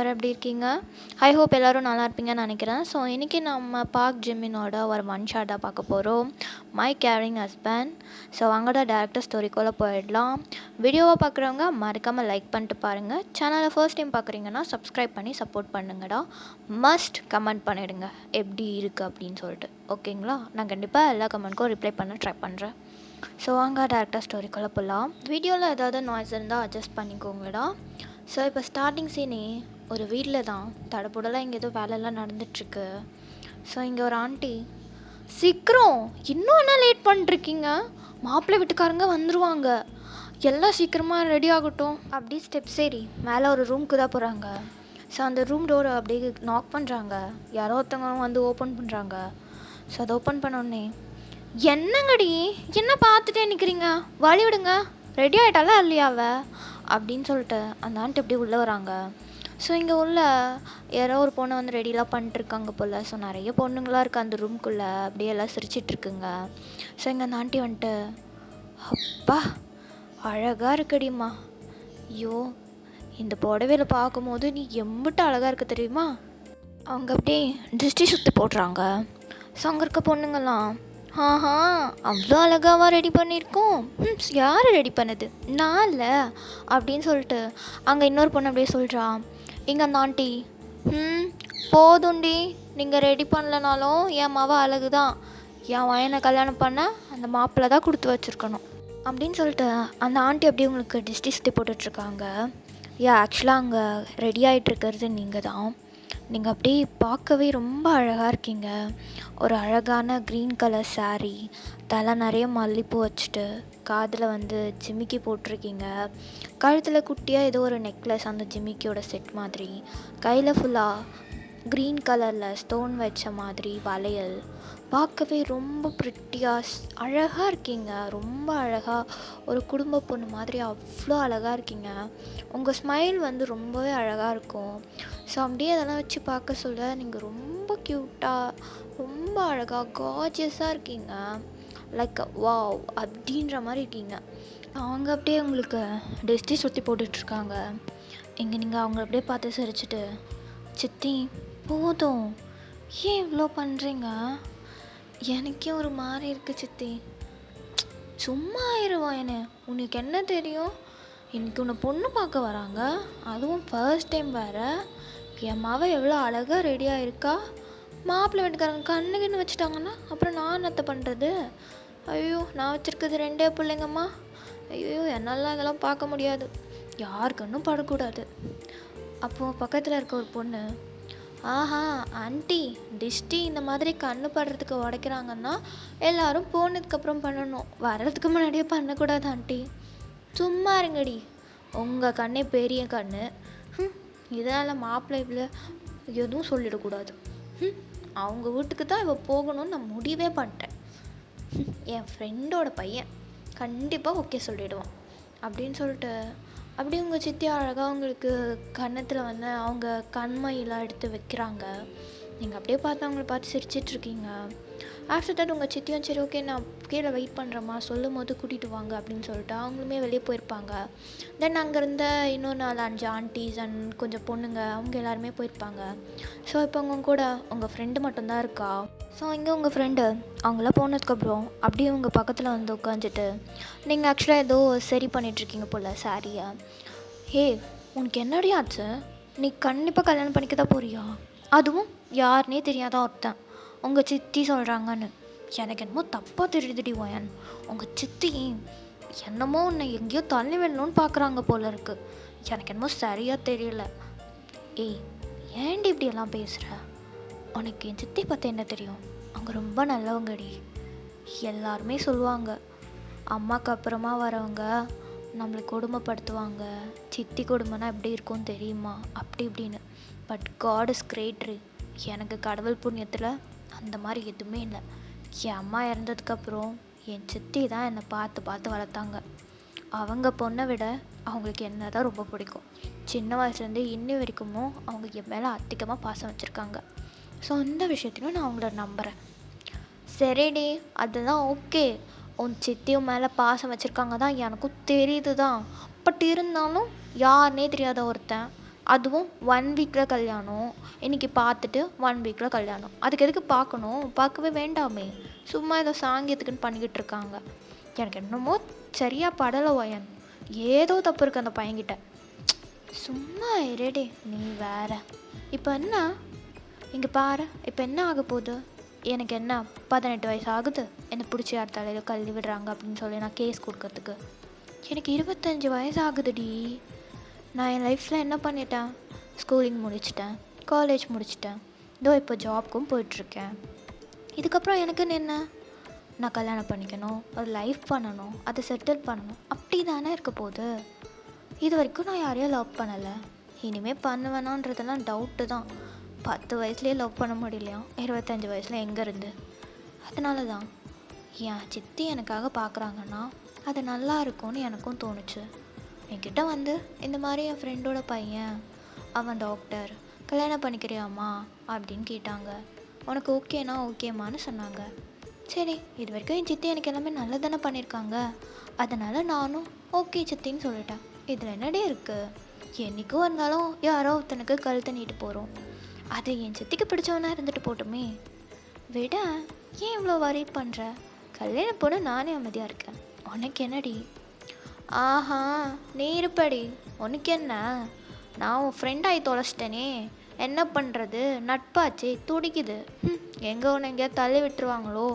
எல்லோரும் எப்படி இருக்கீங்க? ஐ ஹோப் எல்லோரும் நல்லா இருப்பீங்கன்னு நினைக்கிறேன். ஸோ இன்றைக்கி நம்ம பார்க் ஜிமினோட ஒரு ஒன் ஷாட்டாக பார்க்க போகிறோம். My caring husband. ஸோ அவங்களோட டேரக்டர் ஸ்டோரிக்குள்ளே போயிடலாம். வீடியோவை பார்க்குறவங்க மறக்காமல் லைக் பண்ணிட்டு பாருங்கள். சேனலை ஃபர்ஸ்ட் டைம் பார்க்குறீங்கன்னா சப்ஸ்கிரைப் பண்ணி சப்போர்ட் பண்ணுங்கடா. மஸ்ட் கமெண்ட் பண்ணிவிடுங்க எப்படி இருக்குது அப்படின்னு சொல்லிட்டு. ஓகேங்களா? நான் கண்டிப்பாக எல்லா கமெண்ட்க்கும் ரிப்ளை பண்ண ட்ரை பண்ணுறேன். ஸோ வாங்க டேரக்டர் ஸ்டோரிக்குள்ளே போகலாம். வீடியோவில் ஏதாவது நாய்ஸ் இருந்தால் அட்ஜஸ்ட் பண்ணிக்கோங்கடா. ஸோ இப்போ ஸ்டார்டிங் சீனே ஒரு வீட்டில் தான் தடப்புடலாம் இங்கே ஏதோ வேலையெல்லாம் நடந்துட்டுருக்கு. ஸோ இங்கே ஒரு ஆண்டி, சீக்கிரம் இன்னும் என்ன லேட் பண்ணிருக்கீங்க, மாப்பிள்ளை வீட்டுக்காரங்க வந்துடுவாங்க, எல்லாம் சீக்கிரமாக ரெடி ஆகட்டும் அப்படி ஸ்டெப்ஸ் ஏறி மேலே ஒரு ரூமுக்கு தான் போகிறாங்க. ஸோ அந்த ரூம் டோரை அப்படியே நாக் பண்ணுறாங்க. யாரோ ஒருத்தவங்க வந்து ஓப்பன் பண்ணுறாங்க. ஸோ அதை ஓப்பன் பண்ணோடனே, என்னங்கடி என்ன பார்த்துட்டே நிற்கிறீங்க, வழி விடுங்க, ரெடி ஆகிட்டாலா இல்லையாவ அப்படின்னு சொல்லிட்டு அந்த ஆண்டி எப்படி உள்ளே வராங்க. ஸோ இங்கே உள்ள யாரோ ஒரு பொண்ணை வந்து ரெடிலாம் பண்ணிட்டுருக்காங்க போல். ஸோ நிறைய பொண்ணுங்களாம் இருக்குது அந்த ரூம்குள்ளே, அப்படியே எல்லாம் சிரிச்சிட்ருக்குங்க. ஸோ இங்கே அந்த ஆண்டி வந்துட்டு, அப்பா அழகாக இருக்குடிம்மா, ஐயோ இந்த புடவையில் பார்க்கும்போது நீ எம்பிட்டு அழகாக இருக்க தெரியுமா. அவங்க அப்படியே திருஷ்டி சுற்றி போடுறாங்க. ஸோ அங்கே இருக்க பொண்ணுங்கள்லாம், ஆஹா அவ்வளோ அழகாவா ரெடி பண்ணியிருக்கோம், யார் ரெடி பண்ணது, நான் இல்லை அப்படின்னு சொல்லிட்டு அங்கே இன்னொரு பொண்ணு அப்படியே சொல்கிறா. இங்கே அந்த ஆண்டி, போதுண்டி, நீங்கள் ரெடி பண்ணலனாலும் என் மாவ அழகு தான், என் வயனை கல்யாணம் பண்ண அந்த மாப்பிள்ளை தான் கொடுத்து வச்சுருக்கணும் அப்படின்னு சொல்லிட்டு அந்த ஆண்டி அப்படியே உங்களுக்கு டிஸ்டி சுற்றி போட்டுட்ருக்காங்க. ஆக்சுவலாக அங்கே ரெடி ஆகிட்டுருக்கிறது நீங்கள் தான். நீங்கள் அப்படியே பார்க்கவே ரொம்ப அழகாக இருக்கீங்க. ஒரு அழகான க்ரீன் கலர் சாரீ, தலை நிறைய மல்லிப்பூ வச்சுட்டு, காதில் வந்து ஜிமிக்கி போட்டிருக்கீங்க, கழுத்தில் குட்டியாக ஏதோ ஒரு நெக்லஸ் அந்த ஜிமிக்கியோட செட் மாதிரி, கையில் ஃபுல்லாக க்ரீன் கலரில் ஸ்டோன் வச்ச மாதிரி வளையல், பார்க்கவே ரொம்ப ப்ரிட்டியாக அழகாக இருக்கீங்க. ரொம்ப அழகாக ஒரு குடும்ப பொண்ணு மாதிரி அவ்வளோ அழகாக இருக்கீங்க. உங்கள் ஸ்மைல் வந்து ரொம்பவே அழகாக இருக்கும். ஸோ அப்படியே அதெல்லாம் வச்சு பார்க்க சொல்ல நீங்கள் ரொம்ப க்யூட்டாக, ரொம்ப அழகாக கார்ஜியஸாக இருக்கீங்க. லைக் வாவ் அப்படின்ற மாதிரி இருக்கீங்க. அவங்க அப்படியே உங்களுக்கு டிஸ்டி சுற்றி போட்டுட்ருக்காங்க. இங்கே நீங்கள் அவங்கள அப்படியே பார்த்து சிரிச்சிட்டு, சித்தி போதும், ஏன் இவ்வளோ பண்ணுறீங்க, எனக்கே ஒரு மாதிரி இருக்குது சித்தி, சும்மா ஆயிடுவான் என்ன, உனக்கு என்ன தெரியும், இன்றைக்கி உன்னை பொண்ணு பார்க்க வராங்க, அதுவும் ஃபர்ஸ்ட் டைம் வேறு, என் மாவை எவ்வளோ அழகாக ரெடியாக இருக்கா, மாப்பிள்ளை வீட்டுக்காரங்க கண்ணுக்குன்னு வச்சுட்டாங்கன்னா அப்புறம் நான் என்னத்தை பண்ணுறது, ஐயோ நான் வச்சுருக்குது 2 பிள்ளைங்கம்மா, ஐயோ என்னால் அதெல்லாம் பார்க்க முடியாது, யார் கண்ணும் படக்கூடாது. அப்போது பக்கத்தில் இருக்க ஒரு பொண்ணு, ஆஹா ஆண்டி, டிஸ்டி இந்த மாதிரி கண்ணு படுறதுக்கு உடைக்கிறாங்கன்னா எல்லோரும் போனதுக்கப்புறம் பண்ணணும், வர்றதுக்கு முன்னாடியே பண்ணக்கூடாது ஆண்டி, சும்மா இருங்கடி, உங்கள் கண்ணே பெரிய கண்ணு, இதனால் மாப்பிள்ளை இவ்வளோ எதுவும் சொல்லிடக்கூடாது, அவங்க வீட்டுக்கு தான் இவள் போகணும்னு நான் முடிவே பண்ணிட்டேன், என் ஃப்ரெண்டோட பையன் கண்டிப்பாக ஓகே சொல்லிவிடுவான் அப்படின்னு சொல்லிட்டு அப்படியே உங்கள் சித்தி அழகாக அவங்களுக்கு கன்னத்தில் வந்து அவங்க கண்மையெல்லாம் எடுத்து வைக்கிறாங்க. நீங்கள் அப்படியே பார்த்து அவங்கள பார்த்து சிரிச்சிட்ருக்கீங்க. ஆஃப்டர் தட் உங்கள் சித்தியும் சரி ஓகே நான் கீழே வெயிட் பண்ணுறேம்மா, சொல்லும் போது கூட்டிகிட்டு வாங்க அப்படின்னு சொல்லிட்டு அவங்களுமே வெளியே போயிருப்பாங்க. தென் அங்கே இருந்த இன்னும் 4-5 ஆண்டிஸ் அண்ட் கொஞ்சம் பொண்ணுங்க அவங்க எல்லாருமே போயிருப்பாங்க. ஸோ இப்போ அவங்க கூட உங்கள் ஃப்ரெண்டு மட்டும்தான் இருக்கா. ஸோ இங்கே உங்கள் ஃப்ரெண்டு அவங்களாம் போனதுக்கப்புறம் அப்படியே உங்கள் பக்கத்தில் வந்து உட்காந்துட்டு, நீங்கள் ஆக்சுவலாக ஏதோ சரி பண்ணிகிட்ருக்கீங்க போல் சாரியை. ஹே உனக்கு என்னடி ஆச்சு, நீ கண்டிப்பாக கல்யாணம் பண்ணிக்க தான் போறியா, அதுவும் யாருனே தெரியாத ஒருத்தன், உங்கள் சித்தி சொல்கிறாங்கன்னு, எனக்கு என்னமோ தப்பாக தெரியுதுடி வயன், உங்கள் சித்தி என்னமோ உன்னை எங்கேயோ தள்ளி விடணும்னு பார்க்குறாங்க போல இருக்குது, எனக்கு என்னமோ சரியாக தெரியல. ஏய் ஏன்டி இப்படியெல்லாம் பேசுகிற, உனக்கு என் சித்தி பார்த்து என்ன தெரியும், அவங்க ரொம்ப நல்லவங்கடி, எல்லாருமே சொல்லுவாங்க அம்மாவுக்கு அப்புறமா வரவங்க நம்மளை கொடுமைப்படுத்துவாங்க, சித்தி கொடுமைனா எப்படி இருக்கும்னு தெரியுமா அப்படி இப்படின்னு, பட் காட் இஸ் கிரேட்ரு, எனக்கு கடவுள் புண்ணியத்தில் அந்த மாதிரி எதுவுமே இல்லை, என் அம்மா இறந்ததுக்கப்புறம் என் சித்தி தான் என்னை பார்த்து பார்த்து வளர்த்தாங்க, அவங்க பொண்ணை விட அவங்களுக்கு என்ன தான் ரொம்ப பிடிக்கும், சின்ன வயசுலேருந்து இன்னி வரைக்குமோ அவங்க என் மேலே அதிகமாக பாசம் வச்சுருக்காங்க. ஸோ இந்த விஷயத்தையும் நான் அவங்கள நம்புகிறேன். சரிடி அதெல்லாம் ஓகே, உன் சித்தியும் மேலே பாசம் வச்சுருக்காங்க தான் எனக்கும் தெரியுது தான், பட் இருந்தாலும் யாருனே தெரியாத ஒருத்தன் அதுவும் 1 வீக்கில் கல்யாணம். இன்றைக்கி பார்த்துட்டு 1 வீக்கில் கல்யாணம். அதுக்கு எதுக்கு பார்க்கணும்? பார்க்கவே வேண்டாமே. சும்மா ஏதோ சாங்கியத்துக்குன்னு பண்ணிக்கிட்டு இருக்காங்க. எனக்கு என்னமோ சரியாக படலை ஒயன். ஏதோ தப்பு இருக்குது அந்த பையன்கிட்ட. சும்மா இருடி நீ வேற. இப்போ என்ன இங்கே பாரு, இப்போ என்ன ஆக போகுது? எனக்கு என்ன 18 வயசு ஆகுது, என்னை பிடிச்சி யார் தலையில் கல்வி விடுறாங்க அப்படின்னு சொல்லி நான் கேஸ் கொடுக்கறதுக்கு. எனக்கு 25 வயசு ஆகுதுடி. நான் என் லைஃப்பில் என்ன பண்ணிட்டேன்? ஸ்கூலிங் முடிச்சிட்டேன், காலேஜ் முடிச்சிட்டேன், இதோ இப்போ ஜாப்க்கும் போயிட்டுருக்கேன். இதுக்கப்புறம் எனக்குன்னு என்ன? நான் கல்யாணம் பண்ணிக்கணும், ஒரு லைஃப் பண்ணணும், அதை செட்டில் பண்ணணும், அப்படி தானே இருக்க போகுது. இது வரைக்கும் நான் யாரையும் லவ் பண்ணலை, இனிமேல் பண்ணுவேனான்றதெல்லாம் டவுட்டு தான். 10 வயசுலேயே லவ் பண்ண முடியலையா, 25 வயசில் எங்கே இருந்து? அதனால தான் என் சித்தி எனக்காக பார்க்குறாங்கன்னா அது நல்லா இருக்கும்னு எனக்கும் தோணுச்சு. என்கிட்ட வந்து இந்த மாதிரி என் ஃப்ரெண்டோட பையன், அவன் டாக்டர், கல்யாணம் பண்ணிக்கிறியாம்மா அப்படின்னு கேட்டாங்க. உனக்கு ஓகேனா ஓகேம்மான்னு சொன்னாங்க. சரி, இது வரைக்கும் என் சித்தி எனக்கு எல்லாமே நல்லதானே பண்ணியிருக்காங்க, அதனால் நானும் ஓகே சித்தின்னு சொல்லிட்டேன். இதில் என்னடே இருக்குது? என்றைக்கும் இருந்தாலும் யாரோ ஒருத்தனுக்கு கழுத்தை நீட்டு போகிறோம். அது என் சித்திக்கு பிடிச்சவனா இருந்துட்டு போட்டுமே. விட ஏன் இவ்வளோ வரி பண்ணுற? கல்யாணம் போட நானே அமைதியாக இருக்கேன். உனக்கு என்னடி? ஆஹா, நீ இருப்படி, உனக்கு என்ன? நான் உன் ஃப்ரெண்டாகி தொலைச்சிட்டேனே, என்ன பண்ணுறது? நட்பாச்சே, துடிக்குது. எங்கே ஒன்று எங்கேயா தள்ளி விட்டுருவாங்களோ,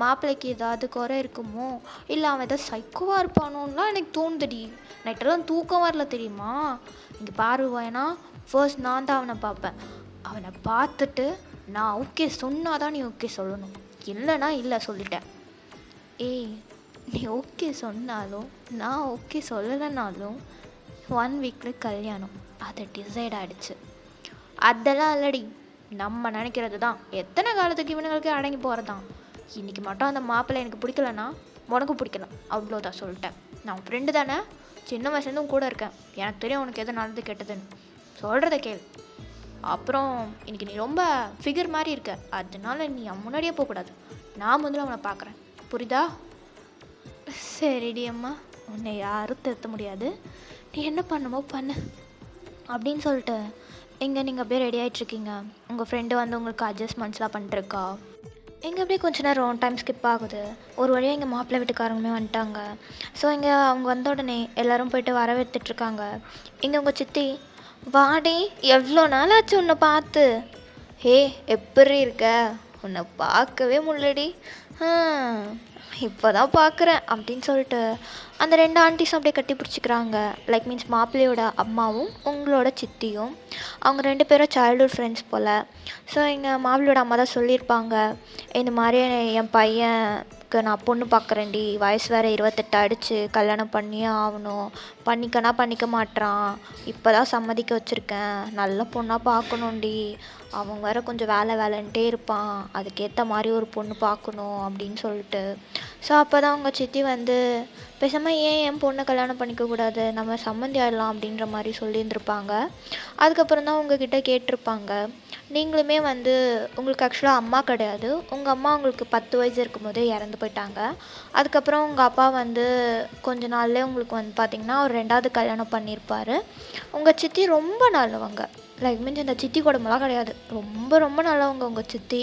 மாப்பிள்ளைக்கு ஏதாவது குறை இருக்குமோ, இல்லை அவன் ஏதாவது சைக்கோவாக இருப்பானோன்னா எனக்கு தோணுதுடி. நைட்டெல்லாம் தூக்கம் வரல தெரியுமா? இங்கே பாருவாயனா ஃபர்ஸ்ட் நான் தான் அவனை பார்ப்பேன். அவனை பார்த்துட்டு நான் ஓகே சொன்னாதான் நீ ஓகே சொல்லணும், இல்லைனா இல்லை சொல்லிட்டேன். ஏய், நீ ஓகே சொன்னாலும் நான் ஓகே சொல்லலைனாலும் 1 வீக்கில் கல்யாணம், அது டிசைட் ஆகிடுச்சு. அதெல்லாம் இல்லடி, நம்ம நினைக்கிறது தான். எத்தனை காலத்துக்கு இவனுங்களுக்கு அடங்கி போகிறதான். இன்றைக்கி மட்டும் அந்த மாப்பிள்ளை எனக்கு பிடிக்கலன்னா உனக்கும் பிடிக்கல, அவ்வளோதான் சொல்லிட்டேன். நான் ஃப்ரெண்டு தானே, சின்ன வயசுலேருந்தும் கூட இருக்கேன், எனக்கு தெரியும் உனக்கு எது நல்லது கெட்டதுன்னு. சொல்கிறத கேள். அப்புறம் இன்றைக்கி நீ ரொம்ப ஃபிகர் மாதிரி இருக்க, அதனால நீ முன்னாடியே போகக்கூடாது. நான் முதல்ல அவனை பார்க்குறேன், புரியுதா? சரிடி அம்மா, உன்னை யாரும் திருத்த முடியாது, நீ என்ன பண்ணுமோ பண்ணு அப்படின்னு சொல்லிட்டு எங்கே நீங்கள் அப்படியே ரெடி ஆகிட்ருக்கீங்க. உங்கள் ஃப்ரெண்டு வந்து உங்களுக்கு அட்ஜஸ்ட்மெண்ட்ஸ்லாம் பண்ணிட்டுருக்கா. எங்கே அப்படியே கொஞ்ச நேரம் டைம் ஸ்கிப் ஆகுது. ஒரு வழியாக எங்கள் மாப்பிள்ளை வீட்டுக்காரங்களுமே வந்துட்டாங்க. ஸோ இங்கே அவங்க வந்த உடனே எல்லோரும் போய்ட்டு வரவேற்றுட்ருக்காங்க. இங்கே உங்கள் சித்தி, வாடி, எவ்வளோ நாள் ஆச்சு உன்னை பார்த்து. ஹே, எப்படி இருக்க? உன்னை பார்க்கவே முள்ளடி, இப்போ தான் பார்க்குறேன் அப்படின்னு சொல்லிட்டு அந்த 2 ஆண்டிஸும் அப்படியே கட்டி பிடிச்சிக்கிறாங்க. லைக் மீன்ஸ் மாப்பிள்ளையோட அம்மாவும் உங்களோட சித்தியும். அவங்க 2 பேரும் சைல்ட்ஹுட் ஃப்ரெண்ட்ஸ் போல். ஸோ எங்கள் மாப்பிள்ளையோட அம்மா தான் சொல்லியிருப்பாங்க, இந்த மாதிரி என் பையனுக்கு நான் பொண்ணு பார்க்குறேன்டி, வயசு வேறு 28 ஆகிடுச்சு, கல்யாணம் பண்ணியே ஆகணும், பண்ணிக்கனா பண்ணிக்க மாட்றான், இப்போ தான் சம்மதிக்க வச்சுருக்கேன், நல்ல பொண்ணாக பார்க்கணுண்டி, அவன் வேறு கொஞ்சம் வேலைன்ட்டே இருப்பான், அதுக்கேற்ற மாதிரி ஒரு பொண்ணு பார்க்கணும் அப்படின்னு சொல்லிட்டு. ஸோ அப்போ தான் அவங்க சித்தி வந்து, பேசாமல் ஏன் என் பொண்ணை கல்யாணம் பண்ணிக்கக்கூடாது, நம்ம சம்மந்தி ஆகிடலாம் அப்படின்ற மாதிரி சொல்லியிருந்திருப்பாங்க. அதுக்கப்புறம் தான் உங்ககிட்ட கேட்டிருப்பாங்க. நீங்களுமே வந்து உங்களுக்கு ஆக்சுவலாக அம்மா கிடையாது, உங்கள் அம்மா உங்களுக்கு 10 வயசு இருக்கும்போதே இறந்து போயிட்டாங்க. அதுக்கப்புறம் உங்கள் அப்பா வந்து கொஞ்ச நாள்லேயே உங்களுக்கு வந்து பார்த்திங்கன்னா ஒரு 2வது கல்யாணம் பண்ணியிருப்பார். உங்கள் சித்தி ரொம்ப நல்லவங்க, லைக் மீன்ஸ் இந்த சித்தி குடும்பம்லாம் கிடையாது, ரொம்ப நல்லவங்க. உங்கள் சித்தி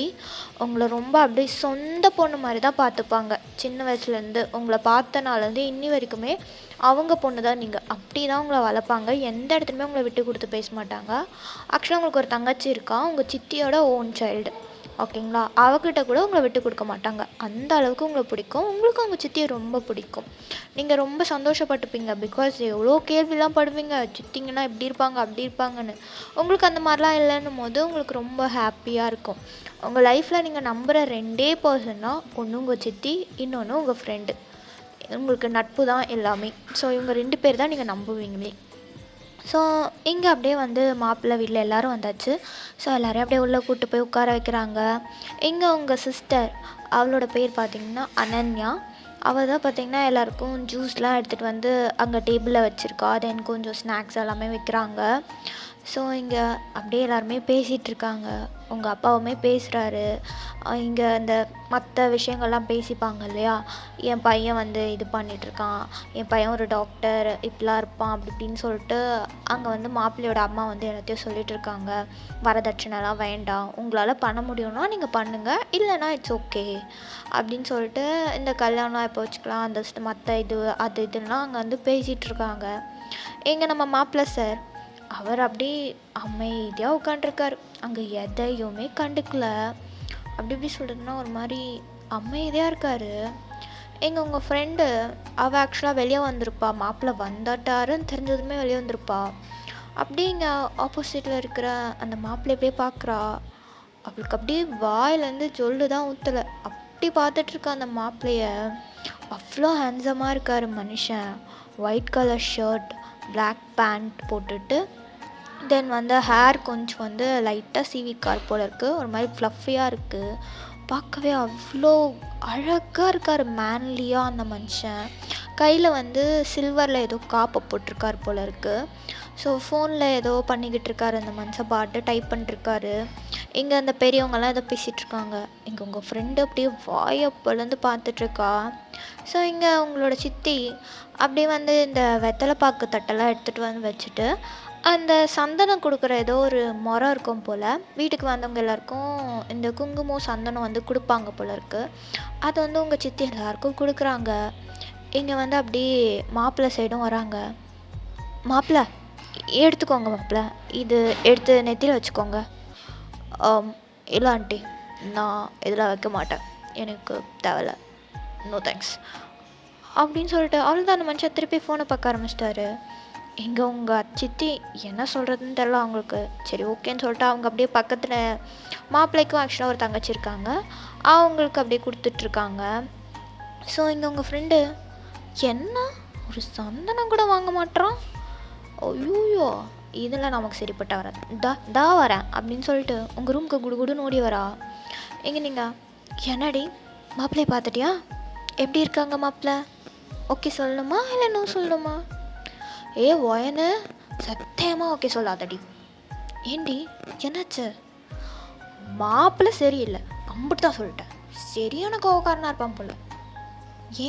உங்களை ரொம்ப அப்படியே சொந்த பொண்ணு மாதிரி தான் பார்த்துப்பாங்க. சின்ன வயசுலேருந்து உங்களை பார்த்த நாள்லேருந்து இன்னி வரைக்குமே அவங்க பொண்ணு தான் நீங்கள், அப்படி தான் உங்களை வளர்ப்பாங்க. எந்த இடத்துலையுமே உங்களை விட்டு கொடுத்து பேச மாட்டாங்க. ஆக்சுவலாக உங்களுக்கு ஒரு தங்கச்சி இருக்கா, உங்கள் சித்தியோட ஓன் சைல்டு, ஓகேங்களா? அவகிட்ட கூட உங்களை விட்டு கொடுக்க மாட்டாங்க, அந்த அளவுக்கு உங்களை பிடிக்கும். உங்களுக்கு உங்கள் சித்தியை ரொம்ப பிடிக்கும். நீங்கள் ரொம்ப சந்தோஷப்பட்டுப்பீங்க, பிகாஸ் எவ்வளோ கேள்விலாம் படுவீங்க, சித்திங்கன்னா இப்படி இருப்பாங்க அப்படி இருப்பாங்கன்னு. உங்களுக்கு அந்த மாதிரிலாம் இல்லைன்னும் போது உங்களுக்கு ரொம்ப ஹாப்பியாக இருக்கும். உங்கள் லைஃப்பில் நீங்கள் நம்புகிற 2 பர்சன்னா, ஒன்று உங்கள் சித்தி, இன்னொன்று உங்கள் ஃப்ரெண்டு. உங்களுக்கு நட்பு தான் எல்லாமே. ஸோ இவங்க 2 பேர் தான் நீங்கள் நம்புவீங்களே. ஸோ இங்கே அப்படியே வந்து மாப்பிள்ளை வீட்டில் எல்லோரும் வந்தாச்சு. ஸோ எல்லோரையும் அப்படியே உள்ளே கூப்பிட்டு போய் உட்கார வைக்கிறாங்க. இங்கே உங்கள் சிஸ்டர், அவளோட பேர் பார்த்திங்கன்னா அனன்யா. அவள் தான் பார்த்திங்கன்னா எல்லாேருக்கும் ஜூஸ்லாம் எடுத்துகிட்டு வந்து அங்கே டேபிளில் வச்சுருக்கா. தென் கொஞ்சம் ஸ்நாக்ஸ் எல்லாமே வைக்கிறாங்க. ஸோ இங்கே அப்படியே எல்லாருமே பேசிகிட்டு இருக்காங்க. உங்கள் அப்பாவுமே பேசுகிறாரு. இங்கே இந்த மற்ற விஷயங்கள்லாம் பேசிப்பாங்க இல்லையா? என் பையன் வந்து இது பண்ணிகிட்ருக்கான், என் பையன் ஒரு டாக்டர், இப்படிலாம் இருப்பான் அப்படி இப்படின்னு சொல்லிட்டு அங்கே வந்து மாப்பிள்ளையோட அம்மா வந்து எல்லாத்தையும் சொல்லிகிட்டு இருக்காங்க. வரதட்சணைலாம் வேண்டாம், உங்களால் பண்ண முடியும்னா நீங்கள் பண்ணுங்கள், இல்லைனா இட்ஸ் ஓகே அப்படின்னு சொல்லிட்டு இந்த கல்யாணம் எப்போ வச்சுக்கலாம், அந்த மற்ற இது அது இதுலாம் அங்கே வந்து பேசிகிட்டு இருக்காங்க. இங்கே நம்ம மாப்பிள்ளை சார் அவர் அப்படியே அமைதியாக உட்காண்ட்ருக்காரு. அங்கே எதையுமே கண்டுக்கல. அப்படி எப்படி சொல்கிறதுனா ஒரு மாதிரி அமைதியாக இருக்கார். எங்கள் உங்கள் ஃப்ரெண்டு அவள் ஆக்சுவலாக வெளியே வந்திருப்பா. மாப்பிள்ளை வந்துட்டாருன்னு தெரிஞ்சதுமே வெளியே வந்திருப்பா. அப்படியே இங்கே ஆப்போசிட்டில் இருக்கிற அந்த மாப்பிள்ளை அப்படியே பார்க்குறா. அவளுக்கு அப்படியே வாயிலேருந்து ஜொல்லு தான் ஊற்றலை. அப்படி பார்த்துட்ருக்கா அந்த மாப்பிள்ளைய. அவ்வளோ ஹேண்ட்ஸமாக இருக்கார் மனுஷன். White colour shirt, black pant போட்டுட்டு, தென் வந்து ஹேர் கொஞ்சம் வந்து லைட்டாக சீவிக்கார் போல் இருக்குது. ஒரு மாதிரி ஃப்ளஃபியாக இருக்குது. பார்க்கவே அவ்வளோ அழகாக இருக்கார், மேன்லியாக அந்த மனுஷன். கையில் வந்து சில்வரில் ஏதோ காப்பை போட்டிருக்கார் போல் இருக்குது. ஸோ ஃபோனில் ஏதோ பண்ணிக்கிட்டு இருக்காரு அந்த மனுஷன், பாட்டு டைப் பண்ணிட்டுருக்காரு. இங்கே அந்த பெரியவங்கெல்லாம் ஏதோ பேசிகிட்ருக்காங்க. இங்கே உங்கள் ஃப்ரெண்டு அப்படியே வாயை பிளந்து பார்த்துட்ருக்கா. ஸோ இங்கே உங்களோட சித்தி அப்படியே வந்து இந்த வெத்தலை பாக்கு தட்டெல்லாம் எடுத்துகிட்டு வந்து வச்சுட்டு, அந்த சந்தனம் கொடுக்குற ஏதோ ஒரு முறம் இருக்கும் போல். வீட்டுக்கு வந்தவங்க எல்லாருக்கும் இந்த குங்குமம் சந்தனம் வந்து கொடுப்பாங்க போல் இருக்குது. அது வந்து உங்கள் சித்தி எல்லாருக்கும் கொடுக்குறாங்க. இங்கே வந்து அப்படியே மாப்பிள்ளை சைடும் வராங்க. மாப்பிள்ளை எடுத்துக்கோங்க, மாப்பிள்ளை இது எடுத்து நெத்தியில் வச்சுக்கோங்க. இல்லை ஆண்டி, நான் இதெல்லாம் வைக்க மாட்டேன், எனக்கு தேவையில்ல, நோ தேங்க்ஸ் அப்படின்னு சொல்லிட்டு அவ்வளோதான். அந்த மனுஷன் திருப்பி ஃபோனை பார்க்க ஆரம்பிச்சிட்டாரு. இங்கே உங்கள் சித்தி என்ன சொல்கிறதுன்னு தெரில அவங்களுக்கு. சரி ஓகேன்னு சொல்லிட்டு அவங்க அப்படியே பக்கத்தில் மாப்பிள்ளைக்கும் ஆக்சுவலாக ஒரு தங்கச்சி இருக்காங்க, அவங்களுக்கு அப்படியே கொடுத்துட்ருக்காங்க. ஸோ இங்கே உங்கள் ஃப்ரெண்டு என்ன ஒரு சந்தனம் கூட வாங்க மாட்றான், ஐயோயோ இதெல்லாம் நமக்கு சரிப்பட்ட வராது, தா வரேன் அப்படின்னு சொல்லிட்டு உங்கள் ரூமுக்கு குடுகுடுன்னு ஓடி வரா. எங்கே நீங்கள் என்னடி மாப்பிள்ளையை பார்த்துட்டியா, எப்படி இருக்காங்க மாப்பிள்ளை, ஓகே சொல்லணுமா இல்லை இன்னும் சொல்லணுமா? ஏ ஒயனு சத்தியமாக ஓகே சொல்லாதடி. ஏண்டி என்னாச்சு? மாப்பிள்ளை சரியில்லை அம்பிட்டு தான் சொல்லிட்டேன், சரியான கோவக்காரனாக இருப்பான் போல.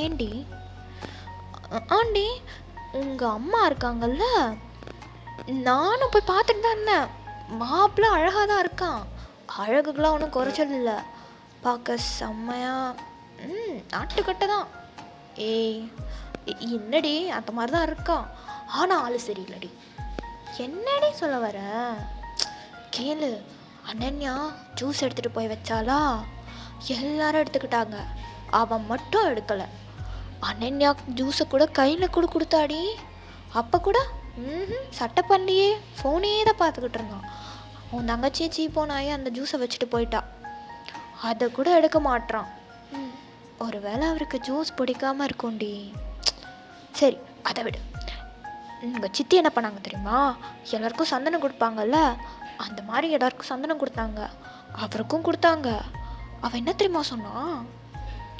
ஏண்டி? ஆண்டி உங்கள் அம்மா இருக்காங்கல்ல, நானும் போய் பார்த்துட்டு தான் இருந்தேன். மாப்பிள்ளை அழகாக தான் இருக்கான், அழகுக்கெலாம் ஒன்றும் குறைச்சல் இல்லை, பார்க்க செம்மையாக நாட்டுக்கட்டை தான். ஏய் என்னடி அந்த மாதிரி தான் இருக்கான், ஆனால் ஆள் சரியில்லடி. என்னடி சொல்ல வர? கேளு, அனன்யா ஜூஸ் எடுத்துகிட்டு போய் வச்சாலா, எல்லாரும் எடுத்துக்கிட்டாங்க, அவன் மட்டும் எடுக்கலை. அனன்யா ஜூஸை கூட கையில் கூட கொடுத்தாடி, அப்போ கூட சட்டை பண்ணலையே, ஃபோனே தான் பார்த்துக்கிட்டு இருந்தான். உன் தங்கச்சியை சீப்போனாயே அந்த ஜூஸை வச்சுட்டு போயிட்டா, அதை கூட எடுக்க மாட்றான். ஒரு வேளை அவருக்கு ஜூஸ் பிடிக்காமல் இருக்கும்டி. சரி அதை விடு. உங்கள் சித்தி என்ன பண்ணாங்க தெரியுமா, எல்லாருக்கும் சந்தனம் கொடுப்பாங்கல்ல, அந்த மாதிரி எல்லாருக்கும் சந்தனம் கொடுத்தாங்க, அவருக்கும் கொடுத்தாங்க. அவன் என்ன தெரியுமா சொன்னான்?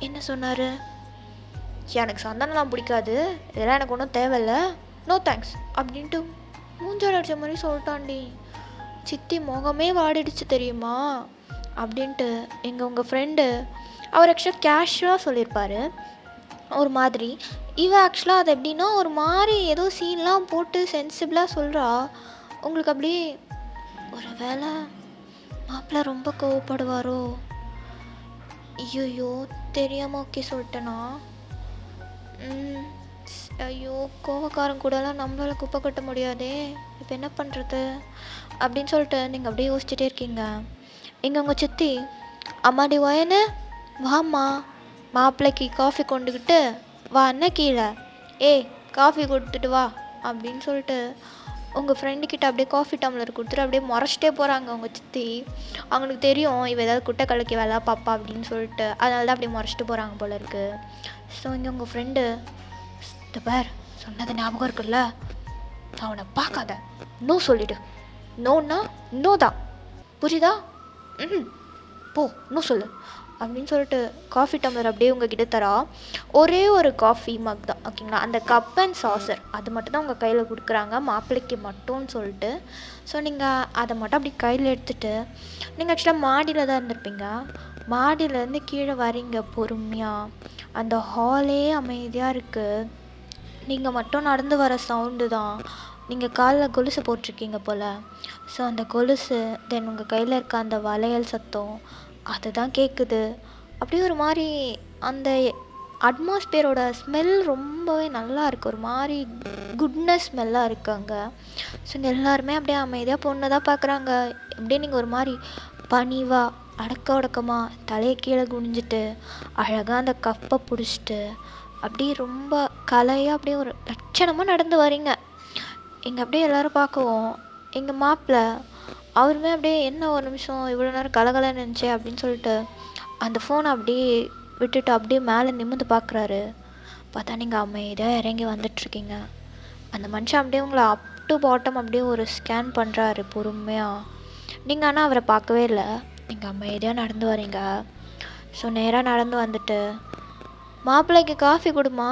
என்ன சொன்னார்? எனக்கு சந்தனம்லாம் பிடிக்காது, இதெல்லாம் எனக்கு ஒன்றும் தேவையில்லை, நோ தேங்க்ஸ் அப்படின்ட்டு மூஞ்சால் அடித்த மாதிரி சொல்லிட்டான்டி. சித்தி முகமே வாடிடுச்சு தெரியுமா அப்படின்ட்டு. எங்கள் உங்கள் ஃப்ரெண்டு அவர் ஆக்சுவலாக கேஷுவலாக சொல்லியிருப்பார் ஒரு மாதிரி. இவன் ஆக்சுவலாக அது எப்படின்னா ஒரு மாதிரி ஏதோ சீன்லாம் போட்டு சென்சிபிளாக சொல்கிறா. உங்களுக்கு அப்படியே ஒரு வேளை மாப்பிள்ளை ரொம்ப கோவப்படுவாரோ? ஐயோ தெரியாமல் ஓகே சொல்லிட்டேனா? ஐயோ கோவக்காரன் கூடலாம் நம்மளால் குப்பை கட்ட முடியாதே, இப்போ என்ன பண்ணுறது அப்படின்னு சொல்லிட்டு நீங்கள் அப்படியே யோசிச்சுட்டே இருக்கீங்க. இங்கே உங்கள் சித்தி, அம்மாடி வயனு வாம்மா, மாப்பிள்ளைக்கு காஃபி கொண்டுக்கிட்டு வா, என்ன கீழே, ஏய் காஃபி கொடுத்துட்டு வா அப்படின்னு சொல்லிட்டு உங்கள் ஃப்ரெண்டுக்கிட்ட அப்படியே காஃபி டம்ளர் கொடுத்துட்டு அப்படியே முறைச்சிட்டே போகிறாங்க உங்கள் சித்தி. அவங்களுக்கு தெரியும் இவ ஏதாவது குட்டை கலக்கி வேலை பாப்பா அப்படின்னு சொல்லிட்டு, அதனால தான் அப்படியே முறைச்சிட்டு போகிறாங்க போல இருக்குது. ஸோ இங்கே உங்கள் ஃப்ரெண்டு, பார் சொன்னது ஞாபகம் இருக்குல்ல, அவனை பார்க்காத, நோ சொல்லிடு, நோன்னா நோ தான், புரியுதா? போ நோ சொல்லு அப்படின்னு சொல்லிட்டு காஃபி டம்ளர் அப்படியே உங்ககிட்ட தரா. ஒரே ஒரு காஃபி மக் தான் ஓகேங்களா. அந்த கப் அண்ட் சாசர் அது மட்டும் தான் உங்கள் கையில் கொடுக்குறாங்க மாப்பிள்ளைக்கு மட்டும்னு சொல்லிட்டு. ஸோ நீங்கள் அதை மட்டும் அப்படி கையில் எடுத்துகிட்டு நீங்கள் ஆக்சுவலாக மாடியில் தான் இருந்திருப்பீங்க. மாடியிலேருந்து கீழே வரீங்க பொறுமையாக. அந்த ஹாலே அமைதியாக இருக்குது. நீங்கள் மட்டும் நடந்து வர சவுண்டு தான். நீங்கள் காலில் கொலுசு போட்டிருக்கீங்க போல். ஸோ அந்த கொலுசு தென் உங்கள் கையில் இருக்க அந்த வளையல் சத்தம் அதுதான் கேட்குது. அப்படியே ஒரு மாதிரி அந்த அட்மாஸ்பியரோட ஸ்மெல் ரொம்பவே நல்லா இருக்குது. ஒரு மாதிரி குட்னஸ் ஸ்மெல்லாக இருக்குது அங்கே. ஸோ இங்கே எல்லாருமே அப்படியே அமைதியாக பொண்ணை தான் பார்க்குறாங்க. அப்படியே நீங்கள் ஒரு மாதிரி பணிவாக அடக்க ஒடக்கமாக தலையை கீழே குனிஞ்சிட்டு அழகாக அந்த கப்பை பிடிச்சிட்டு அப்படியே ரொம்ப கலையாக அப்படியே ஒரு லட்சணமாக நடந்து வரீங்க. இங்கே அப்படியே எல்லோரும் பார்க்கவும் எங்கள் மாப்பிள்ளை அவருமே அப்படியே என்ன ஒரு நிமிஷம் இவ்வளோ நேரம் கலகலன்னு இருந்துச்சு அப்படின்னு சொல்லிட்டு அந்த ஃபோனை அப்படியே விட்டுட்டு அப்படியே மேலே நிமிர்ந்து பார்க்குறாரு. பார்த்தா நீங்கள் அமைதியாக இறங்கி வந்துட்டுருக்கீங்க. அந்த மனுஷன் அப்படியே உங்களை அப் டு பாட்டம் அப்படியே ஒரு ஸ்கேன் பண்ணுறாரு பொறுமையாக. நீங்கள் ஆனால் அவரை பார்க்கவே இல்லை. நீங்கள் அமைதியாக நடந்து வரீங்க. ஸோ நேராக நடந்து வந்துட்டு மாப்பிள்ளைக்கு காஃபி கொடுமா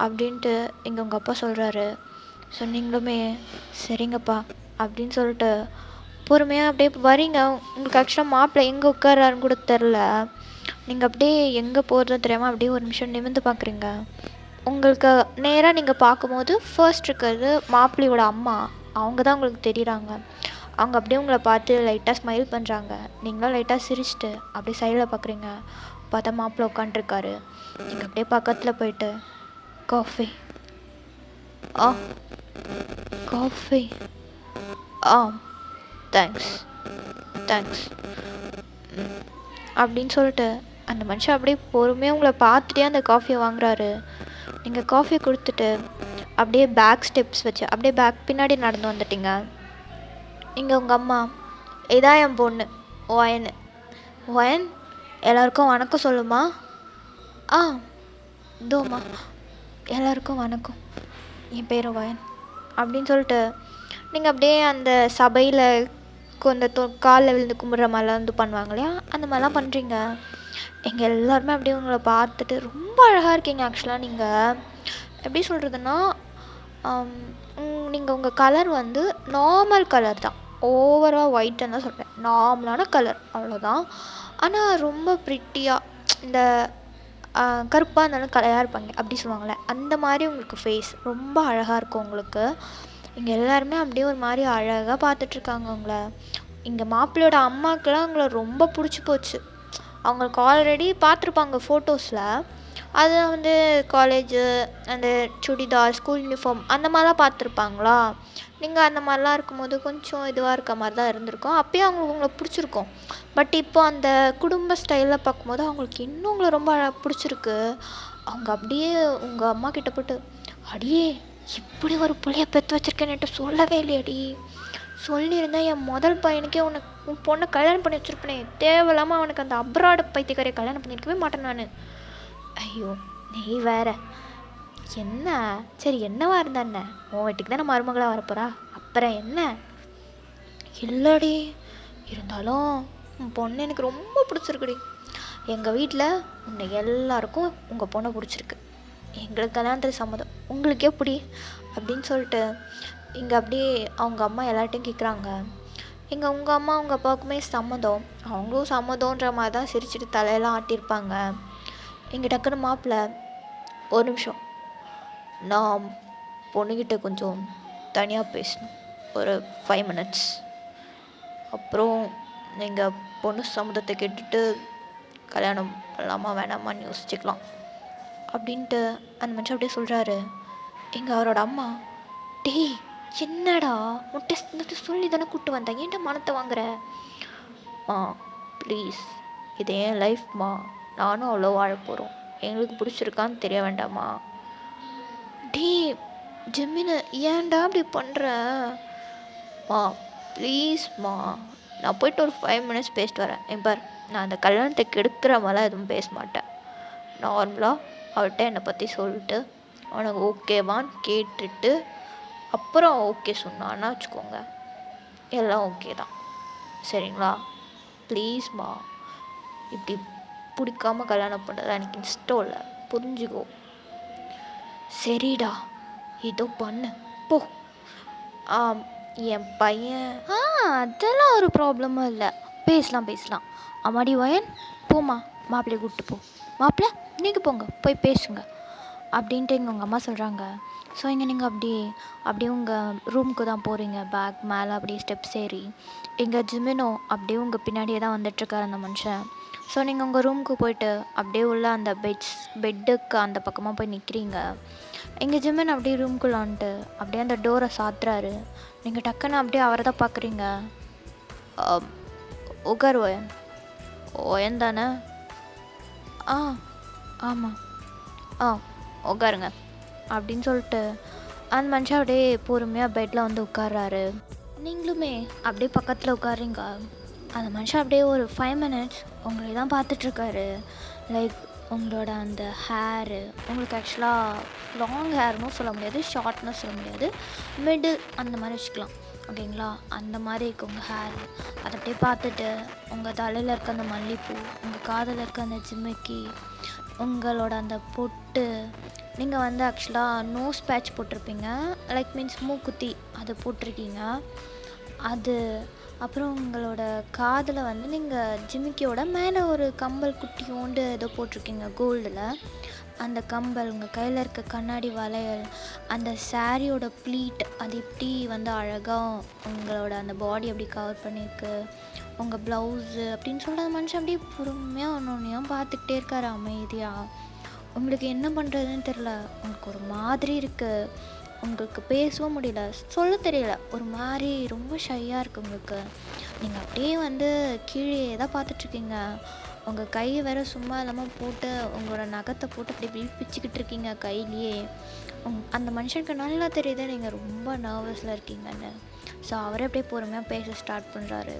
அப்படின்ட்டு இங்கே உங்கள் அப்பா சொல்கிறாரு. ஸோ நீங்களுமே சரிங்கப்பா அப்படின்னு சொல்லிட்டு பொறுமையாக அப்படியே வரீங்க. உங்களுக்கு ஆக்சுவலாக மாப்பிள்ளை எங்கே உட்காராருன்னு கூட தெரில. நீங்கள் அப்படியே எங்கே போகிறதுன்னு தெரியாமல் அப்படியே ஒரு நிமிஷம் நிமிர்ந்து பார்க்குறீங்க. உங்களுக்கு நேராக நீங்கள் பார்க்கும்போது ஃபர்ஸ்ட் இருக்கிறது மாப்பிள்ளையோட அம்மா. அவங்க தான் உங்களுக்கு தெரியுறாங்க. அவங்க அப்படியே உங்களை பார்த்து லைட்டாக ஸ்மைல் பண்ணுறாங்க. நீங்களும் லைட்டாக சிரிச்சிட்டு அப்படியே சைடில் பார்க்குறீங்க. பார்த்தா மாப்பிள்ளை உட்காண்ட்ருக்காரு. நீங்கள் அப்படியே பக்கத்தில் போயிட்டு காஃபி ஆ காஃபி ஆ தேங்க்ஸ் அப்படின்னு சொல்லிட்டு அந்த மனுஷன் அப்படியே பொறுமையாக உங்களை பார்த்துட்டே அந்த காஃபியை வாங்குறாரு. நீங்கள் காஃபியை கொடுத்துட்டு அப்படியே பேக் ஸ்டெப்ஸ் வச்சு அப்படியே பேக் பின்னாடி நடந்து வந்துட்டீங்க. இங்கே உங்கள் அம்மா இதான் என் பொண்ணு ஒயன். ஒயன் எல்லாருக்கும் வணக்கம் சொல்லுமா. ஆ இதோம்மா எல்லாருக்கும் வணக்கம், என் பேர் ஒயன் அப்படின்னு சொல்லிட்டு நீங்கள் அப்படியே அந்த சபையில் அந்த காலில் விழுந்து கும்பிட்ற மாதிரிலாம் வந்து பண்ணுவாங்க இல்லையா, அந்த மாதிரிலாம் பண்ணுறீங்க. எங்கள் எல்லாருமே அப்படியே உங்களை பார்த்துட்டு ரொம்ப அழகாக இருக்கீங்க. ஆக்சுவலாக நீங்கள் எப்படி சொல்கிறதுன்னா நீங்கள் உங்கள் கலர் வந்து நார்மல் கலர் தான், ஓவராக ஒயிட்டுன்னு தான் சொல்கிறேன், நார்மலான கலர் அவ்வளோதான். ஆனால் ரொம்ப ப்ரிட்டியாக இந்த கருப்பாக இருந்தாலும் கலையாக இருப்பாங்க அப்படி சொல்லுவாங்கள்ல, அந்த மாதிரி உங்களுக்கு ஃபேஸ் ரொம்ப அழகாக இருக்கும் உங்களுக்கு. இங்கே எல்லாருமே அப்படியே ஒரு மாதிரி அழகாக பார்த்துட்ருக்காங்க உங்களை. இங்கே மாப்பிள்ளையோட அம்மாக்கெல்லாம் உங்களை ரொம்ப பிடிச்சி போச்சு. அவங்களுக்கு ஆல்ரெடி பார்த்துருப்பாங்க ஃபோட்டோஸில். அது வந்து காலேஜு அந்த சுடிதார் ஸ்கூல் யூனிஃபார்ம் அந்த மாதிரிலாம் பார்த்துருப்பாங்களா. நீங்கள் அந்த மாதிரிலாம் இருக்கும்போது கொஞ்சம் இதுவாக இருக்க மாதிரி தான் இருந்திருக்கும். அப்போயே அவங்களுக்கு உங்களை பிடிச்சிருக்கும். பட் இப்போ அந்த குடும்ப ஸ்டைலில் பார்க்கும்போது அவங்களுக்கு இன்னும் உங்களை ரொம்ப பிடிச்சிருக்கு. அவங்க அப்படியே உங்கள் அம்மா கிட்ட போட்டு அடியே இப்படி ஒரு பிள்ளைய பெற்று வச்சுருக்கேன்னு என்கிட்ட சொல்லவே இல்லையடி. சொல்லியிருந்தேன் என் முதல் பையனுக்கே உன் பொண்ணை கல்யாணம் பண்ணி வச்சுருப்பேனே. தேவையில்லாமல் அவனுக்கு அந்த அப்ராடு பைத்தியக்காரையை கல்யாணம் பண்ணியிருக்கவே மாட்டேன் நான். ஐயோ நீ வேற என்ன. சரி என்னவா இருந்தா என்ன, உன் வீட்டுக்கு தான் நான் மருமகளாக வரப்போகிறா, அப்புறம் என்ன. இல்லடி இருந்தாலும் உன் பொண்ணு எனக்கு ரொம்ப பிடிச்சிருக்குடி. எங்கள் வீட்டில் உன்னை எல்லாருக்கும் உங்கள் பொண்ணை பிடிச்சிருக்கு. எங்களுக்கு கல்யாணத்துக்கு சம்மதம், உங்களுக்கு எப்படி அப்படின்னு சொல்லிட்டு இங்கே அப்படியே அவங்க அம்மா எல்லார்ட்டையும் கேட்குறாங்க. இங்கே உங்கள் அம்மா உங்கள் அப்பாவுக்குமே சம்மதம், அவங்களும் சம்மதன்ற மாதிரி தான் சிரிச்சிட்டு தலையெல்லாம் ஆட்டியிருப்பாங்க. இங்கே டக்குன்னு மாப்பிள்ளை ஒரு நிமிஷம் நான் பொண்ணுக்கிட்ட கொஞ்சம் தனியாக பேசணும், ஒரு 5 minutes, அப்புறம் நீங்கள் பொண்ணு சம்மதத்தை கேட்டுட்டு கல்யாணம் பண்ணலாமா வேணாமான்னு யோசிச்சுக்கலாம் அப்படின்ட்டு அந்த மனுஷன் அப்படியே சொல்கிறாரு. எங்கள் அவரோட அம்மா டேய் என்னடா முட்டை சொல்லி தானே கூப்பிட்டு வந்தேன், ஏன்டா மனத்தை வாங்குற. ப்ளீஸ் இது என் லைஃப்மா, நானும் அவ்வளோ வாழ போகிறோம், எங்களுக்கு பிடிச்சிருக்கான்னு தெரிய வேண்டாமா. டே ஜெமினு ஏன்டா அப்படி பண்ணுற. ப்ளீஸ்மா நான் போய்ட்டு ஒரு 5 minutes பேசிட்டு வரேன். பார் நான் அந்த கல்யாணத்தை கெடுக்கிற மாதிரிலாம் எதுவும் பேச மாட்டேன். நார்மலாக அவர்கிட்ட என்னை பற்றி சொல்லிட்டு அவனுக்கு ஓகேவான்னு கேட்டுட்டு அப்புறம் ஓகே சொன்னான்னா வச்சுக்கோங்க எல்லாம் ஓகே தான், சரிங்களா. ப்ளீஸ்மா இப்படி பிடிக்காம கல்யாணம் பண்ணுறது எனக்கு இஷ்டம் இல்லை, புரிஞ்சுக்கோ. சரிடா, ஏதோ பண்ணு போ. என் பையன் அதெல்லாம் ஒரு ப்ராப்ளமும் இல்லை, பேசலாம். அம்மாடி வயன், போம்மா, மாப்பிள்ளையை கூப்பிட்டு போ. மாப்பிள்ளை நீங்கள் போங்க, போய் பேசுங்க அப்படின்ட்டு இங்கே உங்கள் அம்மா சொல்கிறாங்க. ஸோ இங்கே நீங்கள் அப்படியே உங்கள் ரூமுக்கு தான் போகிறீங்க. பேக் மேலே அப்படியே ஸ்டெப்ஸ் ஏறி இங்கே ஜிமினோ அப்படியே உங்கள் பின்னாடியே தான் வந்துட்டுருக்காரு அந்த மனுஷன். ஸோ நீங்கள் உங்கள் ரூமுக்கு போயிட்டு அப்படியே உள்ள அந்த பெட்டுக்கு அந்த பக்கமாக போய் நிற்கிறீங்க. இங்கே ஜிமின் அப்படியே ரூம்குள்ளே வந்துட்டு அப்படியே அந்த டோரை சாத்துறாரு. நீங்கள் டக்குன்னு அப்படியே அவரை தான் பார்க்குறீங்க. உட்கார் ஒயன். ஒயன் தானே? ஆமாம். உட்காருங்க அப்படின்னு சொல்லிட்டு அந்த மனுஷன் அப்படியே பொறுமையாக பெட்டில் வந்து உட்கார்றாரு. நீங்களுமே அப்படியே பக்கத்தில் உட்காருங்க. அந்த மனுஷன் அப்படியே ஒரு 5 minutes உங்களை தான் பார்த்துட்ருக்காரு. லைக் உங்களோட அந்த ஹேரு, உங்களுக்கு ஆக்சுவலாக லாங் ஹேர்னும் சொல்ல முடியாது, ஷார்ட்னு சொல்ல முடியாது, மிடில் அந்த மாதிரி வச்சுக்கலாம், ஓகேங்களா? அந்த மாதிரி இருக்கு உங்கள் ஹேர். அதை அப்படியே பார்த்துட்டு உங்கள் தலையில் இருக்க அந்த மல்லிப்பூ, உங்கள் காதில் இருக்க அந்த ஜிமிக்கி, உங்களோட அந்த பொட்டு, நீங்கள் வந்து ஆக்சுவலாக நோஸ் பேட்ச் போட்டிருப்பீங்க, லைக் மீன்ஸ் மூக்குத்தி அது போட்டிருக்கீங்க, அது அப்புறம் உங்களோட காதில் வந்து நீங்கள் ஜிமிக்கியோட மேலே ஒரு கம்பல் குட்டியோண்டு ஏதோ போட்டிருக்கீங்க கோல்டில், அந்த கம்பல், உங்கள் கையில் இருக்க கண்ணாடி வளையல், அந்த சாரியோட ப்ளீட் அது எப்படி வந்து அழகாக உங்களோட அந்த பாடி அப்படி கவர் பண்ணியிருக்கு, உங்கள் ப்ளவுஸு அப்படின்னு சொல்லிட்டு அந்த மனுஷன் அப்படியே பொறுமையாக ஒன்றையும் பார்த்துக்கிட்டே இருக்கார் அமைதியாக. உங்களுக்கு என்ன பண்ணுறதுன்னு தெரில, உங்களுக்கு ஒரு மாதிரி இருக்குது, உங்களுக்கு பேசவும் முடியல, சொல்ல தெரியல, ஒரு மாதிரி ரொம்ப ஷையாக இருக்குது உங்களுக்கு. நீங்கள் அப்படியே வந்து கீழே தான் பார்த்துட்ருக்கீங்க. உங்கள் கையை வேறு சும்மா இல்லாமல் போட்டு உங்களோட நகத்தை போட்டு அப்படி பிச்சுக்கிட்டு இருக்கீங்க கையிலேயே. அந்த மனுஷனுக்கு நல்லா தெரியுது நீங்கள் ரொம்ப நர்வஸில் இருக்கீங்கன்னு. ஸோ அவரே அப்படியே பொறுமையாக பேச ஸ்டார்ட் பண்ணுறாரு.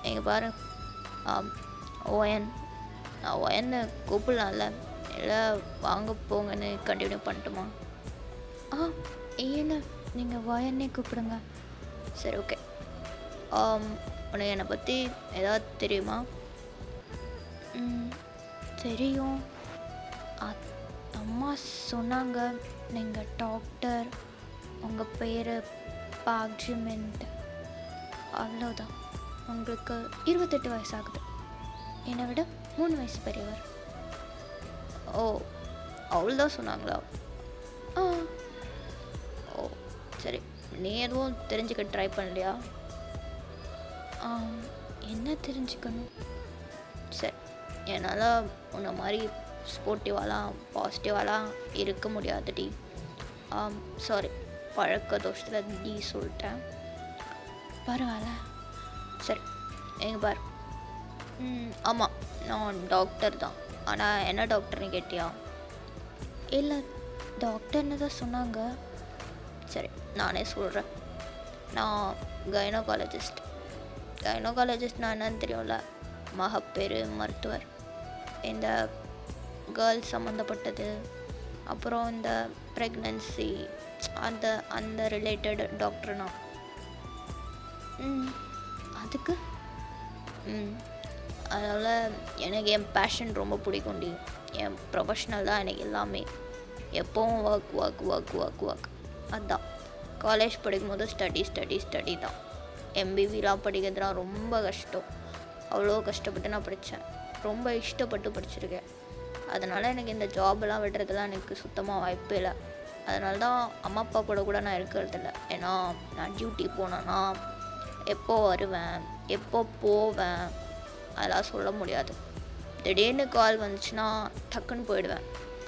எங்கள் பாரு, ஒயன், நான் ஒயன்னு கூப்பிடலாம்ல, இல்லை வாங்க போங்கன்னு கண்டினியூ பண்ணட்டுமா? இல்லை, நீங்கள் ஒயன்னே கூப்பிடுங்க. சரி, ஓகே. உனக்கு என்னை பற்றி ஏதாவது தெரியுமா? தெரியும், அம்மா சொன்னாங்க நீங்கள் டாக்டர், உங்கள் பேர் பாக் ஜிமின்ட், அவ்வளோதான். உங்களுக்கு 28 வயசு ஆகுது, என்னை விட 3 வயசு பெரியவர். ஓ, அவ்வளோதான் சொன்னாங்களா? ஓ சரி, நீ எதுவும் தெரிஞ்சுக்க ட்ரை பண்ணலையா? என்ன தெரிஞ்சுக்கணும்? சரி, என்னால் உன்னை மாதிரி ஸ்போர்ட்டிவாலாம் பாசிட்டிவாலாம் இருக்க முடியாதுடி. சாரி, பழக்க தோஷத்தில் டி சொல்லிட்டேன். பரவாயில்ல, சரி எங்க பாரு. ஆமாம், நான் டாக்டர் தான். ஆனால் என்ன டாக்டர்னு கேட்டியா? இல்லை, டாக்டர்னு தான் சொன்னாங்க. சரி, நானே சொல்கிறேன். நான் கைனோகாலஜிஸ்ட். கைனோகாலஜிஸ்ட்னா என்னன்னு தெரியும்ல, மகப்பேறு மருத்துவர். இந்த கேர்ள்ஸ் சம்மந்தப்பட்டது, அப்புறம் இந்த ப்ரெக்னன்சி, அந்த ரிலேட்டட் டாக்டர்னா. அதுக்கு அதனால் எனக்கு என் பேஷன் ரொம்ப பிடிக்கும்டி. என் ப்ரொஃபஷ்னல் தான் எனக்கு எல்லாமே. எப்போவும் ஒர்க். அதுதான். காலேஜ் படிக்கும்போது ஸ்டடி தான். எம்பிபிலாம் படிக்கிறதுலாம் ரொம்ப கஷ்டம். அவ்வளோ கஷ்டப்பட்டு நான் படித்தேன். ரொம்ப இஷ்டப்பட்டு படிச்சிருக்கேன். அதனால் எனக்கு இந்த ஜாபெலாம் விடுறதுலாம் எனக்கு சுத்தமாக வாய்ப்பே இல்லை. அதனால தான் அம்மா அப்பா கூட நான் இருக்கிறதில்ல. ஏன்னா நான் டியூட்டி போனேன்னா எப்போ வருவேன், எப்போ போவேன், அதெல்லாம் சொல்ல முடியாது. திடீர்னு கால் வந்துச்சுன்னா டக்குன்னு போயிடுவேன்.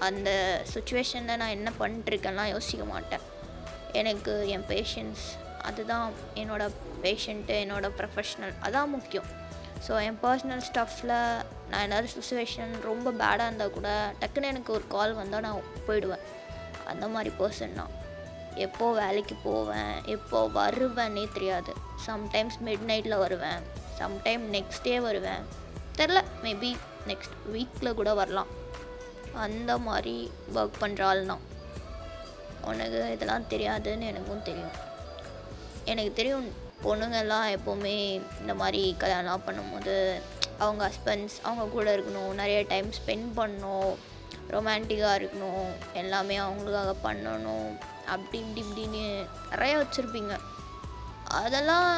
அந்த சுச்சுவேஷனில் நான் என்ன பண்ணிட்டுருக்கேன்லாம் யோசிக்க மாட்டேன். எனக்கு என் பேஷன்ஸ், அதுதான் என்னோடய பேஷண்ட்டு, என்னோடய ப்ரொஃபஷ்னல், அதான் முக்கியம். ஸோ என் பர்சனல் ஸ்டஃப்பில் நான் ஏதாவது சுச்சுவேஷன் ரொம்ப பேடாக இருந்தால் கூட டக்குன்னு எனக்கு ஒரு கால் வந்தால் நான் போயிடுவேன். அந்த மாதிரி பர்சன் நான். எப்போ வேலைக்கு போவேன், எப்போ வருவேன்னே தெரியாது. சம்டைம்ஸ் மிட் நைட்டில் வருவேன், சம்டைம் நெக்ஸ்ட் டே வருவேன், தெரில, மேபி நெக்ஸ்ட் வீக்கில் கூட வரலாம். அந்த மாதிரி ஒர்க் பண்ணுற ஆள் நான். உனக்கு இதெல்லாம் தெரியாதுன்னு எனக்கும் தெரியும். எனக்கு தெரியும் பொண்ணுங்கள்லாம் எப்போவுமே இந்த மாதிரி கல்யாணம் பண்ணும்போது அவங்க ஹஸ்பண்ட்ஸ் அவங்க கூட இருக்கணும், நிறைய டைம் ஸ்பெண்ட் பண்ணணும், ரொமான்டிக்காக இருக்கணும், எல்லாமே அவங்களுக்காக பண்ணணும், அப்படி இப்படின்னு நிறைய வச்சுருப்பீங்க. அதெல்லாம்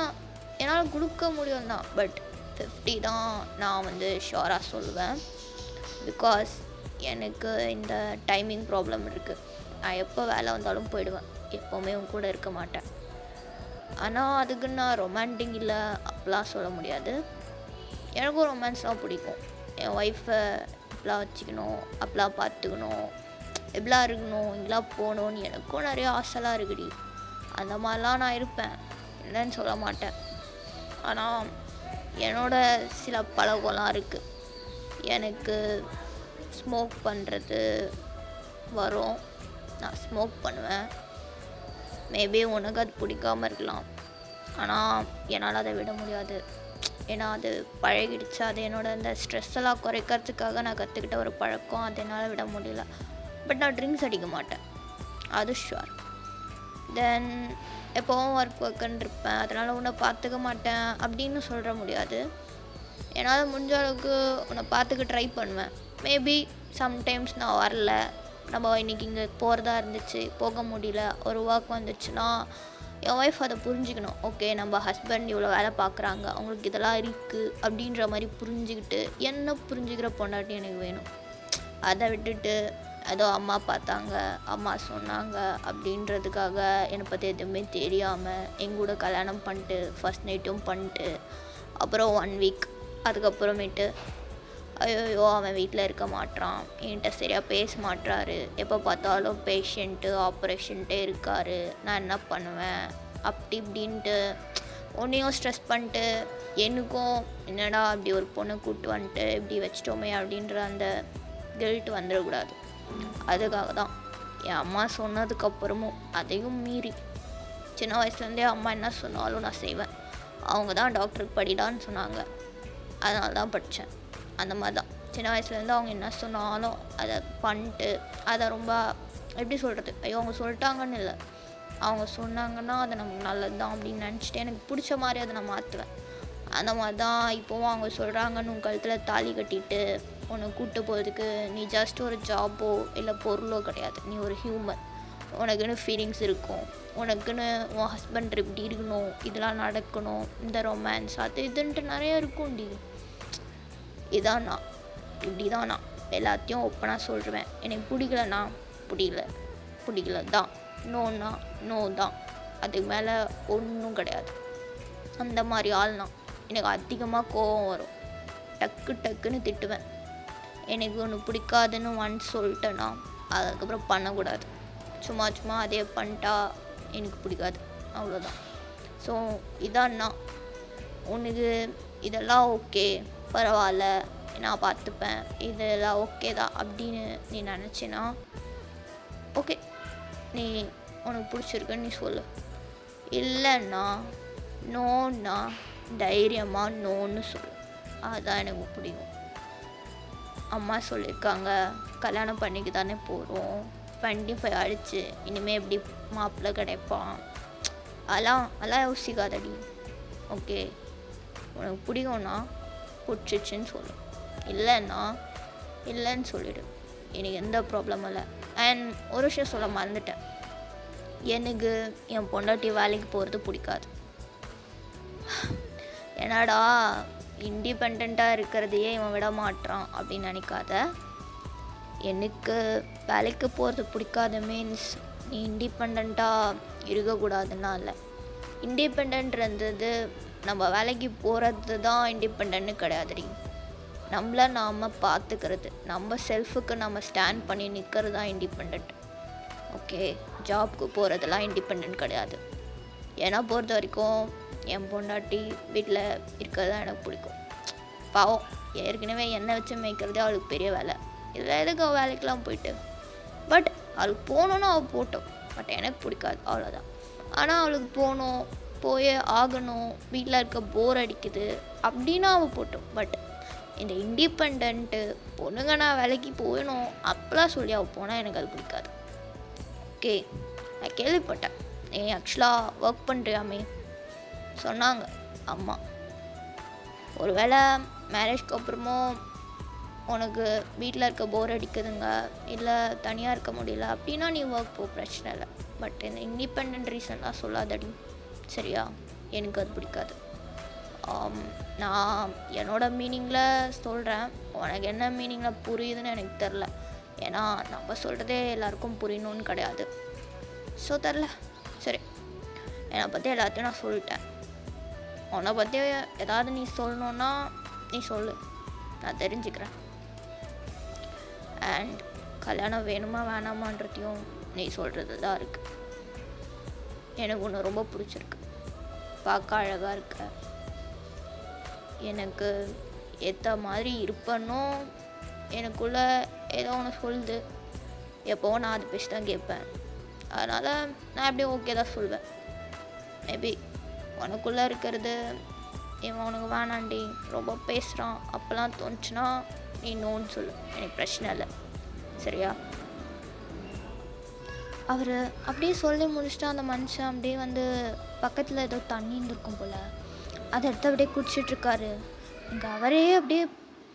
என்னால் கொடுக்க முடியும் தான். பட் 50 தான் நான் வந்து ஷோராக சொல்லுவேன். பிகாஸ் எனக்கு இந்த டைமிங் ப்ராப்ளம் இருக்குது. நான் எப்போ வேலை வந்தாலும் போயிடுவேன், எப்போவுமே உன் கூட இருக்க மாட்டேன். ஆனால் அதுக்கு நான் ரொமான்டிக் இல்லை அப்படிலாம் சொல்ல முடியாது. எனக்கும் ரொமான்ஸ்லாம் பிடிக்கும். என் ஒய்ஃபை இப்படிலாம் வச்சுக்கணும், அப்படிலாம் பார்த்துக்கணும், எப்படிலாம் இருக்கணும், இங்கெல்லாம் போகணுன்னு எனக்கும் நிறைய ஆசைலாம் இருக்குடி. அந்த மாதிரிலாம் நான் இருப்பேன், இல்லைன்னு சொல்ல மாட்டேன். ஆனால் என்னோட சில பழக்கம்லாம் இருக்குது. எனக்கு ஸ்மோக் பண்ணுறது வரும், நான் ஸ்மோக் பண்ணுவேன். மேபி உனக்கு அது பிடிக்காமல் இருக்கலாம், ஆனால் என்னால் அதை விட முடியாது. ஏன்னா அது பழகிடுச்சு. அது என்னோட அந்த ஸ்ட்ரெஸ் எல்லாம் குறைக்கிறதுக்காக நான் கற்றுக்கிட்ட ஒரு பழக்கம். அது என்னால் விட முடியல. பட் நான் ட்ரிங்க்ஸ் அடிக்க மாட்டேன், அது ஷுவர். தென் எப்போவும் ஒர்க்குன்னு இருப்பேன், அதனால் உன்னை பார்த்துக்க மாட்டேன் அப்படின்னு சொல்கிற முடியாது. என்னால் முடிஞ்ச அளவுக்கு உன்னை பார்த்துக்க ட்ரை பண்ணுவேன். மேபி சம்டைம்ஸ் நான் வரல, நம்ம இன்றைக்கி இங்கே போகிறதா இருந்துச்சு, போக முடியல, ஒரு ஒர்க் வந்துச்சுன்னா என் ஒய்ஃப் அதை புரிஞ்சுக்கணும். ஓகே, நம்ம ஹஸ்பண்ட் இவ்வளோ வேலை பார்க்குறாங்க, அவங்களுக்கு இதெல்லாம் இருக்குது அப்படின்ற மாதிரி புரிஞ்சுக்கிட்டு என்ன புரிஞ்சுக்கிற பொண்டாட்டி எனக்கு வேணும். அதை விட்டுட்டு ஏதோ அம்மா பார்த்தாங்க, அம்மா சொன்னாங்க அப்படின்றதுக்காக என்னை பற்றி எதுவுமே தெரியாமல் எங்கூட கல்யாணம் பண்ணிட்டு ஃபர்ஸ்ட் நைட்டும் பண்ணிட்டு அப்புறம் 1 வீக் அதுக்கப்புறமேட்டு ஐயோ அவன் வீட்டில் இருக்க மாட்டான், என்கிட்ட சரியாக பேச மாட்டாரு, எப்போ பார்த்தாலும் பேஷண்ட்டு ஆப்ரேஷன்ட்டே இருக்கார், நான் என்ன பண்ணுவேன் அப்படி இப்படின்ட்டு உன்னையும் ஸ்ட்ரெஸ் பண்ணிட்டு எனக்கும் என்னடா அப்படி ஒரு பொண்ணை கூப்பிட்டு வந்துட்டு இப்படி வச்சிட்டோமே அப்படின்ற அந்த கில்ட் வந்துடக்கூடாது. அதுக்காக தான் என் அம்மா சொன்னதுக்கப்புறமும் அதையும் மீறி சின்ன வயசுலேருந்தே அம்மா என்ன சொன்னாலும் நான் செய்வேன். அவங்க தான் டாக்டருக்கு படிடான்னு சொன்னாங்க, அதனால தான் படித்தேன். அந்த மாதிரி தான் சின்ன வயசுலேருந்து அவங்க என்ன சொன்னாலும் அதை பண்ணிட்டு அதை ரொம்ப எப்படி சொல்கிறது, ஐயோ அவங்க சொல்லிட்டாங்கன்னு இல்லை, அவங்க சொன்னாங்கன்னா அது நமக்கு நல்லது தான் அப்படின்னு நினச்சிட்டு எனக்கு பிடிச்ச மாதிரி அதை நான் மாற்றுவேன். அந்த மாதிரி தான் இப்போவும் அவங்க சொல்கிறாங்கன்னு உன் கழுத்தில் தாலி கட்டிட்டு உன்னை கூப்பிட்டு போகிறதுக்கு நீ ஜஸ்ட் ஒரு ஜாபோ இல்லை பொருளோ கிடையாது, நீ ஒரு ஹியூமன். உனக்குன்னு ஃபீலிங்ஸ் இருக்கும், உனக்குன்னு உன் ஹஸ்பண்ட் இப்படி இருக்கணும், இதெல்லாம் நடக்கணும், இந்த ரொமான்ஸ் அது இதுன்ட்டு நிறைய இருக்கும்டி. இதான் நான், இப்படி தான் நான் எல்லாத்தையும் ஓப்பனாக சொல்லுவேன். எனக்கு பிடிக்கலண்ணா பிடிக்கல தான், நோன்னா நோ தான், அதுக்கு மேலே ஒன்றும் கிடையாது. அந்த மாதிரி ஆள் நான். எனக்கு அதிகமாக கோபம் வரும், டக்குன்னு திட்டுவேன். எனக்கு ஒன்று பிடிக்காதுன்னு ஒன்ஸ் சொல்லிட்டேன்னா அதுக்கப்புறம் பண்ணக்கூடாது. சும்மா அதே பண்ணிட்டா எனக்கு பிடிக்காது, அவ்வளோதான். ஸோ இதான் நான். உனக்கு இதெல்லாம் ஓகே, பரவாயில்ல, நான் பார்த்துப்பேன், இதெல்லாம் ஓகே தான் அப்படின்னு நீ நினச்சின்னா ஓகே, நீ உனக்கு பிடிச்சிருக்குன்னு நீ சொல்லு. இல்லைன்னா நோன்னா தைரியமாக நோன்னு சொல்லு, அதுதான் எனக்கு பிடிக்கும். அம்மா சொல்லியிருக்காங்க கல்யாணம் பண்ணிக்கு தானே போகிறோம், 25 ஆயிடுச்சு, இனிமேல் எப்படி மாப்பிள்ளை கிடைப்பான், அதெல்லாம் யோசிக்காதடி. ஓகே, உனக்கு பிடிக்கும்னா பிடிச்சிச்சின்னு சொல்லு, இல்லைன்னா இல்லைன்னு சொல்லிவிடு, எனக்கு எந்த ப்ராப்ளமும் இல்லை. அண்ட் ஒரு விஷயம் சொல்ல மறந்துட்டேன், எனக்கு என் பொண்டாட்டி வேலைக்கு போகிறது பிடிக்காது. என்னடா இண்டிபெண்ட்டாக இருக்கிறதையே இவன் விட மாட்டான் அப்படின்னு நினைக்காத. எனக்கு வேலைக்கு போகிறது பிடிக்காத மீன்ஸ் நீ இண்டிபெண்ட்டாக இருக்கக்கூடாதுன்னா இல்லை. இண்டிபெண்ட்ன்றது நம்ம வேலைக்கு போகிறது தான் இண்டிபெண்ட்னு கிடையாதுடி. நம்மளை நாம் பார்த்துக்கிறது, நம்ம செல்ஃபுக்கு நம்ம ஸ்டாண்ட் பண்ணி நிற்கிறது தான் இண்டிபெண்ட். ஓகே, ஜாப்க்கு போகிறதெல்லாம் இண்டிபெண்ட் கிடையாது. ஏன்னா பொறுத்த வரைக்கும் என் பொண்டாட்டி வீட்டில் இருக்கிறது தான் எனக்கு பிடிக்கும். பாவம், ஏற்கனவே எண்ணெய் வச்சு மேய்க்கிறதே அவளுக்கு பெரிய வேலை, இதில் எதுக்கு அவள் வேலைக்கெலாம் போயிட்டு. பட் அவளுக்கு போகணுன்னு அவள் போட்டோம், பட் எனக்கு பிடிக்காது, அவ்வளோதான். ஆனால் அவளுக்கு போகணும், போயே ஆகணும், வீட்டில் இருக்க போர் அடிக்குது அப்படின்னா அவள் போட்டோம். பட் இந்த இண்டிபெண்ட்டு பொண்ணுங்க நான் வேலைக்கு போகணும் அப்போலாம் சொல்லி அவள் போனால் எனக்கு அது பிடிக்காது. ஓகே, நான் கேள்விப்பட்டேன் நீ ஆக்சுவலாக ஒர்க் பண்ணுறியாமே, சொன்னாங்க அம்மா. ஒரு வேளை மேரேஜ்க்கு அப்புறமும் உனக்கு வீட்டில் இருக்க போர் அடிக்குதுங்க, இல்லை தனியாக இருக்க முடியல அப்படின்னா நீ ஒர்க் போ, பிரச்சனை இல்லை. பட் இந்த இண்டிபெண்ட் ரீசன்லாம் சொல்லாதடி, சரியா? எனக்கு அது பிடிக்காது. நான் என்னோடய மீனிங்கில் சொல்கிறேன், உனக்கு என்ன மீனிங்கில் புரியுதுன்னு எனக்கு தெரில. ஏன்னா நம்ம சொல்கிறதே எல்லாருக்கும் புரியணும்னு கிடையாது. ஸோ தெரில, சரி. என்னை பற்றி எல்லாத்தையும் நான் சொல்லிட்டேன். உன்னை பற்றி ஏதாவது நீ சொல்லணுன்னா நீ சொல்லு, நான் தெரிஞ்சுக்கிறேன். அண்ட் கல்யாணம் வேணுமா வேணாமான்றதையும் நீ சொல்கிறது தான் இருக்குது. எனக்கு ஒன்று ரொம்ப பிடிச்சிருக்கு, பார்க்க அழகாக இருக்க, எனக்கு ஏற்ற மாதிரி இருப்பனும் எனக்குள்ளே ஏதோ ஒன்று சொல்லுது. எப்போவும் நான் அது பேசி தான் கேட்பேன். அதனால் நான் அப்படியே ஓகே தான் சொல்வேன். மேபி உனக்குள்ளே இருக்கிறது இவன் உனக்கு வேணாண்டி ரொம்ப பேசுகிறான் அப்போல்லாம் தோணுச்சுன்னா நீ நோன்னு சொல்லு, எனக்கு பிரச்சனை இல்லை, சரியா? அவர் அப்படியே சொல்லி முடிச்சுட்டு அந்த மனுஷன் அப்படியே வந்து பக்கத்தில் ஏதோ தண்ணி இருந்திருக்கும் போல், அதை எடுத்து அப்படியே குடிச்சிட்ருக்காரு. இங்கே அவரே அப்படியே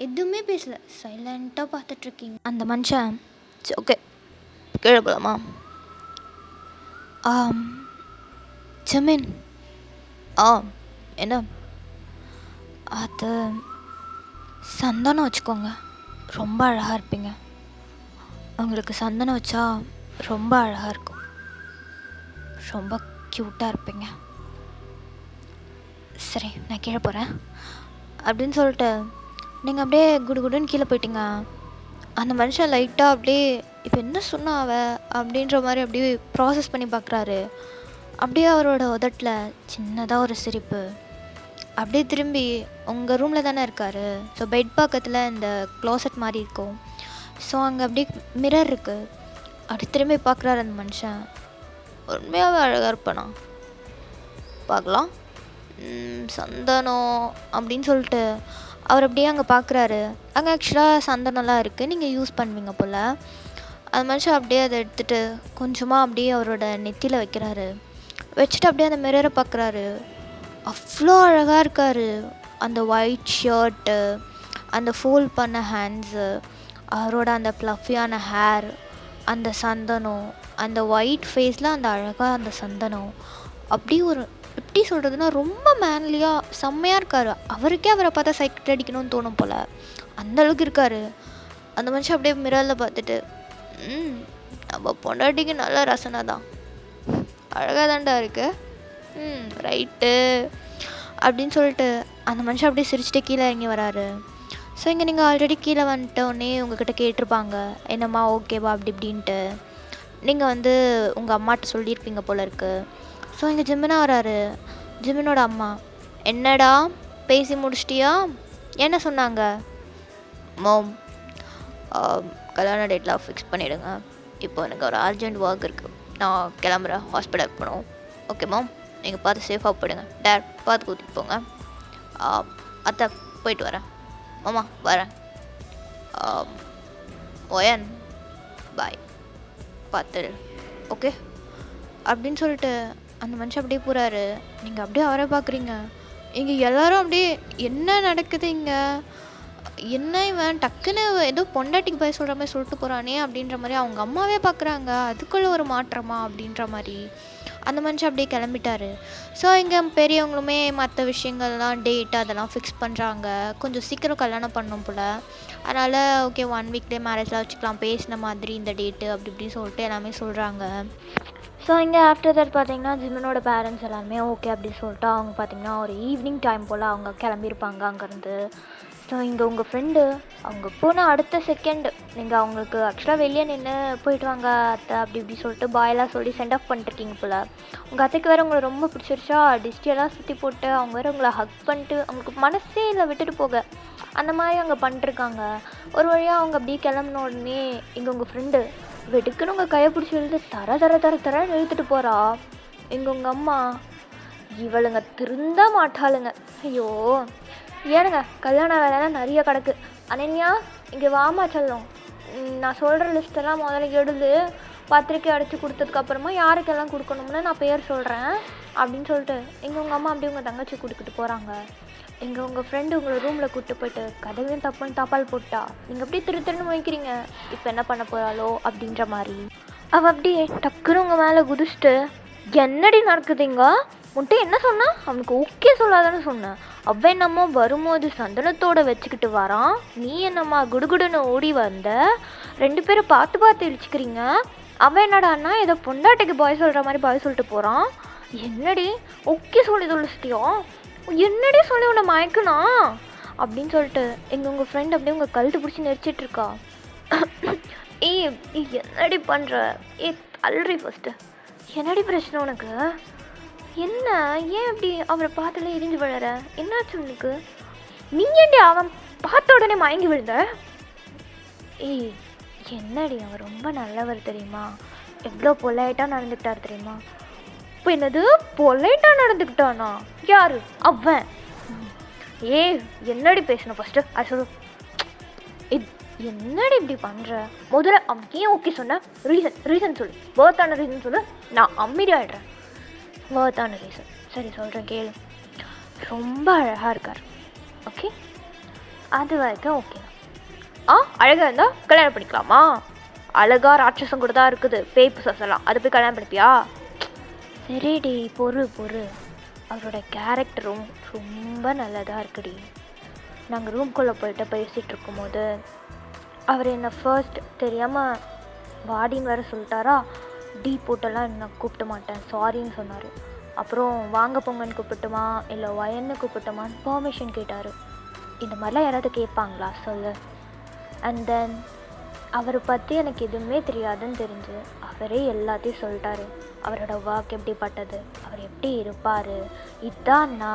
எதுவுமே பேசலை, சைலண்ட்டாக பார்த்துட்ருக்கீங்க. அந்த மனுஷன் சரி ஓகே கீழே போகலாமா? ஜமீன் என்ன அது சந்தனம் வச்சுக்கோங்க, ரொம்ப அழகாக இருப்பீங்க. உங்களுக்கு சந்தனம் வச்சா ரொம்ப அழகாக இருக்கும், ரொம்ப க்யூட்டாக இருப்பீங்க. சரி நான் கீழே போகிறேன் அப்படின்னு சொல்லிட்டு நீங்கள் அப்படியே குடுகுடுன்னு கீழே போயிட்டீங்க. அந்த மனுஷன் லைட்டாக அப்படியே இப்போ என்ன சொன்னா அவ அப்படின்ற மாதிரி அப்படியே ப்ராசஸ் பண்ணி பார்க்குறாரு. அப்படியே அவரோட உதட்டில் சின்னதாக ஒரு சிரிப்பு. அப்படியே திரும்பி உங்கள் ரூமில் தானே இருக்கார், ஸோ பெட் பக்கத்தில் இந்த க்ளோசட் மாதிரி இருக்கும். ஸோ அங்கே அப்படியே மிரர் இருக்குது. அப்படி திரும்பி பார்க்குறாரு அந்த மனுஷன். உண்மையாகவே அழகாக இருப்பானா? பார்க்கலாம். சந்தனம் அப்படின்னு சொல்லிட்டு அவர் அப்படியே அங்கே பார்க்குறாரு. அங்கே ஆக்சுவலாக சந்தனம்லாம் இருக்குது, நீங்கள் யூஸ் பண்ணுவீங்க போல். அந்த மனுஷன் அப்படியே அதை எடுத்துகிட்டு கொஞ்சமாக அப்படியே அவரோட நெத்தியில் வைக்கிறாரு. வச்சுட்டு அப்படியே அந்த மிரரை பார்க்குறாரு. அவ்வளோ அழகாக இருக்கார். அந்த ஒயிட் ஷர்ட்டு, அந்த ஃபோல்ட் பண்ண ஹேண்ட்ஸு, அவரோட அந்த ஃப்ளஃபியான ஹேர், அந்த சந்தனம், அந்த ஒயிட் ஃபேஸில் அந்த அழகாக அந்த சந்தனம், அப்படி ஒரு எப்படி சொல்கிறதுனா ரொம்ப மேன்லியாக செம்மையாக இருக்கார். அவருக்கே அவரை பார்த்தா சைக்கிள் அடிக்கணும்னு தோணும் போல், அந்தளவுக்கு இருக்கார். அந்த மனுஷன் அப்படியே மிரரில் பார்த்துட்டு நம்ம பொண்டாட்டிக்கு நல்ல ரசனை தான், அழகாக தான்டா இருக்கு, ரைட்டு அப்படின்னு சொல்லிட்டு அந்த மனுஷன் அப்படியே சிரிச்சுட்டு கீழே இறங்கி வராரு. ஸோ இங்கே நீங்கள் ஆல்ரெடி கீழே வந்துட்டோடனே உங்கள்கிட்ட கேட்டிருப்பாங்க என்னம்மா ஓகேவா அப்படி இப்படின்ட்டு. நீங்கள் வந்து உங்கள் அம்மாட்ட சொல்லியிருப்பீங்க போல இருக்குது. ஸோ இங்கே ஜிமினா வராரு. ஜிமினோட அம்மா, என்னடா பேசி முடிச்சிட்டியா, என்ன சொன்னாங்க? மோம் கல்யாண டேட்லாம் ஃபிக்ஸ் பண்ணிவிடுங்க, இப்போ எனக்கு ஒரு அர்ஜென்ட் ஒர்க் இருக்குது, நான் கிளம்புறேன், ஹாஸ்பிட்டலுக்கு போகணும். ஓகே மேம், நீங்கள் பார்த்து சேஃபாக போயிடுங்க, டேட் பார்த்து கூட்டிகிட்டு போங்க. அத்தை போயிட்டு வரேன், மாமா வரேன், ஓயன் பாய், பார்த்து ஓகே அப்படின்னு சொல்லிட்டு அந்த மனுஷன் அப்படியே போகிறாரு. நீங்கள் அப்படியே அவரை பார்க்குறீங்க. இங்கே எல்லோரும் அப்படியே என்ன நடக்குது இங்கே, என்ன இவன் டக்குன்னு ஏதோ பொண்டாட்டிக்கு போய் சொல்கிற மாதிரி சொல்லிட்டு போகிறானே அப்படின்ற மாதிரி அவங்க அம்மாவே பார்க்குறாங்க. அதுக்குள்ளே ஒரு மாற்றமா அப்படின்ற மாதிரி அந்த மனுஷன் அப்படியே கிளம்பிட்டாரு. ஸோ இங்கே பெரியவங்களுமே மற்ற விஷயங்கள்லாம் டேட் அதெல்லாம் ஃபிக்ஸ் பண்ணுறாங்க. கொஞ்சம் சீக்கிரம் கல்யாணம் பண்ணணும் போல். அதனால் ஓகே 1 வீக்லேயே மேரேஜ்லாம் வச்சுக்கலாம், பேசின மாதிரி இந்த டேட்டு அப்படி இப்படின்னு சொல்லிட்டு எல்லாமே சொல்கிறாங்க. ஸோ இங்கே ஆஃப்டர் தட் பார்த்தீங்கன்னா ஜிமினோட பேரண்ட்ஸ் எல்லாருமே ஓகே அப்படின்னு சொல்லிட்டு அவங்க பார்த்தீங்கன்னா ஒரு ஈவினிங் டைம் போல் அவங்க கிளம்பியிருப்பாங்க அங்கேருந்து. ஸோ இங்கே உங்கள் ஃப்ரெண்டு அவங்க போன அடுத்த செகண்ட் நீங்கள் அவங்களுக்கு ஆக்சுவலாக வெளியே நின்று போயிட்டு வாங்க அத்தை அப்படி இப்படி சொல்லிட்டு பாயெல்லாம் சொல்லி சென்ட் ஆஃப் பண்ணிட்டுருக்கீங்க போல். உங்கள் அத்தைக்கு வேறு உங்களை ரொம்ப பிடிச்சிருச்சா, டிஸ்டியெல்லாம் சுற்றி போட்டு அவங்க வேறு உங்களை ஹக் பண்ணிட்டு அவங்களுக்கு மனசே இல்லை விட்டுட்டு போக, அந்த மாதிரி அவங்க பண்ணிட்டுருக்காங்க. ஒரு வழியாக அவங்க அப்படியே கிளம்பின உடனே இங்கே உங்கள் ஃப்ரெண்டு வெடுக்குன்னு உங்கள் கையை பிடிச்சி எழுது தர தர தர தரன்னு இழுத்துட்டு போகிறா. இங்கே உங்கள் அம்மா, இவளுங்க திருந்த மாட்டாளுங்க, ஐயோ ஏனுங்க கல்யாண வேலைலாம் நிறைய கிடக்கு, அனன்யா இங்கே வாமா செல்லும், நான் சொல்கிற லிஸ்ட்டெல்லாம் முதல்ல எழுது, பத்திரிக்கை அடித்து கொடுத்ததுக்கப்புறமா யாருக்கெல்லாம் கொடுக்கணும்னு நான் பேர் சொல்கிறேன், அப்படின்னு சொல்லிட்டு இங்கே உங்கள் அம்மா அப்படியே உங்கள் தங்கச்சி கூட்டிக்கிட்டு போகிறாங்க. இங்கே உங்கள் ஃப்ரெண்டு உங்களை ரூமில் கூப்பிட்டு போயிட்டு கதவையும் தப்புன்னு தாப்பால் போட்டா நீங்கள் அப்படியே திருன்னு வைக்கிறீங்க. இப்போ என்ன பண்ண போகிறாளோ அப்படின்ற மாதிரி அவள் அப்படியே டக்குன்னு உங்கள் மேலே குதிச்சுட்டு, என்னடி நடக்குதுங்க, உன்ட்டு என்ன சொன்னா? அவனுக்கு ஓகே சொல்லாதான்னு சொன்னேன். அவன் என்னம்மா வரும்போது சந்தனத்தோடு வச்சுக்கிட்டு வரான், நீ என்னம்மா குடுகுடுன்னு ஓடி வந்த, 2 பேரும் பார்த்து இழிச்சிக்கிறீங்க. அவன் என்னடான்னா ஏதோ பொண்டாட்டிக்கு பாய் சொல்கிற மாதிரி பாய் சொல்லிட்டு போகிறான். என்னடி ஓகே சொல்லி தொழிச்சிட்டியோ, என்னடி சொல்லி உன்னை மயக்குனா அப்படின்னு சொல்லிட்டு எங்கள் உங்கள் ஃப்ரெண்ட் அப்படியே உங்கள் கழுத்து பிடிச்சி நெரிச்சிட்டு இருக்கா. ஏய் என்னடி பண்ணுற? தள்ளுறி ஃபஸ்ட்டு. என்னடி பிரச்சனை உனக்கு? என்ன ஏன் இப்படி அவரை பார்த்தாலே எரிஞ்சு விழற? என்னாச்சு உனக்கு? நீ ஏன்டி அவன் பார்த்த உடனே மயங்கி விழுந்த? ஏய் என்னடி, அவர் ரொம்ப நல்லவர் தெரியுமா, எவ்வளோ பொலைட்டாக நடந்துக்கிட்டார் தெரியுமா? இப்போ என்னது பொலைட்டாக நடந்துக்கிட்டானா? யாரு அவன்? என்னடி பேசணும் ஃபஸ்ட்டு அது சொல்லு. என்னடி இப்படி பண்ணுற? முதல்ல அவன் ஏன் ஓகே சொன்ன? ரீசன் சொல்லு, வேர்த்தான ரீசன் சொல்லு, நான் அமைதியாகிடுறேன். வேர்த்தான ரீசன் சரி சொல்கிறேன் கேளு. ரொம்ப அழகாக இருக்கார், ஓகே, அது வரைக்கும் ஓகே தான். அழகாக இருந்தால் கல்யாணம் பண்ணிக்கலாமா? அழகா ராட்சசம் கூட தான் இருக்குது, பேய் பிசாசெல்லாம், அது போய் கல்யாணம் பண்ணிப்பியா? சரிடி பொறு, அவரோட கேரக்டரும் ரொம்ப நல்லதாக இருக்குடி. நாங்கள் ரூம்குள்ளே போயிட்டு பேசிகிட்டு இருக்கும்போது அவர் என்னை ஃபர்ஸ்ட் தெரியாமல் வாடின்னு வேறு சொல்லிட்டாரா. டீ போட்டெல்லாம் என்ன கூப்பிட மாட்டேன் சாரின்னு சொன்னார். அப்புறம் வாங்க பொங்கன்னு கூப்பிட்டுமா இல்லை வயன்னு கூப்பிட்டுமான்னு பெர்மிஷன் கேட்டார். இந்த மாதிரிலாம் யாராவது கேட்பாங்களா சொல்லு? அண்ட் தென் அவரை பற்றி எனக்கு எதுவுமே தெரியாதுன்னு தெரிஞ்சு அவரே எல்லாத்தையும் சொல்லிட்டாரு. அவரோட ஒர்க் எப்படிப்பட்டது, அவர் எப்படி இருப்பார், இதான்னா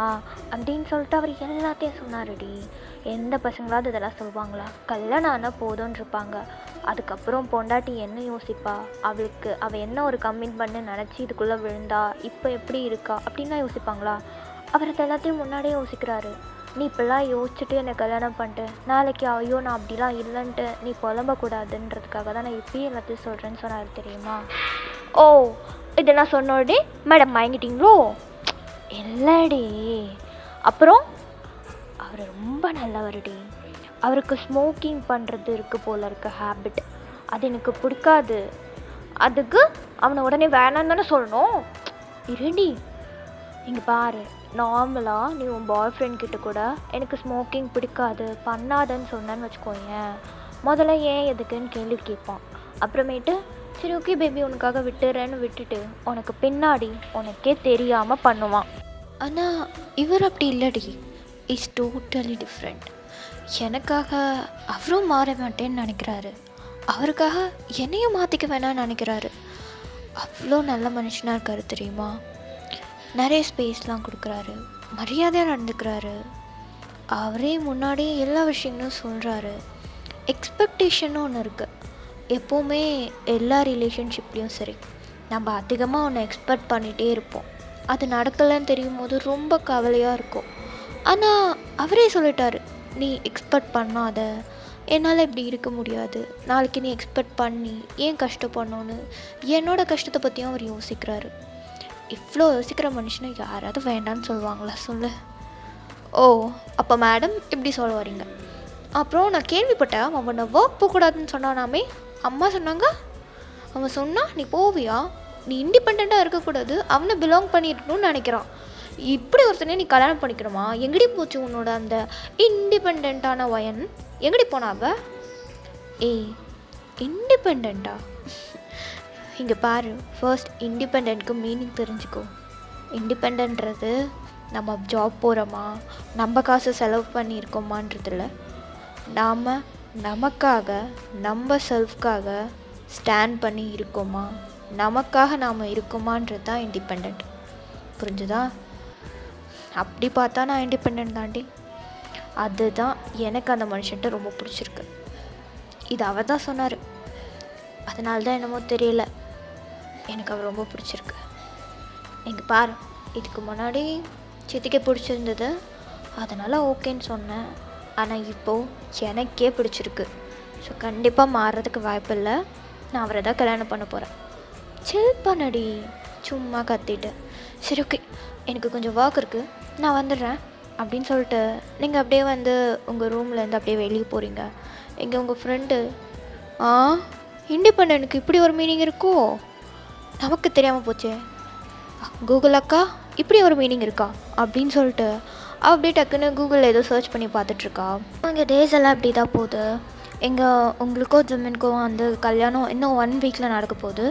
அப்படின்னு சொல்லிட்டு அவர் எல்லாத்தையும் சொன்னாருடி. எந்த பசங்களாவது இதெல்லாம் சொல்லுவாங்களா? கல்யாணம் ஆனால் போதும்னு இருப்பாங்க. அதுக்கப்புறம் பொண்டாட்டி என்ன யோசிப்பா, அவள் என்ன ஒரு கமிட்மெண்ட்னு நினச்சி இதுக்குள்ளே விழுந்தா இப்போ எப்படி இருக்கா அப்படின்லாம் யோசிப்பாங்களா? அவர் இது எல்லாத்தையும் முன்னாடியே யோசிக்கிறாரு. நீ இப்போல்லாம் யோசிச்சுட்டு என்னை கல்யாணம் பண்ணிட்டு நாளைக்கு ஐயோ நான் அப்படிலாம் இல்லைன்ட்டு நீ புலம்பக்கூடாதுன்றதுக்காக தான் நான் இப்பயும் எல்லாத்தையும் சொல்கிறேன்னு சொன்னார் தெரியுமா? ஓ இதெல்லாம் சொன்னோடே மேடம் வாங்கிட்டீங்களோ? இல்லடி. அப்புறம் அவர் ரொம்ப நல்லவருடி. அவருக்கு ஸ்மோக்கிங் பண்ணுறது இருக்குது போல இருக்க ஹேபிட், அது எனக்கு பிடிக்காது. அதுக்கு அவனை உடனே வேணான்னு தானே சொல்லணும்? இருடி இங்கே பாரு, நார்மலாக நீ உன் பாய் ஃப்ரெண்ட் கிட்ட கூட எனக்கு ஸ்மோக்கிங் பிடிக்காது பண்ணாதன்னு சொன்னேன்னு வச்சுக்கோங்க, முதல்ல ஏன் எதுக்குன்னு கேள்வி கேட்பான். அப்புறமேட்டு சரி ஓகே பேபி உனக்காக விட்டுறேன்னு விட்டுட்டு உனக்கு பின்னாடி உனக்கே தெரியாமல் பண்ணுவான். ஆனால் இவர் அப்படி இல்லடி, இஸ் டோட்டலி டிஃப்ரெண்ட். எனக்காக அவரும் மாற மாட்டேன்னு நினைக்கிறாரு, அவருக்காக என்னையும் மாற்றிக்க வேணான்னு நினைக்கிறாரு. அவ்வளோ நல்ல மனுஷனாக இருக்காரு தெரியுமா? நிறைய ஸ்பேஸ்லாம் கொடுக்குறாரு, மரியாதையாக நடந்துக்கிறாரு, அவரே முன்னாடியே எல்லா விஷயங்களும் சொல்கிறாரு. எக்ஸ்பெக்டேஷன்னு ஒன்று இருக்குது எப்போவுமே எல்லா ரிலேஷன்ஷிப்லேயும். சரி, நம்ம அதிகமாக ஒன்று எக்ஸ்பெக்ட் பண்ணிகிட்டே இருப்போம், அது நடக்கலைன்னு தெரியும் போது ரொம்ப கவலையாக இருக்கும். ஆனால் அவரே சொல்லிட்டாரு, நீ எக்ஸ்பெக்ட் பண்ணாத, என்னால் இப்படி இருக்க முடியாது, நாளைக்கு நீ எக்ஸ்பெக்ட் பண்ணி ஏன் கஷ்டப்படணுன்னு என்னோடய கஷ்டத்தை பற்றியும் அவர் யோசிக்கிறாரு. இவ்வளோ யோசிக்கிற மனுஷனை யாராவது வேண்டான்னு சொல்லுவாங்களா சொல்லு? ஓ அப்போ மேடம் இப்படி சொல்ல வரீங்க. அப்புறம் நான் கேள்விப்பட்டேன் அவனை ஒர்க் போகக்கூடாதுன்னு சொன்னானாமே, அம்மா சொன்னாங்க. அவன் சொன்னால் நீ போவியா, நீ இண்டிபெண்ட்டாக இருக்கக்கூடாது, அவனை பிலாங் பண்ணிடணும்னு நினைக்கிறான். இப்படி ஒருத்தனே நீ கல்யாணம் பண்ணிக்கணுமா? எங்கடி போச்சு உன்னோட அந்த இண்டிபெண்ட்டான வயன்? எங்கடி போனாவ? ஏய் இண்டிபெண்ட்டா? இங்கே பாரு, ஃபர்ஸ்ட் இண்டிபெண்ட்க்கு மீனிங் தெரிஞ்சுக்கோ. இண்டிபெண்ட்ன்றது நம்ம ஜாப் போகிறோமா, நம்ம காசு செலவு பண்ணியிருக்கோமான்றதில்ல, நாம் நமக்காக நம்ம செல்ஃப்காக ஸ்டாண்ட் பண்ணி இருக்கோமா, நமக்காக நாம் இருக்கோமான்றது தான் இண்டிபெண்ட். புரிஞ்சுதா? அப்படி பார்த்தா நான் இண்டிபெண்ட் தாண்டி. அதுதான் எனக்கு அந்த மனுஷன்ட்ட ரொம்ப பிடிச்சிருக்கு. இது அவர் தான் சொன்னார், அதனால தான் என்னமோ தெரியல எனக்கு அவர் ரொம்ப பிடிச்சிருக்கு. இங்கே பாரு, இதுக்கு முன்னாடி சித்திக்கே பிடிச்சிருந்தது, அதனால் ஓகேன்னு சொன்னேன். ஆனால் இப்போது எனக்கே பிடிச்சிருக்கு. ஸோ கண்டிப்பாக மாறுறதுக்கு வாய்ப்பு இல்லை. நான் அவரை தான் கல்யாணம் பண்ண போகிறேன். சில் பண்ணடி, சும்மா கத்திட்டு. சரி ஓகே, எனக்கு கொஞ்சம் ஒர்க் இருக்குது, நான் வந்துடுறேன் அப்படின்னு சொல்லிட்டு நீங்கள் அப்படியே வந்து உங்கள் ரூம்லேருந்து அப்படியே வெளியே போகிறீங்க. இங்கே உங்கள் ஃப்ரெண்டு, ஆ இண்டிபெண்டனுக்கு இப்படி ஒரு மீனிங் இருக்கோ, நமக்கு தெரியாமல் போச்சே, கூகுள் அக்கா இப்படி ஒரு மீனிங் இருக்கா அப்படின்னு சொல்லிட்டு அப்படியே டக்குன்னு கூகுளில் ஏதோ சர்ச் பண்ணி பார்த்துட்ருக்கா. இங்கே டேஸ் எல்லாம் இப்படி தான் போகுது. உங்களுக்கோ ஜிம்மின்க்கும் வந்து கல்யாணம் இன்னும் 1 வீக்கில் நடக்க போகுது.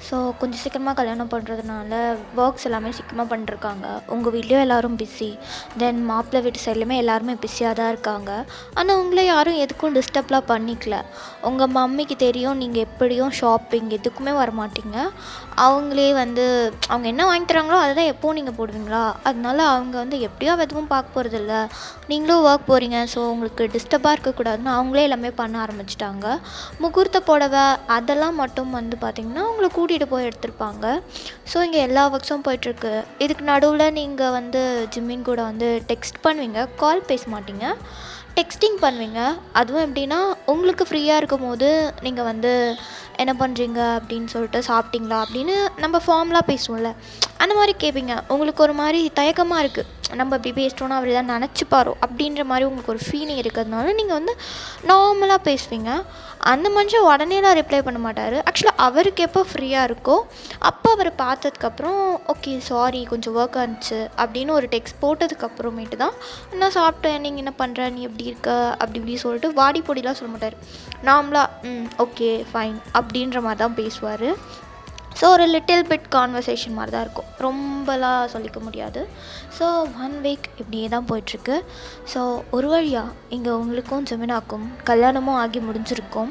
ஸோ கொஞ்சம் சீக்கிரமாக கல்யாணம் பண்ணுறதுனால ஒர்க்ஸ் எல்லாமே சீக்கிரமாக பண்ணிருக்காங்க. உங்கள் வீட்லேயும் எல்லோரும் பிஸி, தென் மாப்பிள்ளை வீட்டு சைட்லேயுமே எல்லாருமே பிஸியாக தான் இருக்காங்க. ஆனால் உங்களை யாரும் எதுக்கும் டிஸ்டர்ப்லாம் பண்ணிக்கல. உங்கள் மம்மிக்கு தெரியும் நீங்கள் எப்படியும் ஷாப்பிங் எதுக்குமே வரமாட்டீங்க. அவங்களே வந்து அவங்க என்ன வாங்கி தராங்களோ அதை தான் எப்போவும் நீங்கள் போடுவீங்களா, அதனால அவங்க வந்து எப்படியோ எதுவும் பார்க்க போகிறதில்ல. நீங்களும் ஒர்க் போகிறீங்க, ஸோ உங்களுக்கு டிஸ்டர்பாக இருக்கக்கூடாதுன்னு அவங்களே எல்லாமே பண்ண ஆரம்பிச்சிட்டாங்க. முகூர்த்த புடவை அதெல்லாம் மட்டும் வந்து பார்த்திங்கன்னா உங்களை கூட்டிகிட்டு போய் எடுத்திருப்பாங்க. ஸோ இங்கே எல்லா ஒர்க்ஸும் போயிட்டுருக்கு. இதுக்கு நடுவில் நீங்கள் வந்து ஜிம்மின் கூட வந்து டெக்ஸ்ட் பண்ணுவீங்க, கால் பேச மாட்டீங்க, டெக்ஸ்டிங் பண்ணுவீங்க. அதுவும் எப்படின்னா உங்களுக்கு ஃப்ரீயாக இருக்கும் போது நீங்கள் வந்து என்ன பண்ணுறீங்க அப்படின்னு சொல்லிட்டு, சாப்பிட்டீங்களா அப்படின்னு நம்ம ஃபார்ம்லாம் பேசுவோம்ல, அந்த மாதிரி கேட்பீங்க. உங்களுக்கு ஒரு மாதிரி தயக்கமாக இருக்குது, நம்ம இப்படி பேசிட்டோன்னா அவர் எதாவது நினச்சிப்பாரோ அப்படின்ற மாதிரி உங்களுக்கு ஒரு ஃபீலிங் இருக்கிறதுனால நீங்கள் வந்து நார்மலாக பேசுவீங்க. அந்த மனுஷன் உடனேலாம் ரிப்ளை பண்ண மாட்டார். ஆக்சுவலாக அவருக்கு எப்போ ஃப்ரீயாக இருக்கோ அப்போ அவர் பார்த்ததுக்கப்புறம் ஓகே சாரி கொஞ்சம் ஒர்க் இருந்துச்சு அப்படின்னு ஒரு டெக்ஸ்ட் போட்டதுக்கப்புறமேட்டு தான் நான் சாப்பிட்டேன், நீங்கள் என்ன பண்ணுற, நீ எப்படி இருக்க அப்படி இப்படி சொல்லிட்டு வாடி பொடிலாம் சொல்ல மாட்டார். நார்மலாக ஓகே ஃபைன் அப்படின்ற மாதிரி தான் பேசுவார். ஸோ ஒரு லிட்டில் பிட் கான்வர்சேஷன் மாதிரி தான் இருக்கும், ரொம்பலாம் சொல்லிக்க முடியாது. ஸோ 1 வீக் இப்படியே தான் போயிட்டுருக்கு. ஸோ ஒரு வழியாக இங்கே உங்களுக்கும் ஜெமினாக்கும் கல்யாணமும் ஆகி முடிஞ்சிருக்கும்.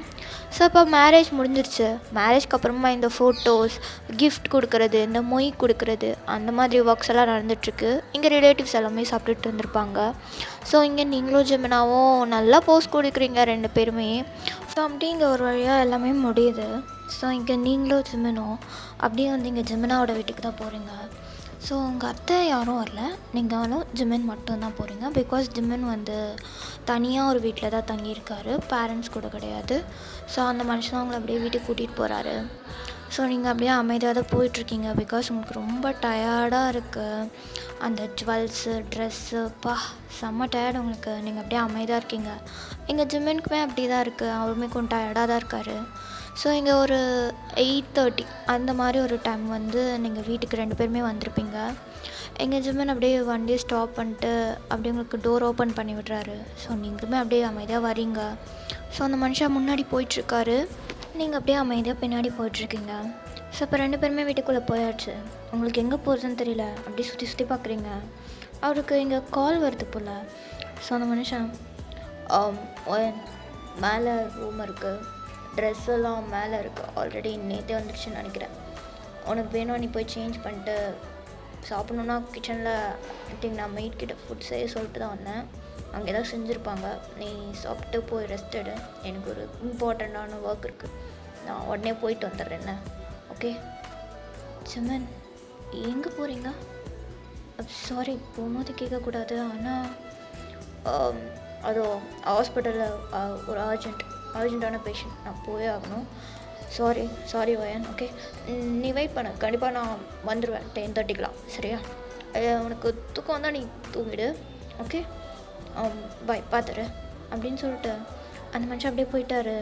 ஸோ இப்போ மேரேஜ் முடிஞ்சிருச்சு. மேரேஜ்க்கு அப்புறமா இந்த ஃபோட்டோஸ், கிஃப்ட் கொடுக்குறது, இந்த மொய் கொடுக்குறது, அந்த மாதிரி ஒர்க்ஸ் எல்லாம் நடந்துகிட்ருக்கு. இங்கே ரிலேட்டிவ்ஸ் எல்லாமே சாப்பிட்டுட்டு இருந்திருப்பாங்க. ஸோ இங்கே நீங்களும் ஜெமினாவும் நல்லா போஸ் கொடுக்குறீங்க 2 பேருமே. ஸோ அப்படி இங்கே ஒரு வழியாக எல்லாமே முடியுது. ஸோ இங்கே நீங்களும் ஜிமினும் அப்படியே வந்து இங்கே ஜிமினாவோட வீட்டுக்கு தான் போகிறீங்க. ஸோ உங்கள் அத்தை யாரும் வரல, நீங்களும் ஜிமின் மட்டும்தான் போகிறீங்க. பிகாஸ் ஜிமின் வந்து தனியாக ஒரு வீட்டில் தான் தங்கியிருக்காரு, பேரண்ட்ஸ் கூட கிடையாது. ஸோ அந்த மனுஷன் அவங்கள அப்படியே வீட்டுக்கு கூட்டிகிட்டு போகிறாரு. ஸோ நீங்கள் அப்படியே அமைதியாக தான் போயிட்டுருக்கீங்க. பிகாஸ் உங்களுக்கு ரொம்ப டயர்டாக இருக்குது. அந்த ஜுவல்ஸு, ட்ரெஸ்ஸு, செம்ம டயர்டு உங்களுக்கு. நீங்கள் அப்படியே அமைதியாக இருக்கீங்க. எங்கள் ஜிம்மினுக்குமே அப்படி தான் இருக்குது, அவருமே கொஞ்சம் டயர்டாக தான் இருக்கார். ஸோ இங்கே ஒரு 8:30 அந்த மாதிரி ஒரு டைம் வந்து நீங்கள் வீட்டுக்கு 2 பேருமே வந்திருப்பீங்க. எங்கள் ஜிம்மன் அப்படியே வண்டியை ஸ்டாப் பண்ணிட்டு அப்படியே உங்களுக்கு டோர் ஓப்பன் பண்ணி விடுறாரு. ஸோ நீங்களுமே அப்படியே அமைதியாக வரீங்க. ஸோ அந்த மனுஷன் முன்னாடி போயிட்டுருக்காரு, நீங்கள் அப்படியே அமைதியாக பின்னாடி போயிட்டுருக்கீங்க. ஸோ இப்போ 2 பேருமே வீட்டுக்குள்ளே போயாச்சு. உங்களுக்கு எங்கே போகிறதுன்னு தெரியல, அப்படியே சுற்றி சுற்றி பார்க்குறீங்க. அவருக்கு இங்கே கால் வருது போல். ஸோ அந்த மனுஷன் மேலே ரூம் இருக்குது, ட்ரெஸ் எல்லாம் மேலே இருக்குது, ஆல்ரெடி நேற்றே வந்துடுச்சுன்னு நினைக்கிறேன், உனக்கு வேணும் நீ போய் சேஞ்ச் பண்ணிட்டு சாப்பிட்ணுன்னா கிச்சனில் திங்க் நான் மெய்ட் கிட்ட ஃபுட் செய்ய சொல்லிட்டு தான் வந்தேன், அங்கே ஏதாவது செஞ்சுருப்பாங்க, நீ சாப்பிட்டு போய் ரெஸ்ட் எடு, எனக்கு ஒரு இம்பார்ட்டண்ட்டான ஒர்க் இருக்குது, நான் உடனே போயிட்டு வந்துடுறேன். ஓகே ஜிமன், எங்கே போகிறீங்க? சாரி போகும்போது கேட்கக்கூடாது, ஆனால் அதோ ஹாஸ்பிட்டலில் ஒரு அர்ஜென்ட்டான பேஷண்ட், நான் போயே ஆகணும். சாரி வயன். ஓகே நீ வெயிட் பண்ண, கண்டிப்பாக நான் வந்துடுவேன் 10:30க்குலாம், சரியா? உனக்கு தூக்கம் வந்தால் நீ தூங்கிடு, ஓகே பாய், பார்த்துரு அப்படின்னு சொல்லிட்டு அந்த மனுஷன் அப்படியே போயிட்டாரு.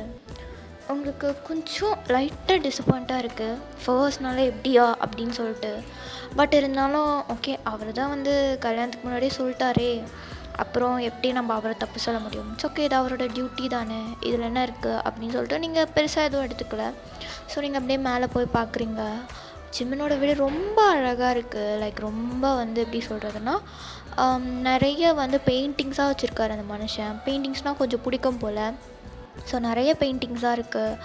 உங்களுக்கு கொஞ்சம் லைட்டாக டிசப்பாயிண்ட்டாக இருக்குது, ஃபர்ஸ்ட்னால எப்படியா அப்படின்னு சொல்லிட்டு. பட் இருந்தாலும் ஓகே, அவர் தான் வந்து கல்யாணத்துக்கு முன்னாடியே சொல்லிட்டாரே, அப்புறம் எப்படி நம்ம அவரை தப்பு சொல்ல முடியும்? இட்ஸ் ஓகே, இது அவரோட டியூட்டி தானே, இதில் என்ன இருக்குது அப்படின்னு சொல்லிட்டு நீங்கள் பெருசாக எதுவும் எடுத்துக்கல. ஸோ நீங்கள் அப்படியே மேலே போய் பார்க்குறீங்க. ஜிம்மனோட வீடு ரொம்ப அழகாக இருக்குது. லைக் ரொம்ப வந்து எப்படி சொல்கிறதுனா, நிறைய வந்து பெயிண்டிங்ஸாக வச்சுருக்காரு அந்த மனுஷன். பெயிண்டிங்ஸ்னால் கொஞ்சம் பிடிக்கும் போல். ஸோ நிறைய பெயிண்டிங்ஸாக இருக்குது,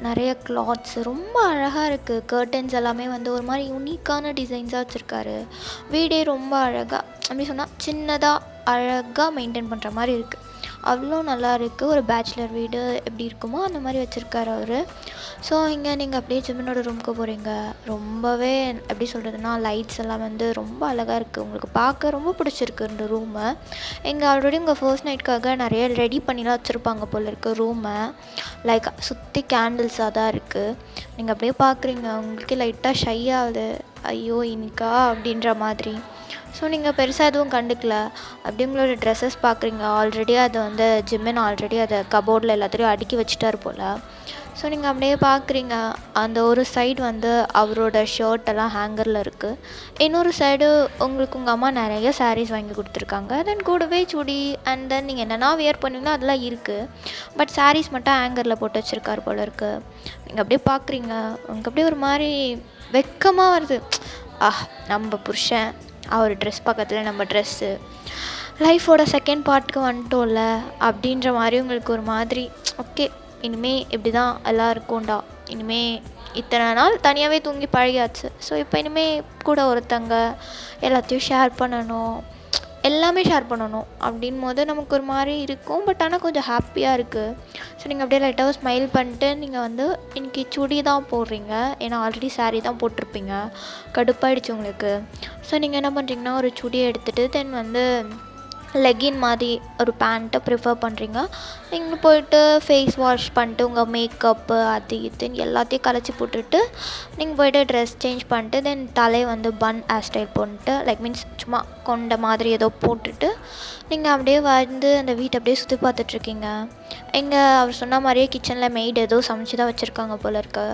நிறைய கிளாத்ஸ் ரொம்ப அழகாக இருக்குது. கர்டன்ஸ் எல்லாமே வந்து ஒரு மாதிரி யூனிக்கான டிசைன்ஸாக வச்சுருக்காரு. வீடே ரொம்ப அழகாக, அப்படி சொன்னால் சின்னதாக அழகாக மெயின்டைன் பண்ணுற மாதிரி இருக்குது. அவ்வளோ நல்லா இருக்குது. ஒரு பேச்சுலர் வீடு எப்படி இருக்குமோ அந்த மாதிரி வச்சுருக்காரு அவர். ஸோ இங்கே நீங்கள் அப்படியே ஜிமினோட ரூமுக்கு போகிறீங்க. ரொம்பவே எப்படி சொல்கிறதுனா லைட்ஸ் எல்லாம் வந்து ரொம்ப அழகாக இருக்குது. உங்களுக்கு பார்க்க ரொம்ப பிடிச்சிருக்கு இந்த ரூமை. இங்கே ஆல்ரெடி உங்கள் ஃபர்ஸ்ட் நைட்காக நிறைய ரெடி பண்ணிலாம் வச்சுருப்பாங்க போல இருக்குது ரூமை. லைக் சுற்றி கேண்டில்ஸாக தான் இருக்குது. நீங்கள் அப்படியே பார்க்குறீங்க, உங்களுக்கு லைட்டாக ஷை ஆகுது, ஐயோ இனிக்கா அப்படின்ற மாதிரி. ஸோ நீங்கள் பெருசாக எதுவும் கண்டுக்கல. அப்படி உங்களோட ட்ரெஸ்ஸஸ் பார்க்குறீங்க. ஆல்ரெடி அதை வந்து ஜிமின் ஆல்ரெடி அதை கபோர்டில் எல்லாத்தையும் அடுக்கி வச்சுட்டார் போல். ஸோ நீங்கள் அப்படியே பார்க்குறீங்க, அந்த ஒரு சைடு வந்து அவரோட ஷர்ட்டெல்லாம் ஹேங்கரில் இருக்குது. இன்னொரு சைடு உங்களுக்கு உங்கள் அம்மா நிறைய சாரீஸ் வாங்கி கொடுத்துருக்காங்க. தென் கூடவே சுடி அண்ட் தென் நீங்கள் என்னென்னா வியர் பண்ணுவீங்களோ அதெல்லாம் இருக்குது. பட் சாரீஸ் மட்டும் ஹேங்கரில் போட்டு வச்சுருக்காரு போல் இருக்குது. நீங்கள் அப்படியே பார்க்குறீங்க, உங்களுக்கு அப்படியே ஒரு மாதிரி வெக்கமாக வருது. நம்ம புருஷன் அவர் ட்ரெஸ் பக்கத்தில் நம்ம ட்ரெஸ்ஸு லைஃபோட செகண்ட் பார்ட்டுக்கு வந்துட்டோம்ல அப்படின்ற மாதிரி உங்களுக்கு ஒரு மாதிரி ஓகே இனிமேல் இப்படி தான் எல்லாம் இருக்கும்டா. இனிமேல் இத்தனை நாள் தனியாகவே தூங்கி பழகியாச்சு. ஸோ இப்போ இனிமேல் கூட ஒருத்தங்க எல்லாத்தையும் ஷேர் பண்ணணும், எல்லாமே ஷேர் பண்ணணும் அப்படின் போது நமக்கு ஒரு மாதிரி இருக்கும். பட் ஆனால் கொஞ்சம் ஹாப்பியாக இருக்குது. ஸோ நீங்கள் அப்படியே லைட்டாக ஸ்மைல் பண்ணிட்டு நீங்கள் வந்து இன்றைக்கி சுடி தான் போடுறீங்க. ஏன்னா ஆல்ரெடி சாரீ தான் போட்டிருப்பீங்க, கடுப்பாயிடுச்சு உங்களுக்கு. ஸோ நீங்கள் என்ன பண்ணுறீங்கன்னா ஒரு சுடியை எடுத்துகிட்டு தென் வந்து லெகின் மாதிரி ஒரு பேண்ட்டை ப்ரிஃபர் பண்ணுறீங்க. நீங்கள் போய்ட்டு ஃபேஸ் வாஷ் பண்ணிட்டு உங்கள் மேக்கப்பு அது இதுன்னு எல்லாத்தையும் கலைச்சி போட்டுட்டு நீங்கள் போய்ட்டு ட்ரெஸ் சேஞ்ச் பண்ணிட்டு தென் தலையை வந்து பன் ஹேர் ஸ்டைல் போட்டுட்டு லைக் மீன்ஸ் சும்மா கொண்ட மாதிரி ஏதோ போட்டுட்டு நீங்கள் அப்படியே வந்து அந்த வீட்டை அப்படியே சுற்றி பார்த்துட்ருக்கீங்க. இங்கே அவர் சொன்ன மாதிரியே கிச்சனில் மெய்டு ஏதோ சமைச்சி தான் வச்சுருக்காங்க போல இருக்கு.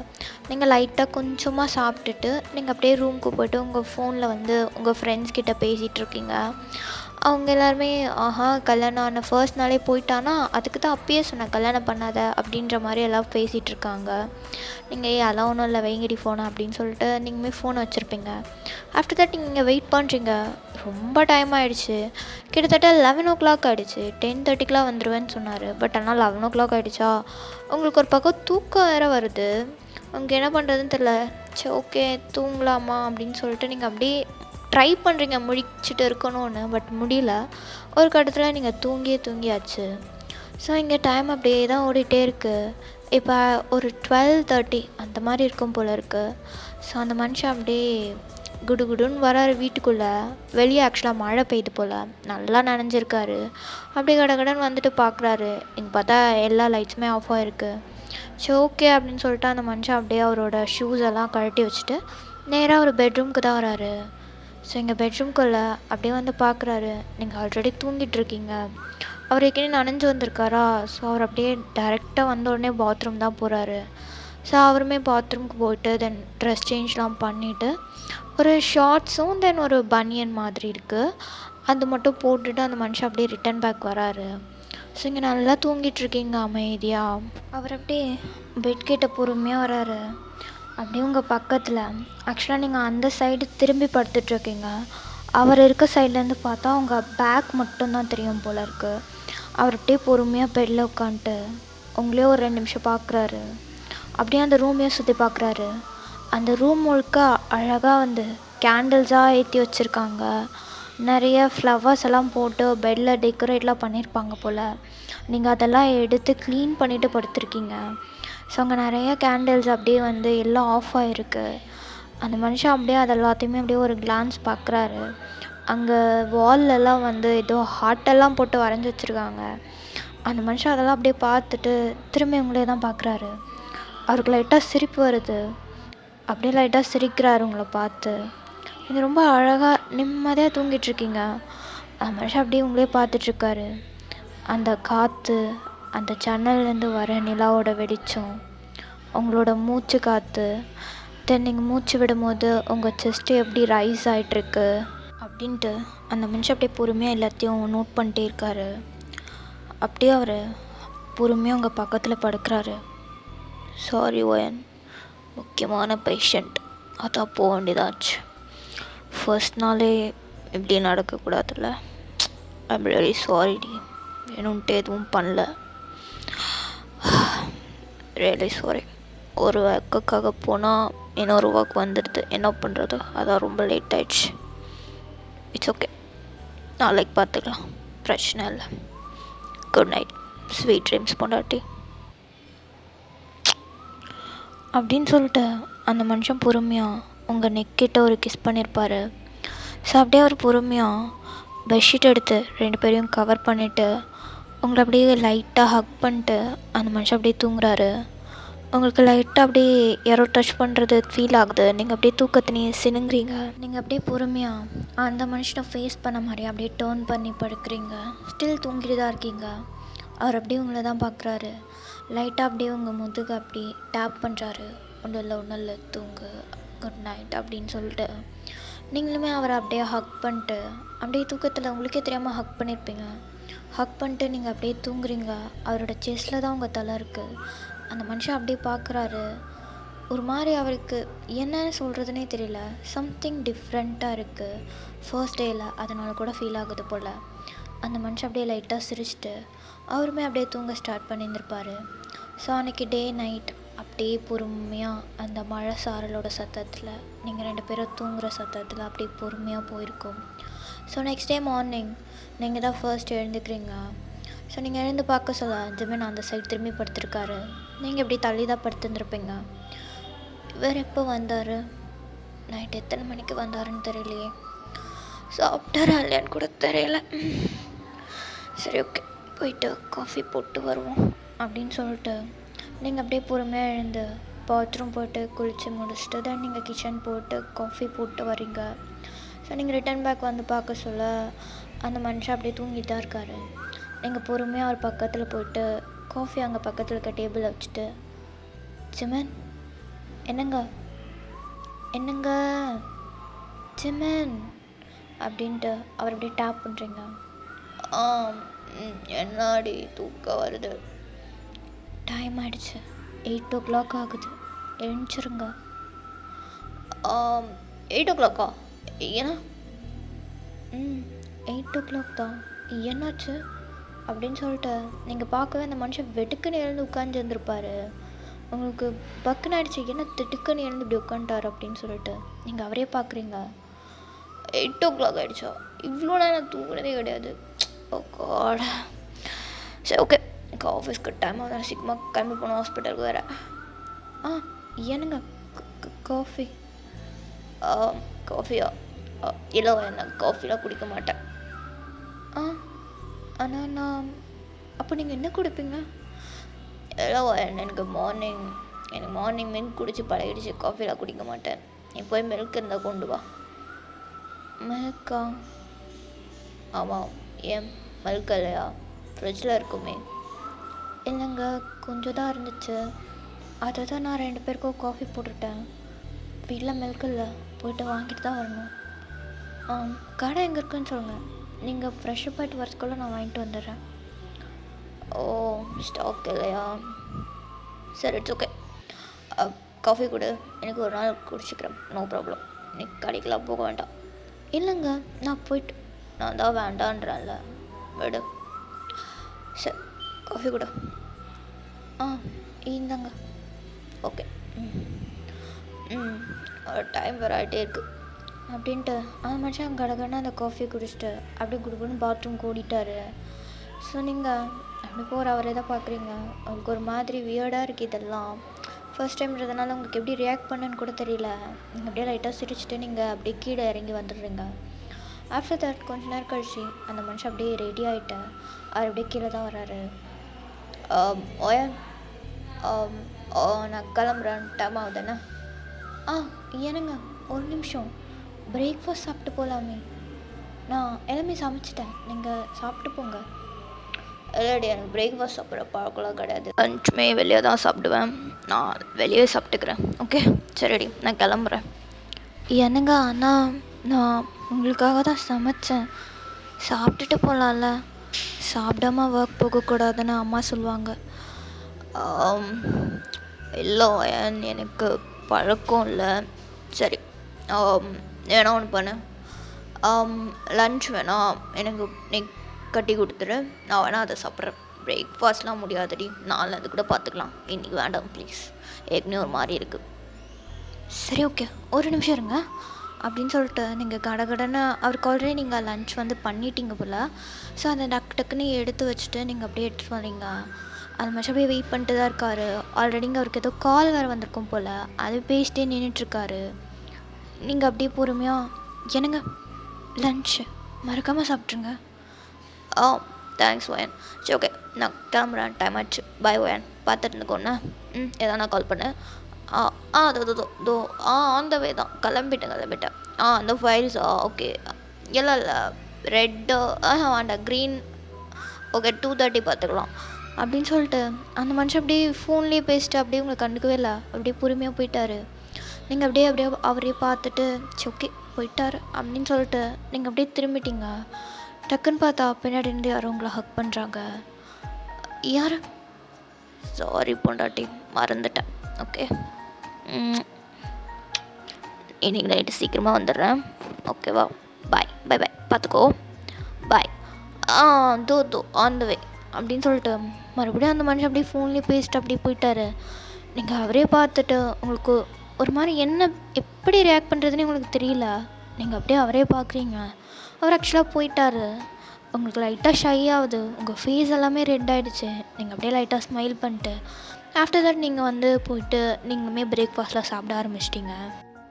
நீங்கள் லைட்டாக கொஞ்சமாக சாப்பிட்டுட்டு நீங்கள் அப்படியே ரூமுக்கு போய்ட்டு உங்கள் ஃபோனில் வந்து உங்கள் ஃப்ரெண்ட்ஸ் கிட்ட பேசிகிட்ருக்கீங்க. அவங்க எல்லாருமே கல்யாணம் ஆன ஃபர்ஸ்ட் நாளே போயிட்டானா, அதுக்கு தான் அப்பயே சொன்னேன் கல்யாணம் பண்ணாத அப்படின்ற மாதிரி எல்லாம் பேசிகிட்ருக்காங்க. நீங்கள் அதெல்லாம் ஒன்றும் இல்லை வைங்கடி ஃபோனை அப்படின்னு சொல்லிட்டு நீங்களுமே ஃபோனை வச்சுருப்பீங்க. ஆஃப்டர் தட் நீங்கள் வெயிட் பண்ணுறீங்க. ரொம்ப டைம் ஆகிடுச்சு. கிட்டத்தட்ட 11 o'clock ஆகிடுச்சு. 10:30க்கெலாம் வந்துடுவேன்னு சொன்னார். பட் ஆனால் 11 o'clock ஆகிடுச்சா. உங்களுக்கு ஒரு பக்கம் தூக்கம் வேறு வருது. உங்களுக்கு என்ன பண்ணுறதுன்னு தெரில. சரி ஓகே தூங்கலாமா அப்படின்னு சொல்லிட்டு நீங்கள் அப்படியே ட்ரை பண்ணுறீங்க முழிச்சிட்டு இருக்கணும்னு. பட் முடியல. ஒரு கட்டத்தில் நீங்கள் தூங்கியாச்சு. ஸோ இங்கே டைம் அப்படியே தான் ஓடிட்டே இருக்குது. இப்போ ஒரு 12:30 அந்த மாதிரி இருக்கும் போல் இருக்குது. ஸோ அந்த மனுஷன் அப்படியே குடுன்னு வராரு வீட்டுக்குள்ளே. வெளியே ஆக்சுவலாக மழை பெய்யுது போல், நல்லா நனைஞ்சிருக்காரு. அப்படியே கடன்னு வந்துட்டு பார்க்குறாரு. இங்கே பார்த்தா எல்லா லைட்ஸுமே ஆஃப் ஆகிருக்கு. சரி ஓகே அப்படின்னு சொல்லிட்டு அந்த மனுஷன் அப்படியே அவரோட ஷூஸ் எல்லாம் கழட்டி வச்சுட்டு நேராக ஒரு பெட்ரூம்க்கு தான் வராரு. ஸோ எங்கள் பெட்ரூம்குள்ளே அப்படியே வந்து பார்க்குறாரு. நீங்கள் ஆல்ரெடி தூங்கிட்டுருக்கீங்க. அவர் ஏற்கனவே நனைஞ்சு வந்திருக்காரா. ஸோ அவர் அப்படியே டைரெக்டாக வந்த உடனே பாத்ரூம் தான் போகிறாரு. ஸோ அவருமே பாத்ரூம்க்கு போய்ட்டு தென் ட்ரெஸ் சேஞ்ச்லாம் பண்ணிவிட்டு ஒரு ஷார்ட்ஸும் தென் ஒரு பனியன் மாதிரி இருக்குது அது மட்டும் போட்டுட்டு அந்த மனுஷன் அப்படியே ரிட்டன் பேக் வராரு. ஸோ இங்கே நல்லா தூங்கிட்டுருக்கீங்க அமைதியாக. அவர் அப்படியே பெட்கிட்ட பொறுமையாக வராரு. அப்படியே உங்கள் பக்கத்தில் ஆக்சுவலாக நீங்கள் அந்த சைடு திரும்பி படுத்துட்ருக்கீங்க. அவர் இருக்க சைட்லேருந்து பார்த்தா உங்கள் பேக் மட்டும்தான் தெரியும் போல் இருக்குது. அவர் அப்படியே பொறுமையாக பெட்டில் உட்காந்துட்டு உங்களே ஒரு 2 நிமிஷம் பார்க்குறாரு. அப்படியே அந்த ரூமையும் சுற்றி பார்க்குறாரு. அந்த ரூம் முழுக்க அழகாக வந்து கேண்டில்ஸாக ஏற்றி வச்சுருக்காங்க. நிறைய ஃப்ளவர்ஸ் எல்லாம் போட்டு பெட்டில் டெக்கரேட்லாம் பண்ணியிருப்பாங்க போல். நீங்கள் அதெல்லாம் எடுத்து க்ளீன் பண்ணிவிட்டு படுத்துருக்கீங்க. ஸோ அங்கே நிறைய கேண்டில்ஸ் அப்படியே வந்து எல்லாம் ஆஃப் ஆகிருக்கு. அந்த மனுஷன் அப்படியே அது எல்லாத்தையுமே அப்படியே ஒரு கிளான்ஸ் பார்க்குறாரு. அங்கே வால்லெல்லாம் வந்து ஏதோ ஹார்ட்டெல்லாம் போட்டு வரைஞ்சி வச்சுருக்காங்க. அந்த மனுஷன் அதெல்லாம் அப்படியே பார்த்துட்டு திரும்பி உங்களே தான் பார்க்குறாரு. அவருக்கு லைட்டாக சிரிப்பு வருது. அப்படியே லைட்டாக சிரிக்கிறாரு உங்களை பார்த்து. நீங்கள் ரொம்ப அழகாக நிம்மதியாக தூங்கிட்டுருக்கீங்க. அந்த மனுஷன் அப்படியே உங்களே பார்த்துட்ருக்காரு. அந்த காற்று, அந்த ஜன்னல்லேருந்து வர நிலாவோட வெளிச்சம், உங்களோட மூச்சு காற்று, தென் நீங்கள் மூச்சு விடும்போது உங்கள் செஸ்ட்டு எப்படி ரைஸ் ஆகிட்டுருக்கு அப்படின்ட்டு அந்த மனுஷன் அப்படியே பொறுமையாக எல்லாத்தையும் நோட் பண்ணிட்டே இருக்காரு. அப்படியே அவர் பொறுமையாக உங்கள் பக்கத்தில் படுக்கிறாரு. சாரி ஓயன், முக்கியமான பேஷண்ட், அதான் போக வேண்டியதாச்சு. ஃபர்ஸ்ட் நாளே இப்படி நடக்கக்கூடாதுல்ல. ஐம் ரியலி சாரிடி, வேணும்ன்ட்டு எதுவும் பண்ணல. Really sorry. ஒரு ஒர்க்குக்காக போனால் இன்னொரு ஒர்க் வந்துடுது, என்ன பண்ணுறது, அதான் ரொம்ப லேட் ஆயிடுச்சு. இட்ஸ் ஓகே, நாளைக்கு பார்த்துக்கலாம், பிரச்சனை இல்லை. குட் நைட், ஸ்வீட் ட்ரீம்ஸ் பொண்டாட்டி அப்படின்னு சொல்லிட்டு அந்த மனுஷன் பொறுமையாக உங்கள் நெக்கிட்ட ஒரு கிஸ் பண்ணியிருப்பார். ஸோ அப்படியே அவர் பொறுமையாக பெட்ஷீட் எடுத்து 2 பேரையும் கவர் பண்ணிவிட்டு உங்களை அப்படியே லைட்டாக ஹக் பண்ணிட்டு அந்த மனுஷன் அப்படியே தூங்குறாரு. உங்களுக்கு லைட்டாக அப்படியே யாரோ டச் பண்ணுறது ஃபீல் ஆகுது. நீங்கள் அப்படியே தூக்கத்தினே சினுங்குறீங்க. நீங்கள் அப்படியே பொறுமையாக அந்த மனுஷனை ஃபேஸ் பண்ண மாதிரி அப்படியே டேர்ன் பண்ணி படுக்கிறீங்க. ஸ்டில் தூங்கிட்டு தான் இருக்கீங்க. அவர் அப்படியே உங்களை தான் பார்க்குறாரு. லைட்டாக அப்படியே உங்கள் முதுகு அப்படி டேப் பண்ணுறாரு. ஒன்றும் இல்லை தூங்கு, குட் நைட் அப்படின்னு சொல்லிட்டு நீங்களுமே அவரை அப்படியே ஹக் பண்ணிட்டு அப்படியே தூக்கத்தில் உங்களுக்கே தெரியாமல் ஹக் பண்ணியிருப்பீங்க. ஹக் பண்ணிட்டு நீங்கள் அப்படியே தூங்குறீங்க. அவரோட செஸ்ட்டில் தான் உங்கள் தலை இருக்குது. அந்த மனுஷன் அப்படியே பார்க்குறாரு. ஒரு மாதிரி அவருக்கு என்னன்னு சொல்கிறதுனே தெரியல. சம்திங் டிஃப்ரெண்ட்டாக இருக்குது ஃபர்ஸ்ட் டேயில். அதனால கூட ஃபீல் ஆகுது போல். அந்த மனுஷன் அப்படியே லைட்டாக சிரிச்சிட்டு அவருமே அப்படியே தூங்க ஸ்டார்ட் பண்ணியிருந்திருப்பார். ஸோ அன்றைக்கி டே நைட் அப்படியே பொறுமையாக அந்த மழை சாரலோட சத்தத்தில் நீங்கள் 2 பேரும் தூங்குகிற சத்தத்தில் அப்படியே பொறுமையாக போயிருக்கோம். ஸோ நெக்ஸ்ட் டே மார்னிங் நீங்கள் தான் ஃபர்ஸ்ட் எழுந்துக்கிறீங்க. ஸோ நீங்கள் எழுந்து பார்க்க சொல்ல ஜிமின் அந்த சைடு திரும்பி படுத்துருக்காரு. நீங்கள் எப்படி தள்ளி தான் படுத்துருந்துருப்பீங்க. இவர் எப்போ வந்தார், நைட் எத்தனை மணிக்கு வந்தாருன்னு தெரியலையே, சாப்பிட்டாரா இல்லையான்னு கூட தெரியல. சரி ஓகே, போயிட்டு காஃபி போட்டு வருவோம் அப்படின்னு சொல்லிட்டு நீங்கள் அப்படியே பொறுமையாக எழுந்து பாத்ரூம் போட்டு குளித்து முடிச்சுட்டு தான் நீங்கள் கிச்சன் போட்டு காஃபி போட்டு வரீங்க. ஸோ நீங்கள் ரிட்டர்ன் பேக் வந்து பார்க்க சொல்ல அந்த மனுஷன் அப்படியே தூங்கிட்டு தான் இருக்கார். நீங்கள் பொறுமையாக அவர் பக்கத்தில் போயிட்டு காஃபி அங்கே பக்கத்தில் இருக்க டேபிளில் வச்சுட்டு, ஜிமன் என்னங்க ஜிமன் அப்படின்ட்டு அவர் அப்படியே டேப் பண்ணுறீங்க. என்னாடி தூக்கம் வருது, டைம் ஆகிடுச்சு, 8 o'clock ஆகுது, எழுந்திருங்க. 8 o'clock ஏன்னா 8 o'clock தான், என்னாச்சு அப்படின்னு சொல்லிட்டு நீங்கள் பார்க்கவே அந்த மனுஷன் வெட்டுக்குன்னு எழுந்து உட்காந்துருந்துருப்பார். உங்களுக்கு பக்குன்னு ஆகிடுச்சு, என்ன திட்டுக்குன்னு எழுந்து இப்படி உட்காந்துட்டார் அப்படின்னு சொல்லிட்டு நீங்கள் அவரே பார்க்குறீங்க. 8 o'clock ஆகிடுச்சா, இவ்வளோ நேரம் தூங்குனதே கிடையாது. ஓ காட். சரி ஓகே, எனக்கு ஆஃபீஸ்க்கு டைம் ஆகுது, சீக்கிரமாக கிளம்பி போகணும் ஹாஸ்பிட்டலுக்கு வேறு. என்னங்க காஃபியா இல்லை, என்ன காஃபிலாம் குடிக்க மாட்டேன். ஆனால் நான் அப்போ நீங்கள் என்ன குடிப்பீங்க? இல்லை எனக்கு மார்னிங் மில்க் குடிச்சு பழகிடுச்சு, காஃபிலாம் குடிக்க மாட்டேன். நீ போய் மில்க் இருந்தால் கொண்டு வா. மில்கா? ஆமாம், ஏன் மில்க் இல்லையா? ஃப்ரிட்ஜில் இருக்குமே. இல்லைங்க, கொஞ்சம் தான் இருந்துச்சு, அதை தான் நான் 2 பேருக்கும் காஃபி போட்டுட்டேன். வீட்டில் மில்க் இல்லை, போய்ட்டு வாங்கிட்டு தான் வரணும். கடை எங்கே இருக்குன்னு சொல்லுங்கள், நீங்கள் ஃப்ரெஷ்ஷப் ஆகிட்டு வரதுக்குள்ளே நான் வாங்கிட்டு வந்துடுறேன். ஓ, ஸ்டாக் இல்லையா? சரி இட்ஸ் ஓகே, காஃபி கொடு, எனக்கு ஒரு நாள் குடிச்சிக்கிறேன், நோ ப்ராப்ளம். இன்னைக்கு கடைக்கெலாம் போக வேண்டாம். இல்லைங்க, நான் தான் வேண்டான்றேன்ல, விடு. சரி காஃபி கொடு. இந்தாங்க. ஓகே. டைம் வேறு ஆகிட்டே இருக்குது அப்படின்ட்டு அந்த மனுஷன் கடகடன்னு அந்த காஃபியை குடிச்சிட்டு அப்படியே குடுக்குன்னு பாத்ரூம் ஓடிட்டார். ஸோ நீங்கள் அப்படி போகிற அவரே தான் பார்க்குறீங்க. உங்களுக்கு ஒரு மாதிரி வியர்டாக இருக்குது இதெல்லாம். ஃபர்ஸ்ட் டைம்ன்றதுனால உங்களுக்கு எப்படி ரியாக்ட் பண்ணுன்னு கூட தெரியல. நீங்கள் அப்படியே லைட்டாக சிரிச்சுட்டு நீங்கள் அப்படியே கீழே இறங்கி வந்துடுறீங்க. ஆஃப்டர் தட் கொஞ்ச நேரம் கழிச்சு அந்த மனுஷன் அப்படியே ரெடி ஆகிட்டு அவர் அப்படியே கீழே தான் வர்றாரு. ஓயன், நான் கிளம்புறேன், டைம் ஆகுதுண்ணா. என்னங்க ஒரு நிமிஷம், பிரேக்ஃபாஸ்ட் சாப்பிட்டு போகலாமே, நான் எல்லாமே சமைச்சிட்டேன், நீங்கள் சாப்பிட்டு போங்க. இல்லைடி, எனக்கு பிரேக்ஃபாஸ்ட் சாப்பிட்ற பழக்கம்லாம் கிடையாது, லஞ்சுமே வெளியே தான் சாப்பிடுவேன், நான் வெளியே சாப்பிட்டுக்கிறேன். ஓகே சரிடி, நான் கிளம்புறேன். என்னங்க அண்ணா, நான் உங்களுக்காக தான் சமைச்சேன், சாப்பிட்டுட்டு போகலாம்ல, சாப்பிடாம ஒர்க் போகக்கூடாதுன்னு அம்மா சொல்லுவாங்க. இல்லை எனக்கு பழக்கம் இல்லை. சரி வேணா ஒன்று பண்ணு, லன்ச் வேணாம் எனக்கு நீ கட்டி கொடுத்துரு, நான் வேணா அதை சாப்பிட்றேன். பிரேக்ஃபாஸ்ட்லாம் முடியாதடி, நாலு அது கூட பார்த்துக்கலாம், இன்றைக்கி வேண்டாம் ப்ளீஸ், ஏற்கனவே ஒரு மாதிரி இருக்குது. சரி ஓகே, ஒரு நிமிஷம் இருங்க, அப்படின்னு சொல்லிட்டு நீங்கள் கடகடன்னு அவருக்கு ஆல்ரெடி நீங்கள் லன்ச் வந்து பண்ணிட்டீங்க போல். ஸோ அதை டக்கு டக்குன்னு எடுத்து வச்சுட்டு நீங்கள் அப்படியே எடுத்துகிட்டு வரீங்க. அது மனுஷன் அப்படியே வெயிட் பண்ணிட்டு தான் இருக்காரு. ஆல்ரெடிங்க அவருக்கு ஏதோ கால் வேறு வந்திருக்கும் போல், அது பேசிட்டே நின்றுட்டுருக்காரு. நீங்கள் அப்படியே பொறுமையாக என்னங்க லன்ச்சு மறக்காமல் சாப்பிட்ருங்க. ஆ தேங்க்ஸ் ஒயன். சரி ஓகே, நான் கிளம்புறேன், டைம் ஆச்சு. பாய் ஒயன், பார்த்துட்டு இருந்துக்கோண்ணே. எதனா கால் பண்ணு. ஆ ஆ தோ ஆன் த வே தான், கிளம்பிட்டேன். அந்த ஃபைல்ஸா ஓகே. இல்லை ரெட்டு வேண்டாம், க்ரீன் ஓகே 2:30 பார்த்துக்கலாம் அப்படின்னு சொல்லிட்டு அந்த மனுஷன் அப்படியே ஃபோன்லேயே பேசிட்டு அப்படியே உங்களை கண்டுக்கவே இல்லை. அப்படியே பொறுமையாக போயிட்டாரு. நீங்கள் அப்படியே அவரே பார்த்துட்டு சரி ஓகே போயிட்டாரு அப்படின்னு சொல்லிட்டு நீங்கள் அப்படியே திரும்பிட்டீங்க. டக்குன்னு பார்த்தா பின்னாடி இருந்து யாரும் உங்களை ஹக் பண்ணுறாங்க. யார்? சாரி பொண்டாட்டி, மறந்துட்டேன். ஓகே, இன்னைக்கு நைட்டு சீக்கிரமாக வந்துடுறேன். ஓகேவா? பாய் பார்த்துக்கோ. பாய். தோ ஆன் த வே அப்படின்னு சொல்லிட்டு மறுபடியும் அந்த மனுஷன் அப்படியே ஃபோன்லேயே பேசிட்டு அப்படியே போயிட்டாரு. நீங்கள் அவரே பார்த்துட்டு உங்களுக்கு ஒரு மாதிரி எப்படி ரியாக்ட் பண்ணுறதுன்னு உங்களுக்கு தெரியல. நீங்கள் அப்படியே அவரே பார்க்குறீங்க. அவர் ஆக்சுவலாக போயிட்டாரு. உங்களுக்கு லைட்டாக ஷை ஆகுது, உங்கள் ஃபேஸ் எல்லாமே ரெட் ஆகிடுச்சு. நீங்கள் அப்படியே லைட்டாக ஸ்மைல் பண்ணிட்டு ஆஃப்டர் தட் நீங்கள் வந்து போயிட்டு நீங்களுமே பிரேக்ஃபாஸ்ட்லாம் சாப்பிட ஆரம்பிச்சிட்டிங்க.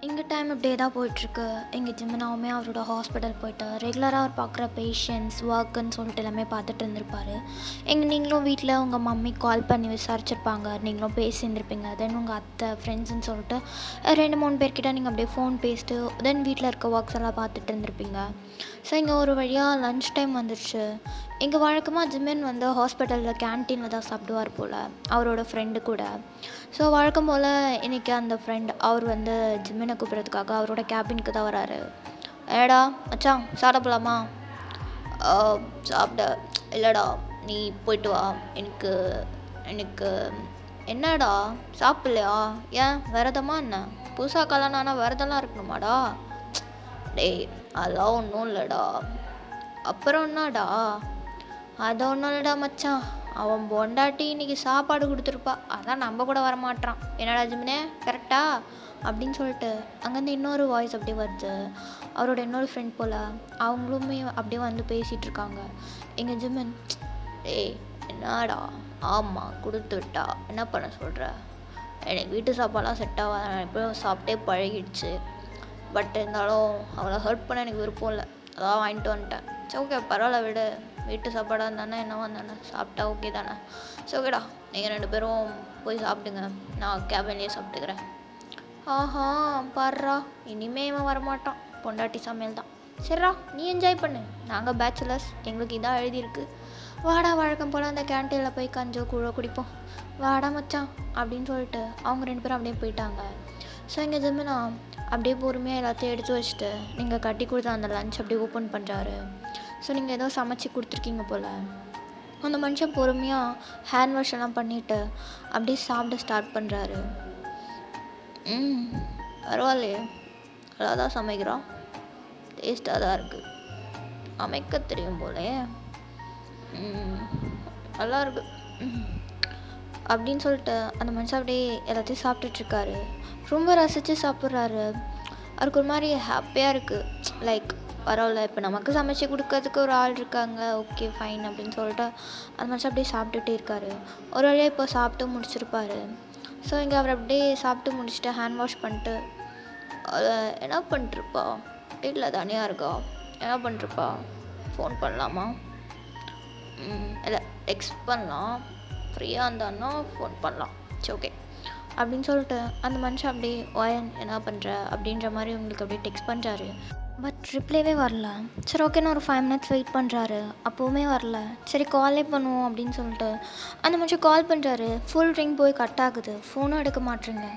எங்கள் டைம் இப்படியே தான் போயிட்டுருக்கு. எங்கள் ஜிம்னாவுமே அவரோட ஹாஸ்பிட்டல் போய்ட்டு ரெகுலராக அவர் பார்க்குற பேஷண்ட்ஸ் ஒர்க்குன்னு சொல்லிட்டு எல்லாமே பார்த்துட்டு இருந்திருப்பார். நீங்களும் வீட்டில் உங்கள் மம்மி கால் பண்ணி விசாரிச்சிருப்பாங்க, நீங்களும் பேசியிருந்திருப்பீங்க. தென் உங்கள் அத்தை ஃப்ரெண்ட்ஸுன்னு சொல்லிட்டு 2-3 பேர்கிட்ட நீங்கள் அப்படியே ஃபோன் பேசிட்டு தென் வீட்டில் இருக்க ஒர்க்ஸ் எல்லாம் பார்த்துட்டு இருந்திருப்பீங்க. ஸோ இங்கே ஒரு வழியாக லன்ச் டைம் வந்துடுச்சு. இங்கே வழக்கமாக ஜிம்மின் வந்து ஹாஸ்பிட்டலில் கேன்டீனில் தான் சாப்பிடுவார் போல் அவரோட ஃப்ரெண்டு கூட. ஸோ வழக்கம் போல் இன்றைக்கி அந்த ஃப்ரெண்ட் அவர் வந்து ஜிம்மினை கூப்பிட்றதுக்காக அவரோட கேபினுக்கு தான் வராரு. ஏடா மச்சான் சாப்பிட போகலாமா? சாப்பிட இல்லைடா, நீ போயிட்டு வா. எனக்கு என்னடா சாப்பிட்லையா? ஏன் விரதமா என்ன? புதுசாக கல்யாணம் ஆனால் விரதம்லாம் இருக்கணுமாடா? டேய் அதெல்லாம் ஒன்றும் இல்லைடா. அப்புறம் என்னடா? அது ஒன்றும் இல்லைடா மச்சான், அவன் பொண்டாட்டி இன்றைக்கி சாப்பாடு கொடுத்துருப்பா, அதான் நம்ம கூட வரமாட்டான். என்னடா ஜிம்னே கரெக்டா அப்படின்னு சொல்லிட்டு அங்கேருந்து இன்னொரு வாய்ஸ் அப்படியே வருது. அவரோட இன்னொரு ஃப்ரெண்ட் போல் அவங்களுமே அப்படியே வந்து பேசிகிட்ருக்காங்க. எங்கள் ஜிம்மன், ஏய் என்னடா? ஆமாம் கொடுத்து விட்டா என்ன பண்ண சொல்கிற? எனக்கு வீட்டு சாப்பாடெலாம் செட் ஆகாது, நான் எப்படியும் சாப்பிட்டே பழகிடுச்சு. பட் இருந்தாலும் அவளை ஹர்ட் பண்ண எனக்கு விருப்பம் இல்லை, அதான் வாங்கிட்டு வந்துட்டேன். சரி ஓகே பரவாயில்ல விடு, வீட்டு சாப்பாடாக இருந்தானே என்னவா இருந்தானே சாப்பிட்டா ஓகே தானே. சரி ஓகேடா, நீங்கள் 2 பேரும் போய் சாப்பிடுங்க, நான் கேபின்லேயே சாப்பிட்டுக்கிறேன். ஆஹா பாடுறா, இனிமே இவன் வரமாட்டான், பொண்டாட்டி சமையல் தான். சரிடா நீ என்ஜாய் பண்ணு, நாங்கள் பேச்சுலர்ஸ், எங்களுக்கு இதான் எழுதியிருக்கு. வாடா வழக்கம் போல் அந்த கேன்டீனில் போய் கஞ்சோ கூழோ குடிப்போம், வாடா மச்சான் அப்படின்னு சொல்லிட்டு அவங்க 2 பேரும் அப்படியே போயிட்டாங்க. ஸோ எங்கள் ஜிம்மினா அப்படியே பொறுமையாக எல்லாத்தையும் எடுத்து வச்சுட்டு நீங்கள் கட்டி கொடுத்த அந்த லன்ச் அப்படியே ஓப்பன் பண்ணுறாரு. ஸோ நீங்கள் ஏதோ சமைச்சி கொடுத்துருக்கீங்க போல். அந்த மனுஷன் பொறுமையாக ஹேண்ட் வாஷ் எல்லாம் பண்ணிவிட்டு அப்படியே சாப்பிட ஸ்டார்ட் பண்ணுறாரு. பரவாயில்லையே, நல்லா தான் சமைக்கிறான், டேஸ்ட்டாக தான் இருக்குது, அமைக்க தெரியும் போலே, நல்லா இருக்கு அப்படின்னு சொல்லிட்டு அந்த மனுஷன் அப்படியே எல்லாத்தையும் சாப்பிட்டுட்ருக்காரு. ரொம்ப ரசித்து சாப்பிட்றாரு. அவருக்கு ஒரு மாதிரி ஹாப்பியாக இருக்குது. லைக் பரவாயில்ல, இப்போ நமக்கு சமைச்சு கொடுக்கறதுக்கு ஒரு ஆள் இருக்காங்க, ஓகே ஃபைன் அப்படின்னு சொல்லிட்டு அந்த மனுஷன் அப்படியே சாப்பிட்டுட்டே இருக்காரு. ஒரு வழியாக இப்போ சாப்பிட்டு முடிச்சிருப்பார். ஸோ இங்கே அவர் அப்படியே சாப்பிட்டு முடிச்சுட்டு ஹேண்ட் வாஷ் பண்ணிட்டு என்ன பண்ணிட்டுருப்பா? வீட்டில் தனியாக இருக்கா? என்ன பண்ணிட்டுருப்பா? ஃபோன் பண்ணலாமா? இல்லை டெக்ஸ்ட் பண்ணலாம், ஃப்ரீயாக இருந்தான்னா ஃபோன் பண்ணலாம். சரி ஓகே அப்படின்னு சொல்லிட்டு அந்த மனுஷன் அப்படியே ஒயன் என்ன பண்ணுற அப்படின்ற மாதிரி உங்களுக்கு அப்படியே டெக்ஸ்ட் பண்ணுறாரு. பட் ரிப்ளைவே வரல. சரி ஓகேன்னு ஒரு 5 minutes வெயிட் பண்ணுறாரு, அப்போவுமே வரல. சரி காலே பண்ணுவோம் அப்படின்னு சொல்லிட்டு அந்த மனுஷன் கால் பண்ணுறாரு. ஃபுல் ரிங் போய் கட் ஆகுது, ஃபோனும் எடுக்க மாட்டேங்க.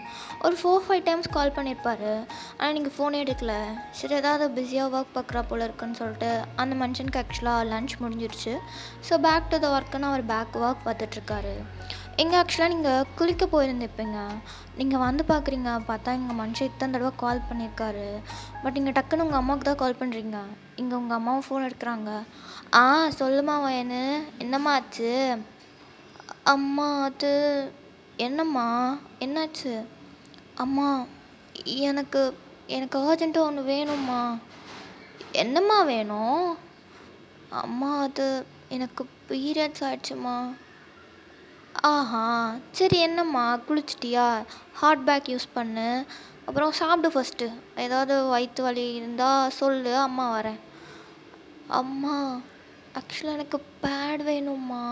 ஒரு 4-5 times கால் பண்ணியிருப்பார், ஆனால் நீங்கள் ஃபோனே எடுக்கல. சரி ஏதாவது பிஸியாக ஒர்க் பார்க்குறா போல் இருக்குன்னு சொல்லிட்டு அந்த மனுஷனுக்கு ஆக்சுவலாக லன்ச் முடிஞ்சிருச்சு. ஸோ பேக் டு த ஒர்க்குன்னு அவர் ஒர்க் பார்த்துட்ருக்காரு. எங்கே ஆக்சுவலாக நீங்கள் குளிக்க போயிருந்துப்பீங்க, நீங்கள் வந்து பார்க்குறீங்க, பார்த்தா எங்கள் மனுஷன் இத்தனை தடவை கால் பண்ணியிருக்காரு. பட் இங்கே டக்குன்னு உங்கள் அம்மாவுக்கு தான் கால் பண்ணுறீங்க. இங்கே உங்கள் அம்மாவும் ஃபோன் எடுக்கிறாங்க. சொல்லுமா வயனு, என்னம்மா ஆச்சு? அம்மா அது என்னம்மா என்னாச்சு? அம்மா எனக்கு எனக்கு அர்ஜென்ட்டாக ஒன்று வேணும்மா. என்னம்மா வேணும்? அம்மா அது எனக்கு பீரியட்ஸ் ஆயிடுச்சும்மா. ஆஹா, சரி என்னம்மா குளிச்சிட்டியா? ஹாட் பேக் யூஸ் பண்ணு. அப்புறம் சாப்பிடு ஃபஸ்ட்டு. ஏதாவது வயிற்று வலி இருந்தால் சொல்லு, அம்மா வரேன். அம்மா ஆக்சுவலாக எனக்கு பேட் வேணும்மா.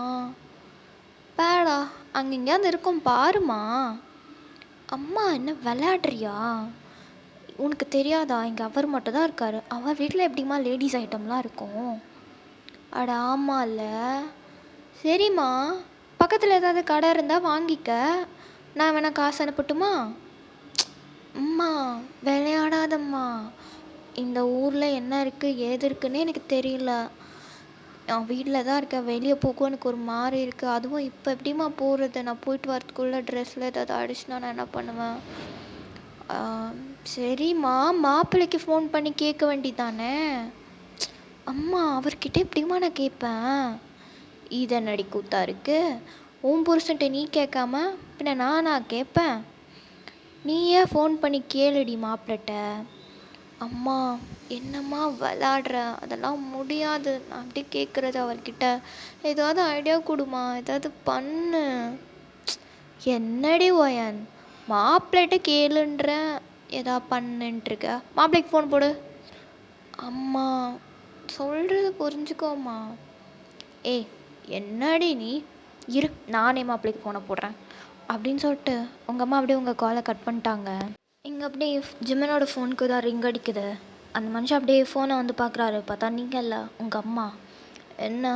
பேடா? அங்கே எங்கேயாவது இருக்கும் பாரும்மா. அம்மா என்ன விளையாடுறியா? உனக்கு தெரியாதா? இங்கே அவர் மட்டும் தான் இருக்கார். அவர் வீட்டில் எப்படிம்மா லேடீஸ் ஐட்டம்லாம் இருக்கும்? அட ஆமாம்ல. சரிம்மா, பக்கத்தில் ஏதாவது கடை இருந்தால் வாங்கிக்க. நான் வேணா காசு அனுப்பட்டுமா? அம்மா விளையாடாதம்மா. இந்த ஊரில் என்ன இருக்குது ஏது இருக்குன்னே எனக்கு தெரியல. நான் வீட்டில் தான் இருக்கேன். வெளியே போகவும் எனக்கு ஒரு மாதிரி இருக்குது. அதுவும் இப்போ எப்படிம்மா போகிறது? நான் போயிட்டு வரதுக்குள்ளே ட்ரெஸ்ஸில் ஏதாவது ஆயிடுச்சுன்னா நான் என்ன பண்ணுவேன்? சரிம்மா, மாப்பிள்ளைக்கு ஃபோன் பண்ணி கேட்க வேண்டியதானே? அம்மா அவர்கிட்ட எப்படிம்மா நான் கேட்பேன்? இதை நடி கூத்தா இருக்கு. உன் புருஷன்ட்ட நீ கேட்காம பின்ன நானா கேட்பேன்? நீயே ஃபோன் பண்ணி கேளுடி மாப்பிள்ளட்ட. அம்மா என்னம்மா விளாடுற? அதெல்லாம் முடியாது. நான் அப்படி கேட்குறது அவர்கிட்ட. ஏதாவது ஐடியா கொடுமா, ஏதாவது பண்ணு. என்னடி ஒயன், மாப்பிள்ளைட்ட கேளுன்றேன், ஏதா பண்ணுன்ட்ருக்க. மாப்பிள்ளைக்கு ஃபோன் போடு. அம்மா சொல்கிறது புரிஞ்சுக்கோம்மா. ஏய் என்னடி நீ? இரு, நானே மாப்பிள்ளைக்கு ஃபோனை போடுறேன் அப்படின்னு சொல்லிட்டு உங்கள் அம்மா அப்படியே உங்கள் காலை கட் பண்ணிட்டாங்க. இங்கே அப்படியே ஜிம்மனோட ஃபோனுக்கு தான் ரிங் அடிக்குது. அந்த மனுஷன் அப்படியே ஃபோனை வந்து பார்க்குறாரு. பார்த்தா நீங்கள் இல்லை, உங்கள் அம்மா. என்ன?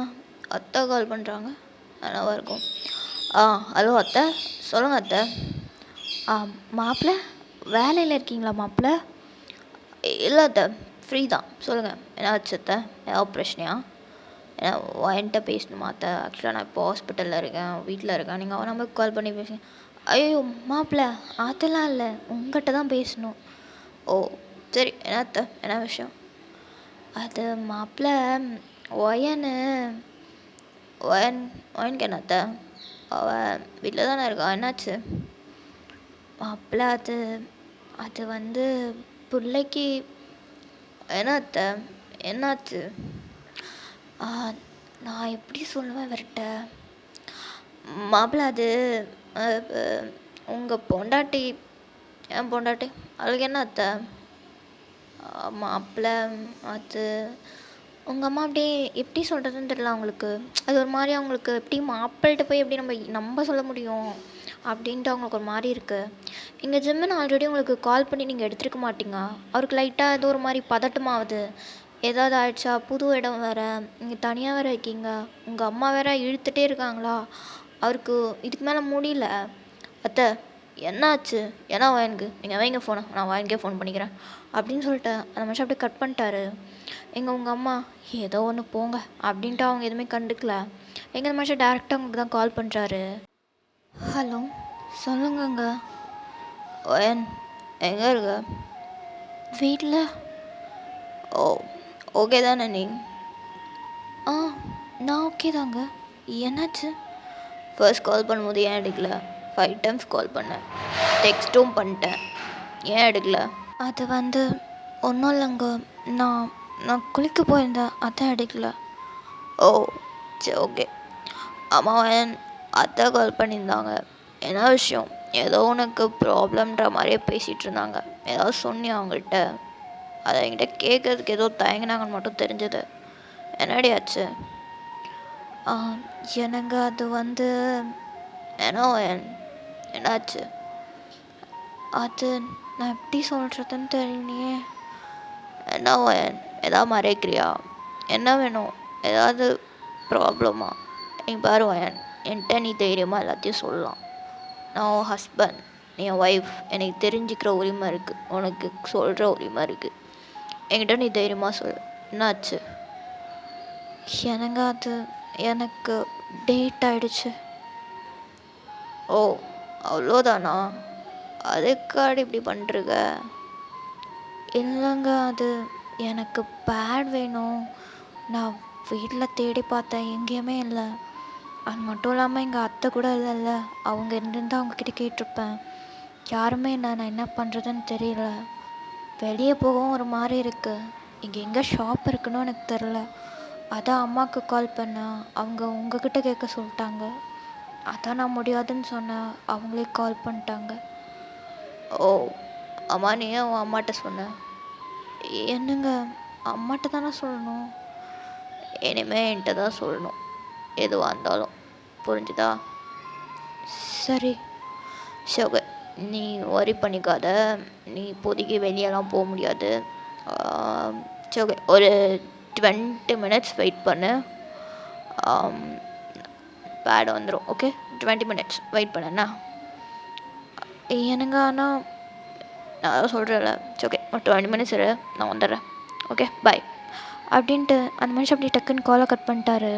அத்தை கால் பண்ணுறாங்க. என்னவா இருக்கும்? ஹலோ அத்தை, சொல்லுங்கள் அத்தை. மாப்பிள்ளை வேலையில் இருக்கீங்களா மாப்பிள்ளை? இல்லை அத்தை, ஃப்ரீ தான், சொல்லுங்கள். என்னாச்சு அத்தை? ஏதாவது பிரச்சனையா? ஏன்னா என்கிட்ட பேசணுமா அத்தை? ஆக்சுவலாக நான் இப்போ ஹாஸ்பிட்டலில் இருக்கேன், வீட்டில் இருக்கேன். நீங்கள் அவன் நம்பருக்கு கால் பண்ணி பேசுங்க. ஐயோ மாப்பிள்ளை, அதெல்லாம் இல்லை, உங்கள்கிட்ட தான் பேசணும். ஓ சரி, என்ன அத்தை, என்ன விஷயம்? அது மாப்பிள்ளை, ஒயனு ஒயன் ஒயனுக்கு என்ன அத்தை? அவன் வீட்டில் தானே இருக்கா, என்னாச்சு? மாப்பிள்ளை அது அது வந்து பிள்ளைக்கு. என்ன அத்தை, என்னாச்சு? நான் எப்படி சொல்லுவேன் இவர்கிட்ட? மாப்பிள்ளை அது உங்கள் பொண்டாட்டி, என் பொண்டாட்டி, அவளுக்கு என்ன அத்தை? மாப்பிள்ளை அது உங்கள் அம்மா அப்படியே எப்படி சொல்கிறதுன்னு தெரியல அவங்களுக்கு. அது ஒரு மாதிரி அவங்களுக்கு எப்படி மாப்பிள்ளைகிட்ட போய் எப்படி நம்ம சொல்ல முடியும் அப்படின்ட்டு அவங்களுக்கு ஒரு மாதிரி இருக்குது. இங்கே ஜிம்முன்னு ஆல்ரெடி உங்களுக்கு கால் பண்ணி நீங்கள் எடுத்துருக்க மாட்டீங்க. அவருக்கு லைட்டாக ஏதோ ஒரு மாதிரி பதட்டமாகுது. ஏதாவது ஆயிடுச்சா? புது இடம் வேறு, நீங்கள் தனியாக வேறு இருக்கீங்க, உங்கள் அம்மா வேறு இழுத்துகிட்டே இருக்காங்களா? அவருக்கு இதுக்கு மேலே முடியல. அத்தை என்னாச்சு? ஏன்னா வயனுக்கு நீங்கள் வைங்க ஃபோனை, நான் வயனுக்கே ஃபோன் பண்ணிக்கிறேன் அப்படின்னு சொல்லிட்டு அந்த மனுஷன் அப்படியே கட் பண்ணிட்டாரு. உங்கள் அம்மா ஏதோ ஒன்று போங்க அப்படின்ட்டு அவங்க எதுவுமே கண்டுக்கல. எங்கள் மனுஷன் டேரெக்டாக உங்களுக்கு தான் கால் பண்ணுறாரு. ஹலோ சொல்லுங்கங்க. வயன் எங்கே இருக்க? வீட்டில். ஓ ஓகே தானே நீ? நான் ஓகே தாங்க. என்னாச்சு? ஃபர்ஸ்ட் கால் பண்ணும்போது ஏன் எடுக்கல? 5 டைம்ஸ் கால் பண்ணேன், டெக்ஸ்ட்டும் பண்ணிட்டேன், ஏன் எடுக்கல? அது வந்து ஒன்றும் இல்லைங்க, நான் நான் குளிக்க போயிருந்தேன், அதான் எடுக்கல. ஓ சரி ஓகே. அம்மாவன் அத்தை கால் பண்ணியிருந்தாங்க. என்ன விஷயம்? ஏதோ உனக்கு ப்ராப்ளம்ன்ற மாதிரியே பேசிகிட்டு இருந்தாங்க. ஏதாவது சொன்னியா அவங்கள்ட்ட? அதை என்கிட்ட கேட்கறதுக்கு ஏதோ தயங்கினாங்கன்னு மட்டும் தெரிஞ்சது. என்னடி ஆச்சு? எனக்கு அது வந்து என்னாச்சு? அது நான் எப்படி சொல்கிறதுன்னு தெரியலையே. என்ன ஏதாவது மறைக்கிறியா? என்ன வேணும்? ஏதாவது ப்ராப்ளமா? நீ பாரு வயன், என்கிட்ட நீ தைரியமாக எல்லாத்தையும் சொல்லலாம். நான் உன் ஹஸ்பண்ட், நீ என் ஒய்ஃப், எனக்கு தெரிஞ்சுக்கிற உரிமை இருக்குது, உனக்கு சொல்கிற உரிமை இருக்குது. என்கிட்ட நீ தைரியமாக சொல். என்னாச்சு? எனக்கு டேட் ஆகிடுச்சு. ஓ அவ்வளோதானா? அதுக்காடி இப்படி பண்ணுறங்க? இல்லைங்க, அது எனக்கு பேட் வேணும். நான் வீட்டில் தேடி பார்த்தேன், எங்கேயுமே இல்லை. அது மட்டும் இல்லாமல் எங்கள் அத்தை கூட இல்லைல்ல, அவங்க இருந்திருந்தால் அவங்கக்கிட்ட கேட்டிருப்பேன். யாருமே இல்லை, நான் என்ன பண்ணுறதுன்னு தெரியல. வெளியே போகவும் ஒரு மாதிரி இருக்குது. இங்கே எங்கே ஷாப் இருக்குன்னு எனக்கு தெரில. அதான் அம்மாவுக்கு கால் பண்ணேன். அவங்க உங்ககிட்ட கேட்க சொல்லிட்டாங்க. அதான் நான் முடியாதுன்னு சொன்னேன். அவங்களே கால் பண்ணிட்டாங்க. ஓ, அம்மா நீ ஏன் உன் அம்மாட்ட சொன்ன? என்னங்க, அம்மாட்ட தானே சொல்லணும். இனிமேல் என்கிட்ட தான் சொல்லணும் எதுவாக இருந்தாலும், புரிஞ்சுதா? சரி சரி, ஓகே. நீ ஒரி பண்ணிக்காத. நீ இப்போதைக்கு வெளியெல்லாம் போக முடியாது. சரி, ஓகே. ஒரு 20 minutes வெயிட் பண்ணு. பேட் வந்துடும். ஓகே, 20 minutes வெயிட் பண்ணேண்ணா. எனக்கு ஆனால் நான் தான் சொல்கிறேன்ல. சரி, ஓகே. ஒரு 20 minutes இரு, நான் வந்துடுறேன். ஓகே, பாய் அப்படின்ட்டு அந்த மனுஷன் அப்படி டக்குன்னு காலை கட் பண்ணிட்டாரு.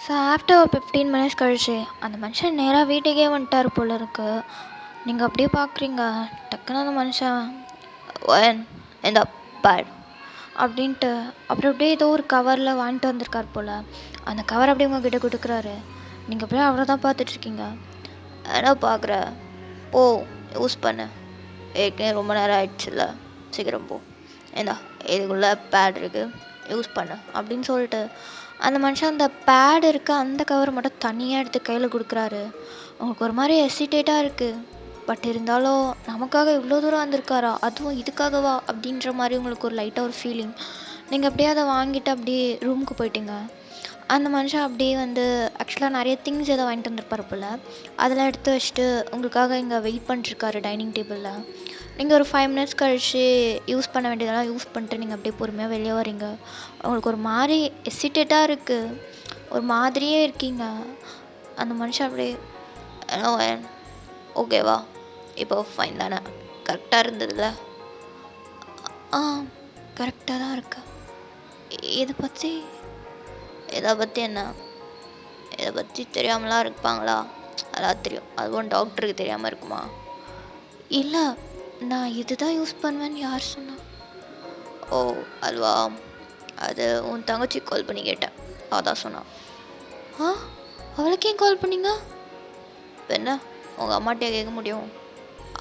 ஸோ ஆஃப்டர் ஒரு 15 minutes கழிச்சு அந்த மனுஷன் நேராக வீட்டுக்கே வந்துட்டார் போல இருக்கு. நீங்கள் அப்படியே பார்க்குறீங்க. டக்குன்னு அந்த மனுஷன் இந்த பேட் அப்படின்ட்டு அப்புறம் அப்படியே ஏதோ ஒரு கவரில் வாங்கிட்டு வந்திருக்கார் போல். அந்த கவர் அப்படியே உங்ககிட்ட கொடுக்குறாரு. நீங்கள் அப்படியே அவரை தான் பார்த்துட்ருக்கீங்க. என்ன பார்க்குற? போ, யூஸ் பண்ணு. ஏற்கனவே ரொம்ப நேரம் ஆயிடுச்சுல்ல, சீக்கிரம் போ. ஏண்டா இதுக்குள்ளே பேட் இருக்குது, யூஸ் பண்ணு அப்படின்னு சொல்லிட்டு அந்த மனுஷன் அந்த பேட் இருக்க அந்த கவர் மட்டும் தனியாக எடுத்து கையில் கொடுக்குறாரு. உங்களுக்கு ஒரு மாதிரி ஹெசிடேட்டாக இருக்குது. பட் இருந்தாலும் நமக்காக இவ்வளோ தூரம் வந்திருக்காரா, அதுவும் இதுக்காகவா அப்படின்ற மாதிரி உங்களுக்கு ஒரு லைட்டாக ஒரு ஃபீலிங். நீங்கள் அப்படியே அதை வாங்கிட்டு அப்படியே ரூமுக்கு போயிட்டீங்க. அந்த மனுஷன் அப்படியே ஆக்சுவலாக நிறைய திங்ஸ் எதை வாங்கிட்டு வந்திருப்பார் போல். அதெல்லாம் எடுத்து வச்சுட்டு உங்களுக்காக இங்கே வெயிட் பண்ணிட்டுருக்காரு டைனிங் டேபிளில். நீங்கள் ஒரு 5 minutes கழிச்சு யூஸ் பண்ண வேண்டியதெல்லாம் யூஸ் பண்ணிட்டு நீங்கள் அப்படியே பொறுமையாக வெளியே வரீங்க. உங்களுக்கு ஒரு மாதிரி ஹெசிடேட்டாக இருக்குது, ஒரு மாதிரியே இருக்கீங்க. அந்த மனுஷன் அப்படியே என்ன ஓகேவா, இப்போ ஃபைன் தானே, கரெக்டாக இருந்ததில்ல? ஆ, கரெக்டாக தான் இருக்கு. இதை பற்றி என்ன? இதை பற்றி தெரியாமலாம் இருப்பாங்களா? அதான் தெரியும். அதுவும் டாக்டருக்கு தெரியாமல் இருக்குமா? இல்லை, நான் இதுதான் யூஸ் பண்ணுவேன்னு யார் சொன்னா? ஓ, அதுவா? அது உன் தங்கச்சி கால் பண்ணி கேட்டேன், அதான் சொன்னான். ஆ, அவளுக்கு ஏன் கால் பண்ணீங்க? என்ன உங்கள் அம்மாட்டே கேட்க முடியும்?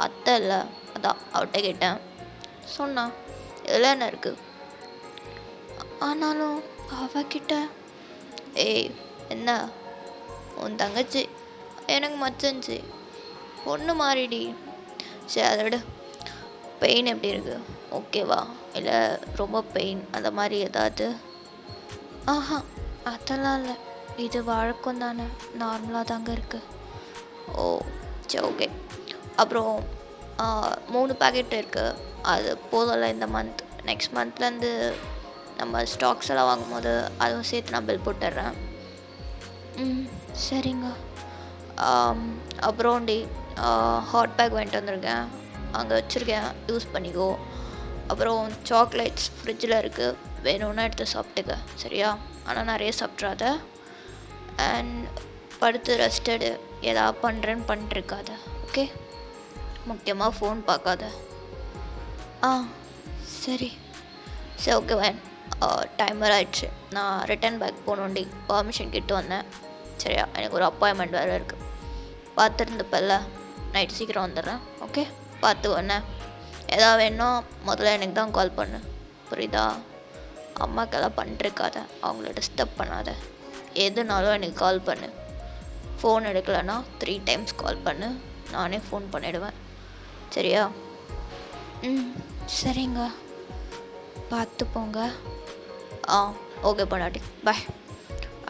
அத்தை இல்லை, அதான் அவள்கிட்ட கேட்டேன், சொன்னான். இதில் என்ன இருக்குது? ஆனாலும் அவகிட்ட ஏய் என்ன, உன் தங்கச்சி எனக்கு மச்சஞ்சி பொண்ணு மாறிடி. சரி அதை விட, பெயின் எப்படி இருக்குது, ஓகேவா? இல்லை ரொம்ப பெயின் அந்த மாதிரி ஏதாவது? ஆஹா, அதெல்லாம் இல்லை. இது வழக்கம் தானே, நார்மலாக தாங்க இருக்குது. ஓ சரி, ஓகே. அப்புறம் 3 பாக்கெட் இருக்குது, அது போதும்ல இந்த மந்த். நெக்ஸ்ட் மந்த்லேருந்து நம்ம ஸ்டாக்ஸ் எல்லாம் வாங்கும்போது அதுவும் சேர்த்து நான் பில் போட்டுடுறேன். சரிங்க. அப்புறம் ஹாட் பேக் வாங்கிட்டு வந்திருக்கேன், அங்கே வச்சுருக்கேன், யூஸ் பண்ணிக்கோ. அப்புறம் சாக்லேட்ஸ் ஃப்ரிட்ஜில் இருக்குது, வேணும்னா எடுத்து சாப்பிட்டுக்க, சரியா? ஆனால் நிறைய சாப்பிட்றாத. அண்ட் படுத்து ரெஸ்டடு, ஏதாவது பண்ணுறேன்னு பண்ணிட்டுருக்காத, ஓகே? முக்கியமாக ஃபோன் பார்க்காத. ஆ சரி சரி, ஓகே வேன். டைமர் ஆயிடுச்சு, நான் ரிட்டன் பேக் போகணுண்டி, பர்மிஷன் கேட்டு வந்தேன், சரியா? எனக்கு ஒரு அப்பாயின்மெண்ட் வேறு இருக்குது. பார்த்துருந்தப்பல்ல, நைட்டு சீக்கிரம் வந்துடுறேன், ஓகே? பார்த்துக்கோண்ணே. எதாவது வேணும் முதல்ல எனக்கு தான் கால் பண்ணு, புரியுதா? அம்மாக்கெல்லாம் பண்ணிட்டுருக்காத, அவங்கள டிஸ்டர்ப் பண்ணாத. எதுனாலும் எனக்கு கால் பண்ணு. ஃபோன் எடுக்கலைன்னா 3 times கால் பண்ணு, நானே ஃபோன் பண்ணிவிடுவேன், சரியா? சரிங்க, பார்த்து போங்க. ஆ ஓகே பண்ணாட்டி, பாய்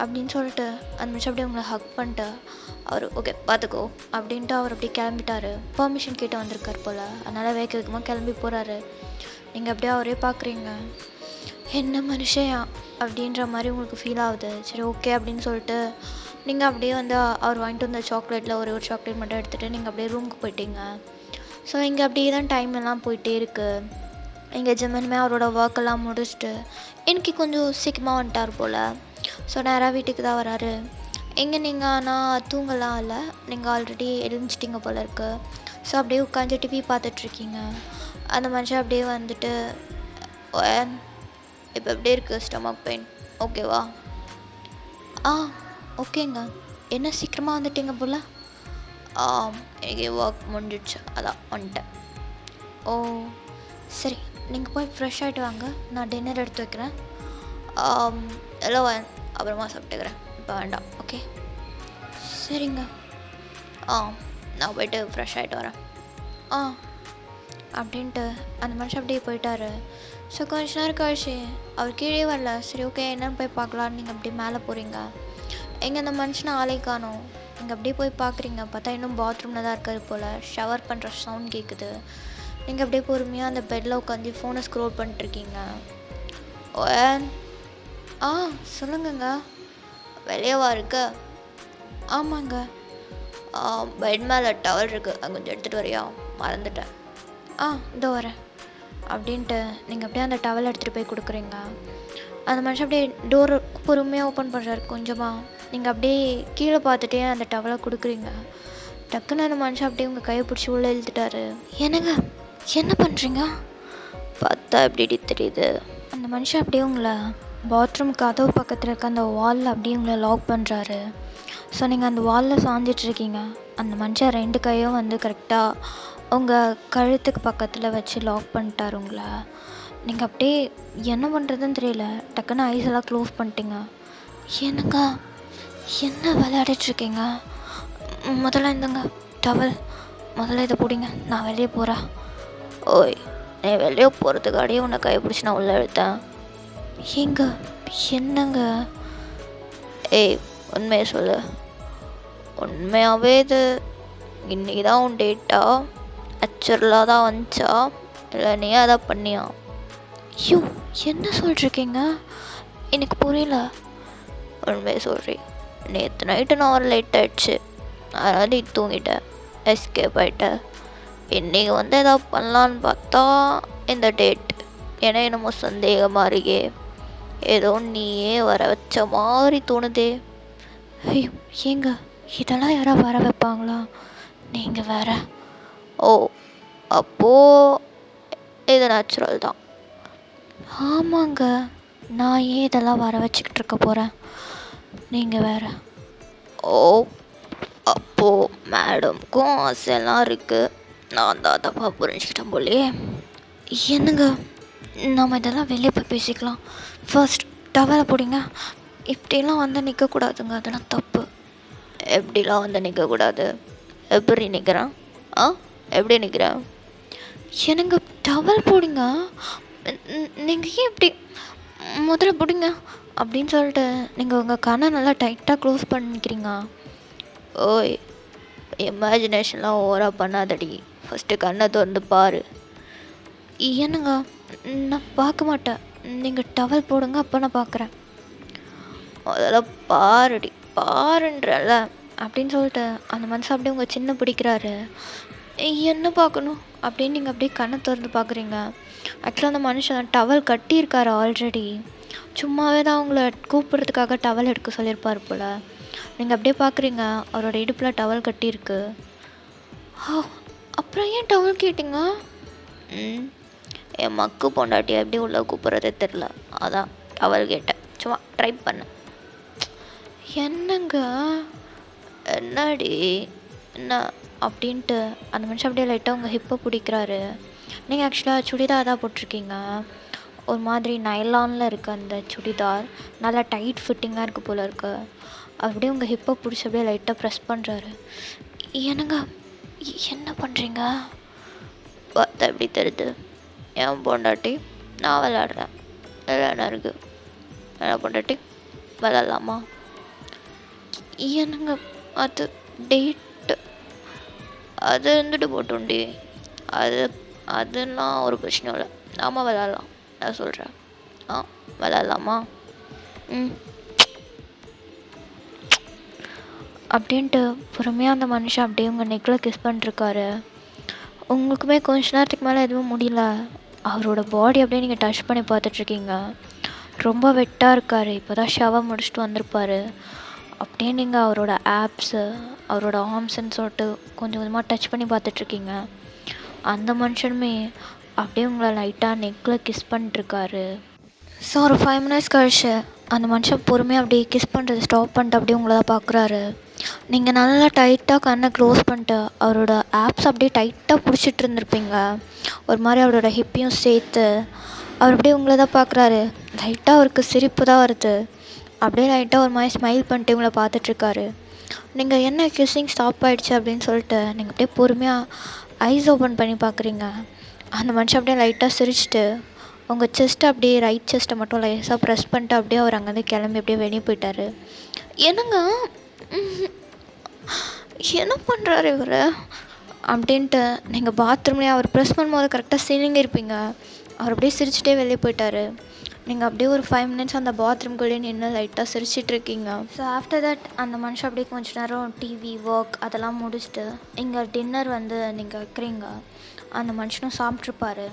அப்படின்னு சொல்லிட்டு அந்த நிமிஷம் அப்படியே உங்களை ஹக் பண்ணிட்டு அவர் ஓகே பார்த்துக்கோ அப்படின்ட்டு அவர் அப்படியே கிளம்பிட்டாரு. பர்மிஷன் கேட்டு வந்திருக்கார் போல், அதனால் வேக வேகமாக கிளம்பி போகிறாரு. நீங்கள் அப்படியே அவரே பார்க்குறீங்க, என்ன மனுஷயா அப்படின்ற மாதிரி உங்களுக்கு ஃபீல் ஆகுது. சரி ஓகே அப்படின்னு சொல்லிட்டு நீங்கள் அப்படியே அவர் வாங்கிட்டு வந்த சாக்லேட்டில் ஒரு சாக்லேட் மட்டும் எடுத்துகிட்டு நீங்கள் அப்படியே ரூமுக்கு போயிட்டீங்க. ஸோ இங்கே அப்படியே தான் டைம் எல்லாம் போயிட்டே இருக்குது. இங்கே ஜெமினுமே அவரோட ஒர்க்கெல்லாம் முடிச்சுட்டு எனக்கு கொஞ்சம் சீக்கிரமாக வந்துட்டார் போல். ஸோ நேராக வீட்டுக்கு தான் வராரு. எங்கே நீங்கள் ஆனால் தூங்கலாம் இல்லை, நீங்கள் ஆல்ரெடி எழுந்துச்சிட்டிங்க போல் இருக்கு. ஸோ அப்படியே உட்காந்து டிவி பார்த்துட்ருக்கீங்க. அந்த மனுஷன் அப்படியே இப்போ எப்படி இருக்குது ஸ்டொமக் பெயின், ஓகேவா? ஆ ஓகேங்க. என்ன சீக்கிரமாக வந்துட்டீங்க போல்? எனக்கு ஒர்க் முடிஞ்சிடுச்சு, அதான் வந்துட்டேன். ஓ சரி, நீங்கள் போய் ஃப்ரெஷ் ஆகிட்டு வாங்க, நான் டின்னர் எடுத்து வைக்கிறேன். எல்லாம் அப்புறமா சாப்பிட்டுக்கிறேன், இப்போ வேண்டாம். ஓகே சரிங்க. நான் போய்ட்டு ஃப்ரெஷ் ஆகிட்டு வரேன். ஆ அப்படின்ட்டு அந்த மனுஷன் அப்படியே போயிட்டாரு. ஸோ கொஞ்ச நேரம் கழிச்சு அவர் கீழே வரல. சரி ஓகே என்னென்னு போய் பார்க்கலான்னு நீங்கள் அப்படியே மேலே போகிறீங்க. எங்கே அந்த மனுஷனை ஆளே காணோம். நீங்கள் அப்படியே போய் பார்க்குறீங்க, பார்த்தா இன்னும் பாத்ரூமில் தான் இருக்காரு போல். ஷவர் பண்ணுற சவுண்ட் கேட்குது. நீங்கள் அப்படியே பொறுமையாக அந்த பெட்டில் உட்காந்து ஃபோனை ஸ்க்ரோல் பண்ணிட்டுருக்கீங்க. சொல்லுங்கங்க. வெளியவா இருக்கு? ஆமாங்க. பெட் மேலே டவல் இருக்குது, அது கொஞ்சம் எடுத்துகிட்டு வரியா? மறந்துட்டேன். இதோ வரேன் அப்படின்ட்டு நீங்கள் அப்படியே அந்த டவல் எடுத்துகிட்டு போய் கொடுக்குறீங்க. அந்த மனுஷன் அப்படியே டோர் பொறுமையாக ஓப்பன் பண்ணுறாரு கொஞ்சமாக. நீங்கள் அப்படியே கீழே பார்த்துட்டே அந்த டவலை கொடுக்குறீங்க. டக்குன்னு அந்த மனுஷன் அப்படியே உங்கள் கையை பிடிச்சி உள்ளே இழுத்துட்டாரு. என்னங்க என்ன பண்ணுறீங்க? பார்த்தா எப்படி தெரியுது? அந்த மனுஷன் அப்படியே உங்களை பாத்ரூம் கதவு பக்கத்தில் இருக்க அந்த வாலில் அப்படியே உங்களை லாக் பண்ணுறாரு. ஸோ நீங்கள் அந்த வாலில் சாஞ்சிட்ருக்கீங்க. அந்த மனுஷன் 2 கையும் வந்து கரெக்டாக உங்கள் கழுத்துக்கு பக்கத்தில் வச்சு லாக் பண்ணிட்டார் உங்களை. நீங்கள் அப்படியே என்ன பண்ணுறதுன்னு தெரியல. டக்குன்னு ஐஸ் எல்லாம் க்ளோஸ் பண்ணிட்டீங்க. என்னங்க என்ன விளையாடிட்ருக்கீங்க? முதல்ல இந்தங்க டவல், முதல்ல இதை பிடிங்க, நான் வெளியே போகிறேன். ஓய், நீ வெளியே போகிறதுக்காடியே உன்னை கைப்பிடிச்சி நான் உள்ளே எடுத்தேன். ஏங்க என்னங்க? ஏய் உண்மையை சொல்லு. உண்மையாகவே இது இன்றைக்கி தான் உன் டேட்டா? நேச்சுரலாக தான் வந்துச்சா இல்லை நீ அதை பண்ணியா? ஐயோ என்ன சொல்லிருக்கீங்க? எனக்கு புரியல. உண்மையை சொல்கிறேன். நேற்று நைட்டு நான் ஒரு லேட் ஆகிடுச்சு, அதனால் நீ தூங்கிட்டேன், எஸ்கேப் ஆகிட்டேன். இன்றைக்கி வந்து எதாவது பண்ணலான்னு பார்த்தா இந்த டேட் ஏன்னா என்னமோ சந்தேகமாக இருக்கே, ஏதோ நீயே வர வச்ச மாதிரி தோணுதே. ஐயோ ஏங்க இதெல்லாம் யாராவது வர வைப்பாங்களா? நீங்கள் வேற. ஓ அப்போது இது நேச்சுரல் தான். ஆமாங்க, நான் ஏன் இதெல்லாம் வர வச்சுக்கிட்டு இருக்க போகிறேன்? நீங்கள் வேற. ஓ அப்போது மேடம்க்கும் ஆசையெல்லாம் இருக்குது, நான் தான் தப்பாக புரிஞ்சுக்கிட்டேன் போலையே. என்னங்க நம்ம இதெல்லாம் வெளியே போய் பேசிக்கலாம். ஃபர்ஸ்ட் டவலை போடுங்க. இப்படிலாம் வந்து நிற்கக்கூடாதுங்க, அதெல்லாம் தப்பு. எப்படிலாம் வந்து நிற்கக்கூடாது? எப்படி நிற்கிறேன்? எப்படி நிற்கிறேன்? எனக்கு டவல் போடுங்க. நீங்கள் ஏன் இப்படி முதல்ல போடுங்க அப்படின்னு சொல்லிட்டு நீங்கள் உங்கள் கண்ணை நல்லா டைட்டாக க்ளோஸ் பண்ணிக்கிறீங்க. ஓய் இமேஜினேஷன்லாம் ஓவராக பண்ணாதடி, ஃபஸ்ட்டு கண்ணை திறந்து பாரு. என்னங்க நான் பார்க்க மாட்டேன், நீங்கள் டவல் போடுங்க, அப்போ நான் பார்க்குறேன். முதல்ல பாருடி, பாருன்றல அப்படின்னு சொல்லிட்டு அந்த மனுஷன் அப்படியே உங்கள் சின்ன பிடிக்கிறாரு. என்ன பார்க்கணும் அப்படின்னு நீங்கள் அப்படியே கண்ணை திறந்து பார்க்குறீங்க. ஆக்சுவலாக அந்த மனுஷன் டவல் கட்டியிருக்காரு ஆல்ரெடி. சும்மாவே தான் அவங்கள கூப்பிட்றதுக்காக டவல் எடுக்க சொல்லியிருப்பார் போல். நீங்கள் அப்படியே பார்க்குறீங்க அவரோட இடுப்பில் டவல் கட்டியிருக்கு. அப்புறம் ஏன் டவல் கேட்டிங்க? என் மக்கு பொண்டாட்டி எப்படி உள்ள கூப்பிட்றதே தெரில, அதான் டவல் கேட்டேன், சும்மா ட்ரை பண்ணேன். என்னங்க என்னடி என்ன அப்படின்ட்டு அந்த மனுஷன் அப்படியே லைட்டாக உங்கள் ஹிப்பை பிடிக்கிறாரு. நீங்கள் ஆக்சுவலாக சுடிதார் தான் போட்டிருக்கீங்க. ஒரு மாதிரி நைலானில் இருக்குது அந்த சுடிதார், நல்லா டைட் ஃபிட்டிங்காக இருக்குது போல் இருக்கு. அப்படியே உங்கள் ஹிப்பை பிடிச்சி அப்படியே லைட்டாக ப்ரெஸ் பண்ணுறாரு. என்னங்க என்ன பண்ணுறீங்க? பார்த்தா எப்படி தெரியுது? என் பொண்டாட்டி நான் விளையாடுறேன், என்ன இருக்குது? என்ன பொண்டாட்டி விளையாடலாமா? என்னங்க அது டேட்டு, அது இருந்துட்டு போட்டோண்டி, அதெல்லாம் ஒரு பிரச்சனை இல்லை, நாம விளையாடலாம். நான் சொல்கிறேன், விளையாடலாமா? அப்படின்ட்டு பொறுமையாக அந்த மனுஷன் அப்படியே உங்கள் நெக்கில் கிஸ் பண்ணிருக்காரு. உங்களுக்குமே கொஞ்ச நேரத்துக்கு மேலே எதுவும் முடியல. அவரோட பாடி அப்படியே நீங்கள் டச் பண்ணி பார்த்துட்ருக்கீங்க. ரொம்ப வெட்டாக இருக்கார், இப்போ தான் ஷவர் முடிச்சுட்டு வந்திருப்பார். அப்படியே நீங்கள் அவரோட ஆப்ஸு, அவரோட ஆர்ம்ஸ்ன்னு சொல்லிட்டு கொஞ்சம் கொஞ்சமாக டச் பண்ணி பார்த்துட்ருக்கீங்க. அந்த மனுஷனுமே அப்படியே உங்களை லைட்டாக நெக்கில் கிஸ் பண்ணிட்டுருக்காரு. ஸோ ஒரு 5 minutes கழிச்சு அந்த மனுஷன் பொறுமையாக அப்படியே கிஸ் பண்ணுறது ஸ்டாப் பண்ணிட்டு அப்படியே உங்களை தான் பார்க்குறாரு. நீங்கள் நல்லா டைட்டாக கண்ணை க்ளோஸ் பண்ணிட்டு அவரோட ஆப்ஸ் அப்படியே டைட்டாக பிடிச்சிட்டு இருந்திருப்பீங்க. ஒரு மாதிரி அவரோட ஹிப்பையும் சேர்த்து அவர் அப்படியே உங்களை தான் பார்க்குறாரு. லைட்டாக அவருக்கு சிரிப்பு தான் வருது. அப்படியே லைட்டாக ஒரு மாதிரி ஸ்மைல் பண்ணிட்டு உங்களை பார்த்துட்ருக்காரு. நீங்கள் என்ன கிஸ்ஸிங் ஸ்டாப் ஆகிடுச்சு அப்படின்னு சொல்லிட்டு நீங்கள் அப்படியே பொறுமையாக ஐஸ் ஓப்பன் பண்ணி பார்க்குறீங்க. அந்த மனுஷன் அப்படியே லைட்டாக சிரிச்சிட்டு உங்கள் செஸ்ட்டை அப்படியே ரைட் செஸ்ட்டை மட்டும் லைஸாக ப்ரெஸ் பண்ணிட்டு அப்படியே அவர் அங்கேருந்து கிளம்பி அப்படியே வெளியே போயிட்டார். என்னங்க என்ன பண்ணுறாரு இவர் அப்படின்ட்டு நீங்கள் பாத்ரூம்லேயே அவர் ப்ரெஸ் பண்ணும்போது கரெக்டாக சீலிங் இருப்பீங்க. அவர் அப்படியே சிரிச்சிட்டே வெளியே போயிட்டார். நீங்கள் அப்படியே ஒரு 5 மினிட்ஸ் அந்த பாத்ரூம்குள்ளேயே நின்று லைட்டாக சிரிச்சிட்ருக்கீங்க. ஸோ ஆஃப்டர் தட் அந்த மனுஷன் அப்படியே கொஞ்சம் நேரம் டிவி ஒர்க் அதெல்லாம் முடிச்சுட்டு இங்கே டின்னர் வந்து நீங்கள் வைக்கிறீங்க. அந்த மனுஷனும் சாப்பிட்ருப்பாரு.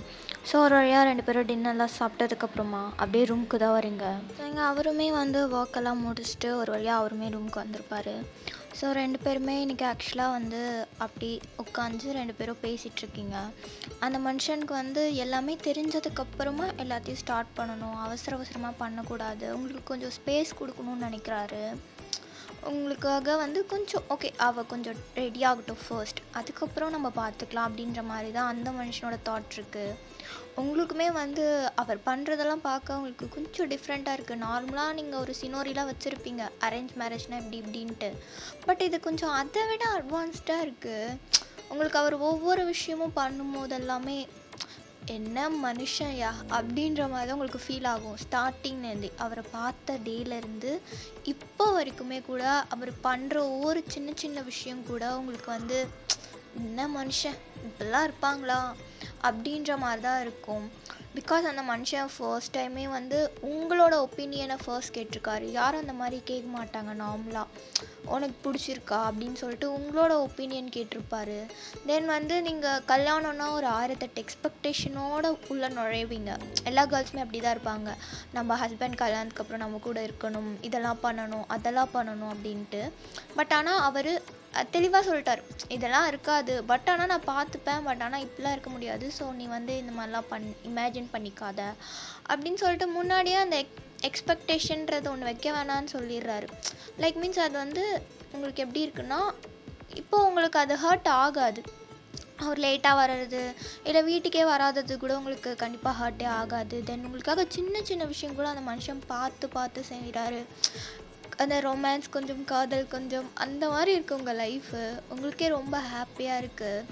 ஸோ ஒரு வழியாக 2 பேரும் டின்னர்லாம் சாப்பிட்டதுக்கப்புறமா அப்படியே ரூமுக்கு தான் வரீங்க. ஸோ இங்கே அவருமே வந்து ஒர்க்கெல்லாம் முடிச்சுட்டு ஒரு வழியாக அவருமே ரூமுக்கு வந்திருப்பார். ஸோ 2 பேருமே இன்றைக்கி ஆக்சுவலாக வந்து அப்படி உட்காந்து 2 பேரும் பேசிகிட்ருக்கீங்க. அந்த மனுஷனுக்கு வந்து எல்லாமே தெரிஞ்சதுக்கப்புறமா எல்லாத்தையும் ஸ்டார்ட் பண்ணணும், அவசரமாக பண்ணக்கூடாது, உங்களுக்கு கொஞ்சம் ஸ்பேஸ் கொடுக்கணும்னு நினைக்கிறாரு. உங்களுக்காக வந்து கொஞ்சம் ஓகே அவள் கொஞ்சம் ரெடி ஆகட்டும் ஃபர்ஸ்ட், அதுக்கப்புறம் நம்ம பார்த்துக்கலாம் அப்படின்ற மாதிரி தான் அந்த மனுஷனோட தாட் இருக்குது. உங்களுக்குமே வந்து அவர் பண்ணுறதெல்லாம் பார்க்க உங்களுக்கு கொஞ்சம் டிஃப்ரெண்ட்டாக இருக்குது. நார்மலாக நீங்கள் ஒரு சினோரிலாம் வச்சுருப்பீங்க அரேஞ்ச் மேரேஜ்னால் இப்படி இப்படின்ட்டு. பட் இது கொஞ்சம் அதை விட அட்வான்ஸ்டாக இருக்குது. உங்களுக்கு அவர் ஒவ்வொரு விஷயமும் பண்ணும்போது எல்லாமே என்ன மனுஷன்யா அப்படின்ற மாதிரி தான் உங்களுக்கு ஃபீல் ஆகும். ஸ்டார்டிங்லேருந்து அவரை பார்த்த டேலேருந்து இப்போ வரைக்குமே கூட அவர் பண்ணுற ஒவ்வொரு சின்ன சின்ன விஷயம் கூட உங்களுக்கு வந்து என்ன மனுஷன் இப்படிலாம் இருப்பாங்களா அப்படின்ற மாதிரி தான் இருக்கும். பிகாஸ் அந்த மனுஷன் ஃபர்ஸ்ட் டைமே வந்து உங்களோட ஒப்பீனியனை ஃபர்ஸ்ட் கேட்டிருக்காரு. யாரும் அந்த மாதிரி கேட்க மாட்டாங்க. நார்மலாக உனக்கு பிடிச்சிருக்கா அப்படின்னு சொல்லிட்டு உங்களோட ஒப்பீனியன் கேட்டிருப்பாரு. தென் வந்து நீங்கள் கல்யாணம்னா ஒரு 1008 எக்ஸ்பெக்டேஷனோடு உள்ளே நுழைவீங்க. எல்லா கேர்ள்ஸுமே அப்படி தான் இருப்பாங்க. நம்ம ஹஸ்பண்ட் கல்யாணத்துக்கப்புறம் நம்ம கூட இருக்கணும், இதெல்லாம் பண்ணணும், அதெல்லாம் பண்ணணும் அப்படின்ட்டு. பட் ஆனால் அவர் தெளிவாக சொல்லிட்டார், இதெல்லாம் இருக்காது, பட் ஆனால் நான் பார்த்துப்பேன், பட் ஆனால் இப்படிலாம் இருக்க முடியாது, ஸோ நீ வந்து இந்த மாதிரிலாம் இமேஜின் பண்ணிக்காத அப்படின்னு சொல்லிட்டு முன்னாடியே அந்த எக்ஸ்பெக்டேஷன்றது ஒன்று வைக்க வேணான்னு சொல்லிடுறாரு. லைக் மீன்ஸ் அது வந்து உங்களுக்கு எப்படி இருக்குன்னா, இப்போது உங்களுக்கு அது ஹர்ட் ஆகாது. அவர் லேட்டாக வர்றது இல்லை வீட்டுக்கே வராதது கூட உங்களுக்கு கண்டிப்பாக ஹர்ட்டே ஆகாது. தென் உங்களுக்காக சின்ன சின்ன விஷயம் கூட அந்த மனுஷன் பார்த்து பார்த்து செய்கிறாரு. அந்த ரொமான்ஸ் கொஞ்சம், காதல் கொஞ்சம், அந்த மாதிரி இருக்குது உங்கள் லைஃபு. உங்களுக்கே ரொம்ப ஹாப்பியாக இருக்குது.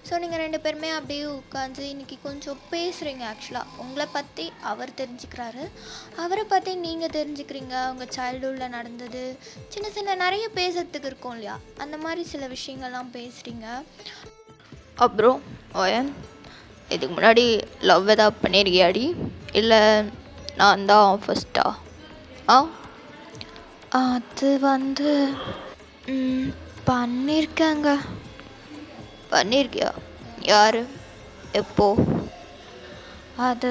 ஸோ நீங்கள் 2 பேருமே அப்படியே உட்காந்து இன்றைக்கி கொஞ்சம் பேசுகிறீங்க. ஆக்சுவலாக உங்களை பற்றி அவர் தெரிஞ்சுக்கிறாரு, அவரை பற்றி நீங்கள் தெரிஞ்சுக்கிறீங்க. உங்கள் சைல்டுஹுட்டில் நடந்தது சின்ன சின்ன நிறைய பேசுறதுக்கு இருக்கும் இல்லையா, அந்த மாதிரி சில விஷயங்கள்லாம் பேசுகிறீங்க. அப்புறம் ஓயன் இதுக்கு முன்னாடி லவ் எதாவது பண்ணியிருக்கியாடி, இல்லை நான் தான் ஃபஸ்ட்டா? அது வந்து பண்ணியிருக்கேங்க. பண்ணியிருக்கியா? யார், எப்போ? அது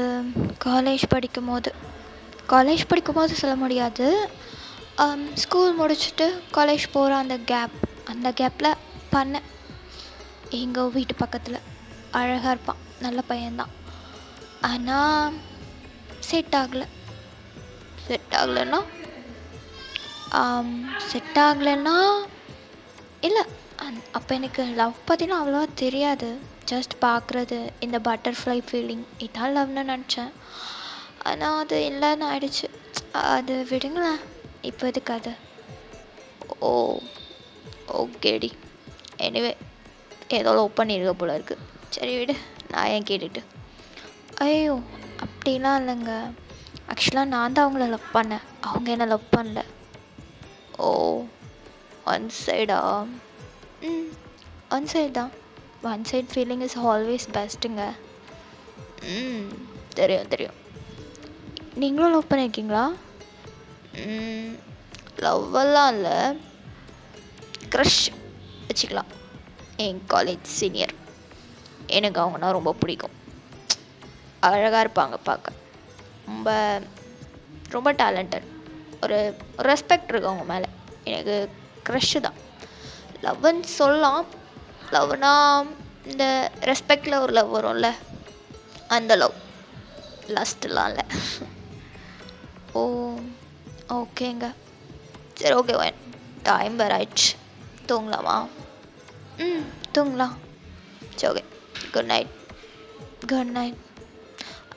காலேஜ் படிக்கும்போது சொல்ல முடியாது. ஸ்கூல் முடிச்சுட்டு காலேஜ் போகிற அந்த கேப்பில் பண்ணேன். எங்கள் வீட்டு பக்கத்தில் அழகாக இருப்பான், நல்ல பையன்தான். ஆனால் செட் ஆகலைன்னா இல்லை, அப்போ எனக்கு லவ் பற்றிலாம் அவ்வளோவா தெரியாது. ஜஸ்ட் பார்க்குறது, இந்த பட்டர்ஃப்ளை ஃபீலிங், இதான் லவ்னு நினச்சேன். ஆனால் அது இல்லைன்னு ஆயிடுச்சு. அது விடுங்களேன், இப்போ எதுக்கு அது? ஓ ஓகேடி. எனிவே ஏதோ லவ் பண்ணியிருக்க போல இருக்குது. சரி விடு, நான் ஏன் கேட்டுட்டு. ஐயோ அப்படிலாம் இல்லைங்க. ஆக்சுவலாக நான் தான் அவங்கள லவ் பண்ணேன், அவங்க என்ன லவ் பண்ணல. ஓ ஒன் சைடா? ஒன் சைடு தான். One side feeling is always பெஸ்ட்டுங்க. தெரியும். நீங்களும் லவ் பண்ணியிருக்கீங்களா? லவ்வெல்லாம் இல்லை, க்ரஷ் வச்சுக்கலாம். என் காலேஜ் சீனியர். எனக்கு அவங்கன்னா ரொம்ப பிடிக்கும். அழகாக இருப்பாங்க பார்க்க, ரொம்ப டேலண்டட். ஒரு ரெஸ்பெக்ட் இருக்குது அவங்க மேலே. எனக்கு க்ரஷ்ஷு தான். லவ்வுன்னு சொல்லலாம். லவ்னா இந்த ரெஸ்பெக்டில் ஒரு லவ் வரும்ல, அந்த லவ். லஸ்ட்லாம் இல்லை. ஓ ஓகேங்க. சரி ஓகே, டைம் வேறு ஆயிடுச்சு, தூங்கலாமா? தூங்கலாம். சரி, okay. Good night. Good night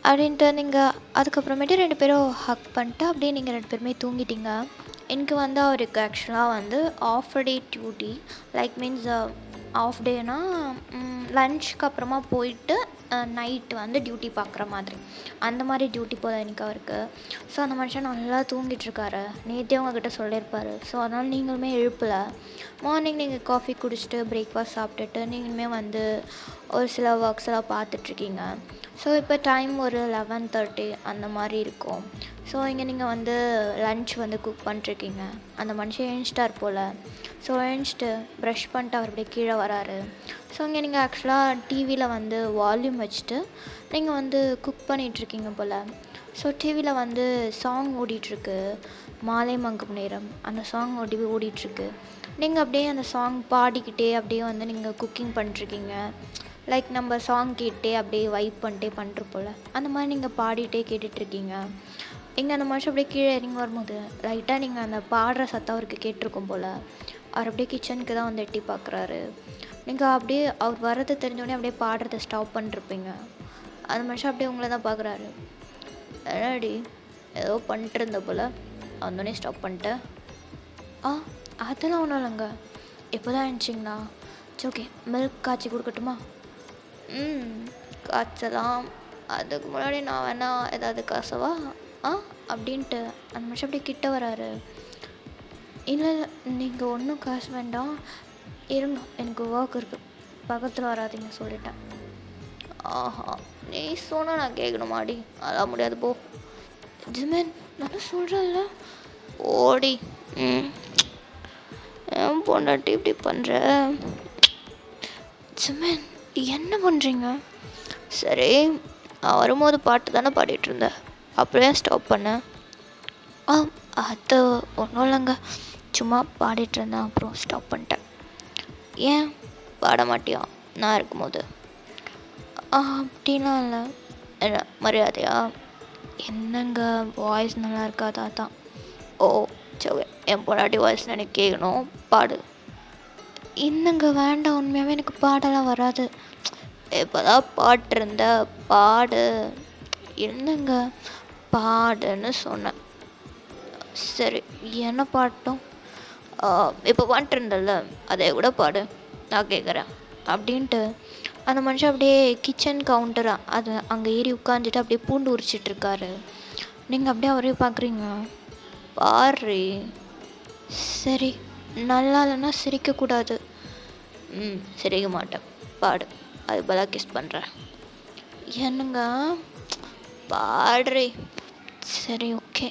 அப்படின்ட்டு நீங்கள் அதுக்கப்புறமேட்டு 2 பேரும் ஹக் பண்ணிட்டு அப்படியே நீங்கள் 2 பேருமே தூங்கிட்டீங்க. எனக்கு வந்து அவருக்கு ஆக்சுவலாக வந்து half day duty, like means half டேனா லன்ச்சுக்கு அப்புறமா போயிட்டு நைட்டு வந்து டியூட்டி பார்க்குற மாதிரி, அந்த மாதிரி டியூட்டி போல் எனக்கு அவருக்கு. ஸோ அந்த மனுஷன் நல்லா தூங்கிட்டுருக்காரு. நேற்றே உங்ககிட்ட சொல்லியிருப்பாரு. ஸோ அதனால் நீங்களுமே எழுப்பலை. மார்னிங் நீங்கள் காஃபி குடிச்சிட்டு பிரேக்ஃபாஸ்ட் சாப்பிட்டுட்டு நீங்களுமே வந்து ஒரு சில ஒர்க்ஸ் எல்லாம் பார்த்துட்ருக்கீங்க. ஸோ இப்போ டைம் ஒரு 11:30 அந்த மாதிரி இருக்கும். ஸோ இங்கே நீங்கள் வந்து லன்ச் வந்து குக் பண்ணிட்டுருக்கீங்க. அந்த மனுஷன் எழுந்துட்டார் போல். ஸோ எழுந்துச்சிட்டு ப்ரஷ் பண்ணிட்டு அவர் அப்படியே கீழே வராரு. ஸோ இங்கே நீங்கள் ஆக்சுவலாக டிவியில் வந்து வால்யூம் வச்சுட்டு நீங்கள் வந்து குக் பண்ணிகிட்ருக்கீங்க போல். ஸோ டிவியில் வந்து சாங் ஓடிட்டுருக்கு, மாலை மங்கும் நேரம். அந்த சாங் ஓடிட்டுருக்கு. நீங்கள் அப்படியே அந்த சாங் பாடிக்கிட்டே அப்படியே வந்து நீங்கள் குக்கிங் பண்ணிட்டுருக்கீங்க. லைக் நம்ம சாங் கேட்டே அப்படியே வைப் பண்ணிட்டே பண்ணுற போல் அந்த மாதிரி நீங்கள் பாடிட்டே கேட்டுட்ருக்கீங்க. இங்கே அந்த மனுஷன் அப்படியே கீழே இறங்கி வரும்போது லைட்டாக நீங்கள் அந்த பாடுற சத்தம் அவருக்கு கேட்டிருக்கும் போல். அவர் அப்படியே கிச்சனுக்கு தான் வந்து எட்டி பார்க்குறாரு. நீங்கள் அப்படியே அவர் வர்றது தெரிஞ்சோடனே அப்படியே பாடுறதை ஸ்டாப் பண்ணிருப்பீங்க. அந்த மனுஷன் அப்படியே உங்களை தான் பார்க்குறாரு. என்னடி ஏதோ பண்ணிட்டு இருந்த போல், வந்தோடனே ஸ்டாப் பண்ணிட்டேன். அதெல்லாம் ஒன்றும் இல்லைங்க, இப்போ தான் எழுந்துச்சிங்களா? சரி, ஓகே, மில்க் காய்ச்சி கொடுக்கட்டுமா? காய்ச்சலாம். அதுக்கு முன்னாடி நான் வேணா ஏதாவது காசவா? அப்படின்ட்டு அந்த மனுஷன் அப்படியே கிட்ட வராரு. இல்லை நீங்கள் ஒன்றும் காசு வேண்டாம், இருங்க, எனக்கு ஒர்க் இருக்குது, பக்கத்தில் வராதிங்க சொல்லிட்டேன். ஆஹா, நீ சொன்னால் நான் கேட்கணுமாடி? அதான் முடியாது, போ. ஜிமேன், நான் சொல்கிறேன்ல. ஓடி. ஏன் பொண்டாட்டி இப்படி பண்ணுற? ஜிமேன், என்ன பண்ணுறீங்க? சரி, நான் வரும்போது பாட்டு தானே பாடிட்டு இருந்தேன், அப்படியே ஸ்டாப் பண்ணேன். அது ஒன்றும் இல்லைங்க, சும்மா பாடிட்டு இருந்தேன், அப்புறம் ஸ்டாப் பண்ணிட்டேன். ஏன் பாட மாட்டியா நான் இருக்கும்போது? அப்படிலாம் இல்லை. என்ன மரியாதையா? என்னங்க வாய்ஸ் நல்லா இருக்காதா தான். ஓ சரி, என் பொண்டாட்டி வாய்ஸ் எனக்கு கேட்கணும், பாடு. இன்னங்க வேண்டாம், உண்மையாகவே எனக்கு பாடலாம் வராது. இப்போதான் பாட்டிருந்த, பாடு. என்னங்க பாடுன்னு சொன்னேன். சரி, என்ன பாட்டும்? இப்போ பாட்டிருந்தல்ல, அதை கூட பாடு, நான் கேட்குறேன். அப்படின்ட்டு அந்த மனுஷன் அப்படியே கிச்சன் கவுண்டர் அது அங்கே ஏறி உட்காந்துட்டு அப்படியே பூண்டு உரிச்சிட்ருக்காரு. நீங்கள் அப்படியே அவரே பார்க்குறீங்க. பாரு. சரி, நல்லா இல்லைன்னா சிரிக்கக்கூடாது. சிரிக்க மாட்டேன், பாடு. அது பதிலாக கிஸ் பண்ணுறேன். என்னங்க பாடுறே. சரி, ஓகே.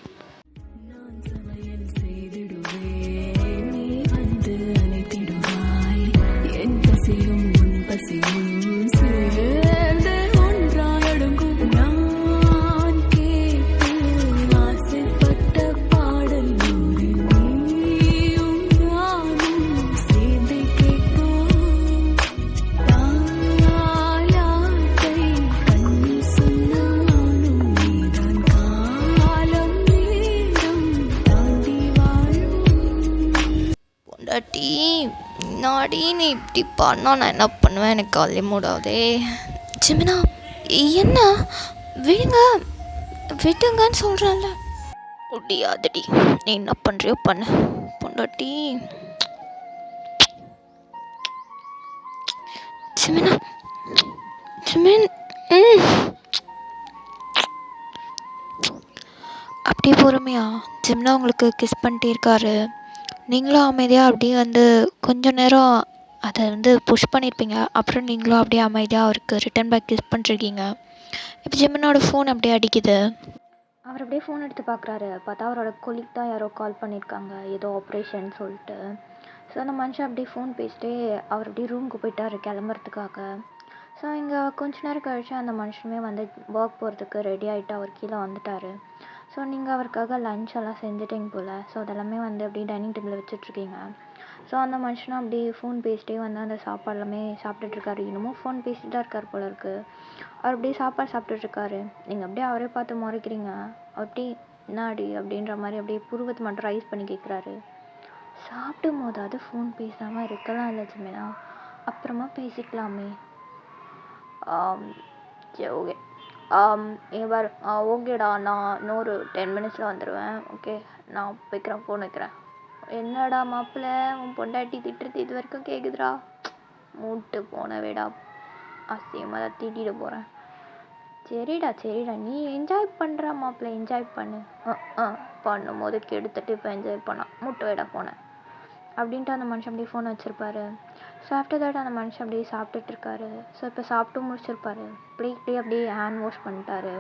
பொண்டாட்டி நாடி, நீ இப்படி பண்ணா நான் என்ன பண்ணுவேன்? எனக்கு காலையே மூடாதே. ஜிமினா, என்ன விடுங்க, விடுங்கன்னு சொல்கிறேன்ல. முடியாதடி, நீ என்ன பண்ணுறியோ பண்ணு பொண்டாட்டி. ஜிமினா, ஜிமின், அப்படியே பொறுமையா ஜிம்னா உங்களுக்கு கிஸ் பண்ணிட்டே இருக்காரு. நீங்களும் அமைதியாக அப்படியே வந்து கொஞ்ச நேரம் அதை வந்து புஷ் பண்ணியிருப்பீங்க. அப்புறம் நீங்களும் அப்படியே அமைதியாக அவருக்கு ரிட்டன் பேக் கிஸ் பண்ணிருக்கீங்க. இப்போ ஜிமினோட ஃபோன் அப்படியே அடிக்குது. அவர் அப்படியே ஃபோன் எடுத்து பார்க்குறாரு. பார்த்தா அவரோட கொலீக் தான் யாரோ கால் பண்ணியிருக்காங்க, ஏதோ ஆப்ரேஷன் சொல்லிட்டு. ஸோ அந்த மனுஷன் அப்படியே ஃபோன் பேசிட்டே அவர் அப்படியே ரூமுக்கு போயிட்டார் கிளம்புறதுக்காக. ஸோ இங்கே கொஞ்ச நேரம் கழிச்சு அந்த மனுஷனுமே வந்து ஒர்க் போகிறதுக்கு ரெடி ஆகிட்டு அவர் கீழே வந்துட்டார். ஸோ நீங்கள் அவருக்காக லன்ச் எல்லாம் செஞ்சுட்டிங்க போல். ஸோ அதெல்லாமே வந்து அப்படியே டைனிங் டேபிளில் வச்சுட்ருக்கீங்க. ஸோ அந்த மனுஷனும் அப்படியே ஃபோன் பேசிட்டே வந்து அந்த சாப்பாடு எல்லாமே சாப்பிட்டுட்ருக்காரு. இன்னமும் ஃபோன் பேசிட்டு தான் இருக்கார் போல இருக்குது. அவர் அப்படியே சாப்பாடு சாப்பிட்டுட்ருக்காரு. நீங்கள் அப்படியே அவரே பார்த்து முறைக்கிறீங்க. அப்படி என்னாடி அப்படின்ற மாதிரி அப்படியே புருவத்தை மட்டும் ரைஸ் பண்ணி கேட்குறாரு. சாப்பிடும் போதாவது ஃபோன் பேசாமல் இருக்கலாம் இல்லை ஜிமினா, அப்புறமா பேசிக்கலாமே. சரி ஓகே. இங்கே பாரு, ஓகேடா, நான் இன்னொரு 10 மினிட்ஸில் வந்துடுவேன். ஓகே, நான் வைக்கிறேன், ஃபோன் வைக்கிறேன். என்னடா மாப்பிள்ளை, உன் பொண்டாட்டி திட்டுறது இது வரைக்கும் கேட்குதுடா. மூட்டு போனவேடா, அசியமாக தான் திட்டிட்டு போகிறேன். சரிடா சரிடா, நீ என்ஜாய் பண்ணுற மாப்பிள்ளை, என்ஜாய் பண்ணு. பண்ணும்போது கெடுத்துட்டு இப்போ என்ஜாய் பண்ணான், மூட்டு வேடா போனேன் அப்படின்ட்டு அந்த மனுஷன் அப்படியே ஃபோனை வச்சுருப்பாரு. ஸோ ஆஃப்டர் தட் அந்த மனுஷன் அப்படியே சாப்பிட்டுட்டு இருக்காரு. ஸோ இப்போ சாப்பிட்டு முடிச்சிருப்பாரு, பிளேட்லேயே அப்படியே ஹேண்ட் வாஷ் பண்ணிட்டாரு.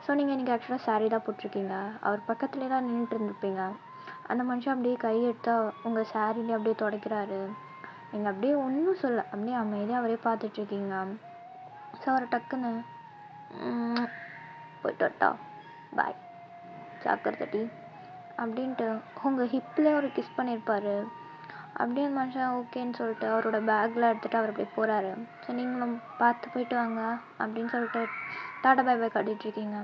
ஸோ நீங்கள் இன்றைக்கி ஆக்சுவலாக saree தான் போட்டிருக்கீங்க, அவர் பக்கத்துலேயே தான் நின்றுட்டு இருந்திருப்பீங்க. அந்த மனுஷன் அப்படியே கை எடுத்தா உங்கள் சாரிலே அப்படியே துடைக்கிறாரு. நீங்கள் அப்படியே ஒன்றும் சொல்ல, அப்படியே அமைதியாக அவரே பார்த்துட்ருக்கீங்க. ஸோ அவர் டக்குன்னு போயிட்டு வரட்டா, பாய், ஜாக்கிரதை அப்படின்ட்டு உங்கள் ஹிப்பில் ஒரு கிஸ் பண்ணியிருப்பாரு. அப்படியே அந்த மனுஷன் ஓகேன்னு சொல்லிட்டு அவரோட பேக்கில் எடுத்துகிட்டு அவர் அப்படியே போகிறாரு. ஸோ நீங்களும் பார்த்து போயிட்டு வாங்க அப்படின்னு சொல்லிட்டு டாடா பை பை கட்டிகிட்ருக்கீங்க.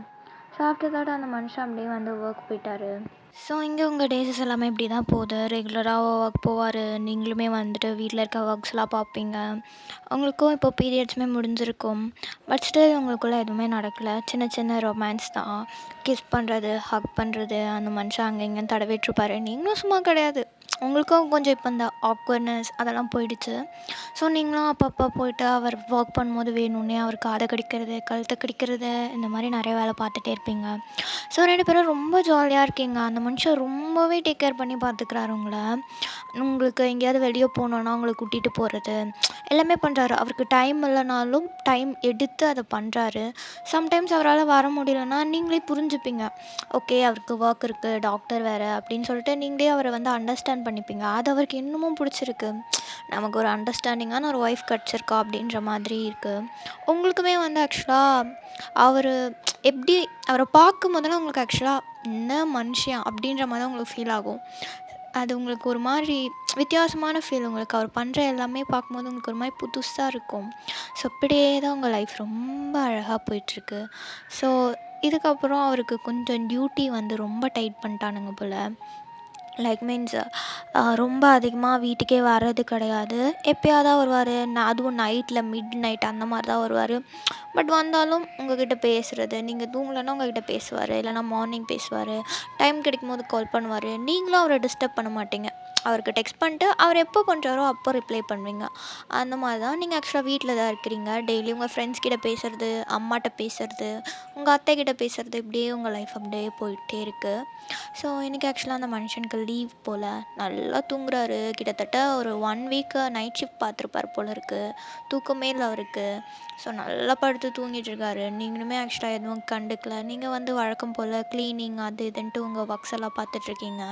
ஸோ ஆஃப்டர் தட் அந்த மனுஷன் அப்படியே வந்து ஒர்க் போயிட்டாரு. ஸோ இங்கே உங்கள் டேஸஸ் எல்லாமே இப்படி தான் போகுது. ரெகுலராக ஒர்க் போவார், நீங்களுமே வந்துட்டு வீட்டில் இருக்க ஒர்க்ஸ்லாம் பார்ப்பீங்க. உங்களுக்கும் இப்போ பீரியட்ஸுமே முடிஞ்சிருக்கும். பட் ஸ்டில் உங்களுக்குள்ளே எதுவுமே நடக்கலை. சின்ன சின்ன ரொமான்ஸ் தான், கிஸ் பண்ணுறது, ஹக் பண்ணுறது, அந்த மனுஷன் அங்கே இங்கேன்னு தடவிட்டுருப்பாரு. நீங்களும் சும்மா கிடையாது, உங்களுக்கும் கொஞ்சம் இப்போ இந்த ஆக்வர்ட்னஸ் அதெல்லாம் போயிடுச்சு. ஸோ நீங்களும் அப்பப்போ போயிட்டு அவர் ஒர்க் பண்ணும்போது வேணும்னே அவர் காதை கடிக்கிறது, கழுத்தை கடிக்கிறது, இந்த மாதிரி நிறைய வேலை பார்த்துட்டே இருப்பீங்க. ஸோ 2 பேரும் ரொம்ப ஜாலியாக இருக்கீங்க. அந்த மனுஷன் ரொம்பவே டேக் கேர் பண்ணி பார்த்துக்கிறாரு உங்களை. உங்களுக்கு எங்கேயாவது வெளியே போகணுன்னா உங்களை கூட்டிகிட்டு போகிறது எல்லாமே பண்ணுறாரு. அவருக்கு டைம் இல்லைனாலும் டைம் எடுத்து அதை பண்ணுறாரு. சம்டைம்ஸ் அவரால் வர முடியலன்னா நீங்களே புரிஞ்சுப்பீங்க, ஓகே அவருக்கு ஒர்க் இருக்குது, டாக்டர் வேறு அப்படின்னு சொல்லிட்டு நீங்களே அவரை வந்து அண்டர்ஸ்டாண்ட் பண்ணிப்பீங்க. அது அவருக்கு இன்னமும் பிடிச்சிருக்கு. நமக்கு ஒரு அண்டர்ஸ்டாண்டிங்கான ஒரு ஒய்ஃப் கிடச்சிருக்கா அப்படின்ற மாதிரி இருக்குது. உங்களுக்குமே வந்து ஆக்சுவலாக அவர் எப்படி அவரை பார்க்கும் போதெல்லாம் உங்களுக்கு ஆக்சுவலாக என்ன மனுஷன் அப்படின்ற மாதிரி தான் உங்களுக்கு ஃபீல் ஆகும். அது உங்களுக்கு ஒரு மாதிரி வித்தியாசமான ஃபீல். உங்களுக்கு அவர் பண்ணுற எல்லாமே பார்க்கும்போது உங்களுக்கு ஒரு மாதிரி புதுசாக இருக்கும். ஸோ இப்படியே தான் உங்கள் லைஃப் ரொம்ப அழகாக போயிட்டுருக்கு. ஸோ இதுக்கப்புறம் அவருக்கு கொஞ்சம் டியூட்டி வந்து ரொம்ப டைட் பண்ணிட்டானுங்க போல். லைக் மீன்ஸ் ரொம்ப அதிகமாக வீட்டுக்கே வர்றது கிடையாது. எப்போயாவது தான் வருவார், அதுவும் நைட்டில் மிட் நைட் அந்த மாதிரி தான் வருவார். பட் வந்தாலும் உங்கள்கிட்ட பேசுகிறது, நீங்கள் தூங்கலைன்னா உங்கள்கிட்ட பேசுவார், இல்லைனா மார்னிங் பேசுவார், டைம் கிடைக்கும் போது கால் பண்ணுவார். நீங்களும் அவரை டிஸ்டர்ப் பண்ண மாட்டீங்க. அவருக்கு டெக்ஸ்ட் பண்ணிட்டு அவர் எப்போ பண்ணுறாரோ அப்போ ரிப்ளை பண்ணுவீங்க. அந்த மாதிரி தான் நீங்கள் ஆக்சுவலாக வீட்டில் தான் இருக்கிறீங்க. டெய்லி உங்கள் ஃப்ரெண்ட்ஸ் கிட்ட பேசுகிறது, அம்மாட்ட பேசுகிறது, உங்கள் அத்தைக்கிட்ட பேசுகிறது, இப்படியே உங்கள் லைஃப் அப்படியே போயிட்டே இருக்குது. ஸோ இன்றைக்கி ஆக்சுவலாக அந்த மனுஷனுக்கு லீவ் போல், நல்லா தூங்குறாரு. கிட்டத்தட்ட ஒரு 1 வீக்கு நைட் ஷிஃப்ட் பார்த்துருப்பார் போல் இருக்குது. தூக்கமே இல்லை அவருக்கு. ஸோ நல்லா படுத்து தூங்கிட்டு இருக்காரு. நீங்களுமே ஆக்சுவலாக எதுவும் கண்டுக்கல. நீங்கள் வந்து வழக்கம் போல் க்ளீனிங் அது இதுன்ட்டு உங்கள் ஒர்க்ஸ் எல்லாம் பார்த்துட்ருக்கீங்க.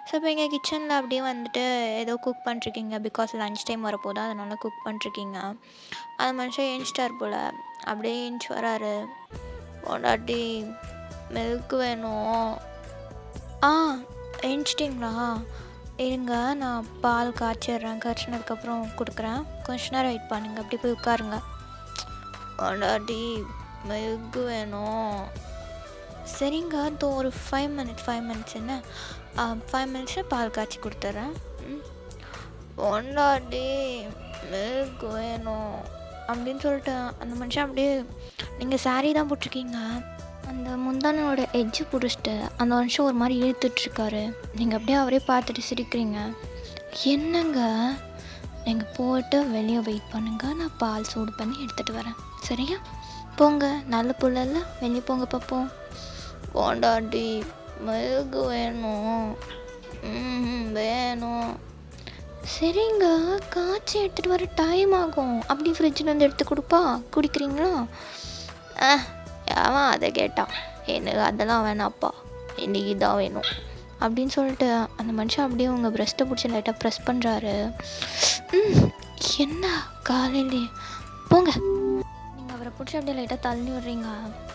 ஸோ இப்போ எங்கள் கிச்சனில் அப்படியே வந்துட்டு ஏதோ குக் பண்ணிருக்கீங்க. பிகாஸ் லன்ச் டைம் வரப்போகுது, அதனால் குக் பண்ணிருக்கீங்க. அந்த மனுஷன் ஏஞ்சிட்டார் போல். அப்படியே ஏஞ்சி வராரு. பொண்டாட்டி மில்க் வேணும். ஏஞ்சிட்டிங்களா? இருங்க, நான் பால் காய்ச்சிடுறேன், காய்ச்சினதுக்கப்புறம் கொடுக்குறேன், கொஞ்ச நேரம் வெயிட் பண்ணுங்க, அப்படி போய் உட்காருங்க. பொண்டாட்டி மில்க் வேணும். சரிங்க, இதோ ஒரு 5 மினிட்ஸ் என்ன 5 மினிட்ஸில் பால் காய்ச்சி கொடுத்துட்றேன். பொண்டாட்டி மில்க் வேணும் அப்படின்னு சொல்லிட்டு அந்த மனுஷன் அப்படியே, நீங்கள் saree தான் போட்டிருக்கீங்க, அந்த முந்தானோட எட்ஜு பிடிச்சிட்டு அந்த மனுஷன் ஒரு மாதிரி இழுத்துட்ருக்காரு. நீங்கள் அப்படியே அவரே பார்த்துட்டு சிரிக்கிறீங்க. என்னங்க, நீங்கள் போட்டு வெளியே வெயிட் பண்ணுங்க, நான் பால் சூடு பண்ணி எடுத்துகிட்டு வரேன், சரியா? போங்க, நல்ல புள்ளல, வெளியே போங்க பார்ப்போம். பொண்டாட்டி மில்க் வேணும். வேணும். சரிங்க, காய்ச்சி எடுத்துகிட்டு வர டைம் ஆகும், அப்படி ஃப்ரிட்ஜில் வந்து எடுத்து கொடுப்பா, குடிக்கிறீங்களா? அவன் அதை கேட்டான், எனக்கு அதெல்லாம் வேணாப்பா, இன்றைக்கி தான் வேணும் அப்படின்னு சொல்லிட்டு அந்த மனுஷன் அப்படியே உங்கள் ப்ரெஸ்ட்டை பிடிச்சி லைட்டாக ப்ரெஸ் பண்ணுறாரு. என்ன காலையிலே போங்க. நீங்கள் அவரை பிடிச்சி அப்படியே லைட்டாக தள்ளி விடுறீங்க.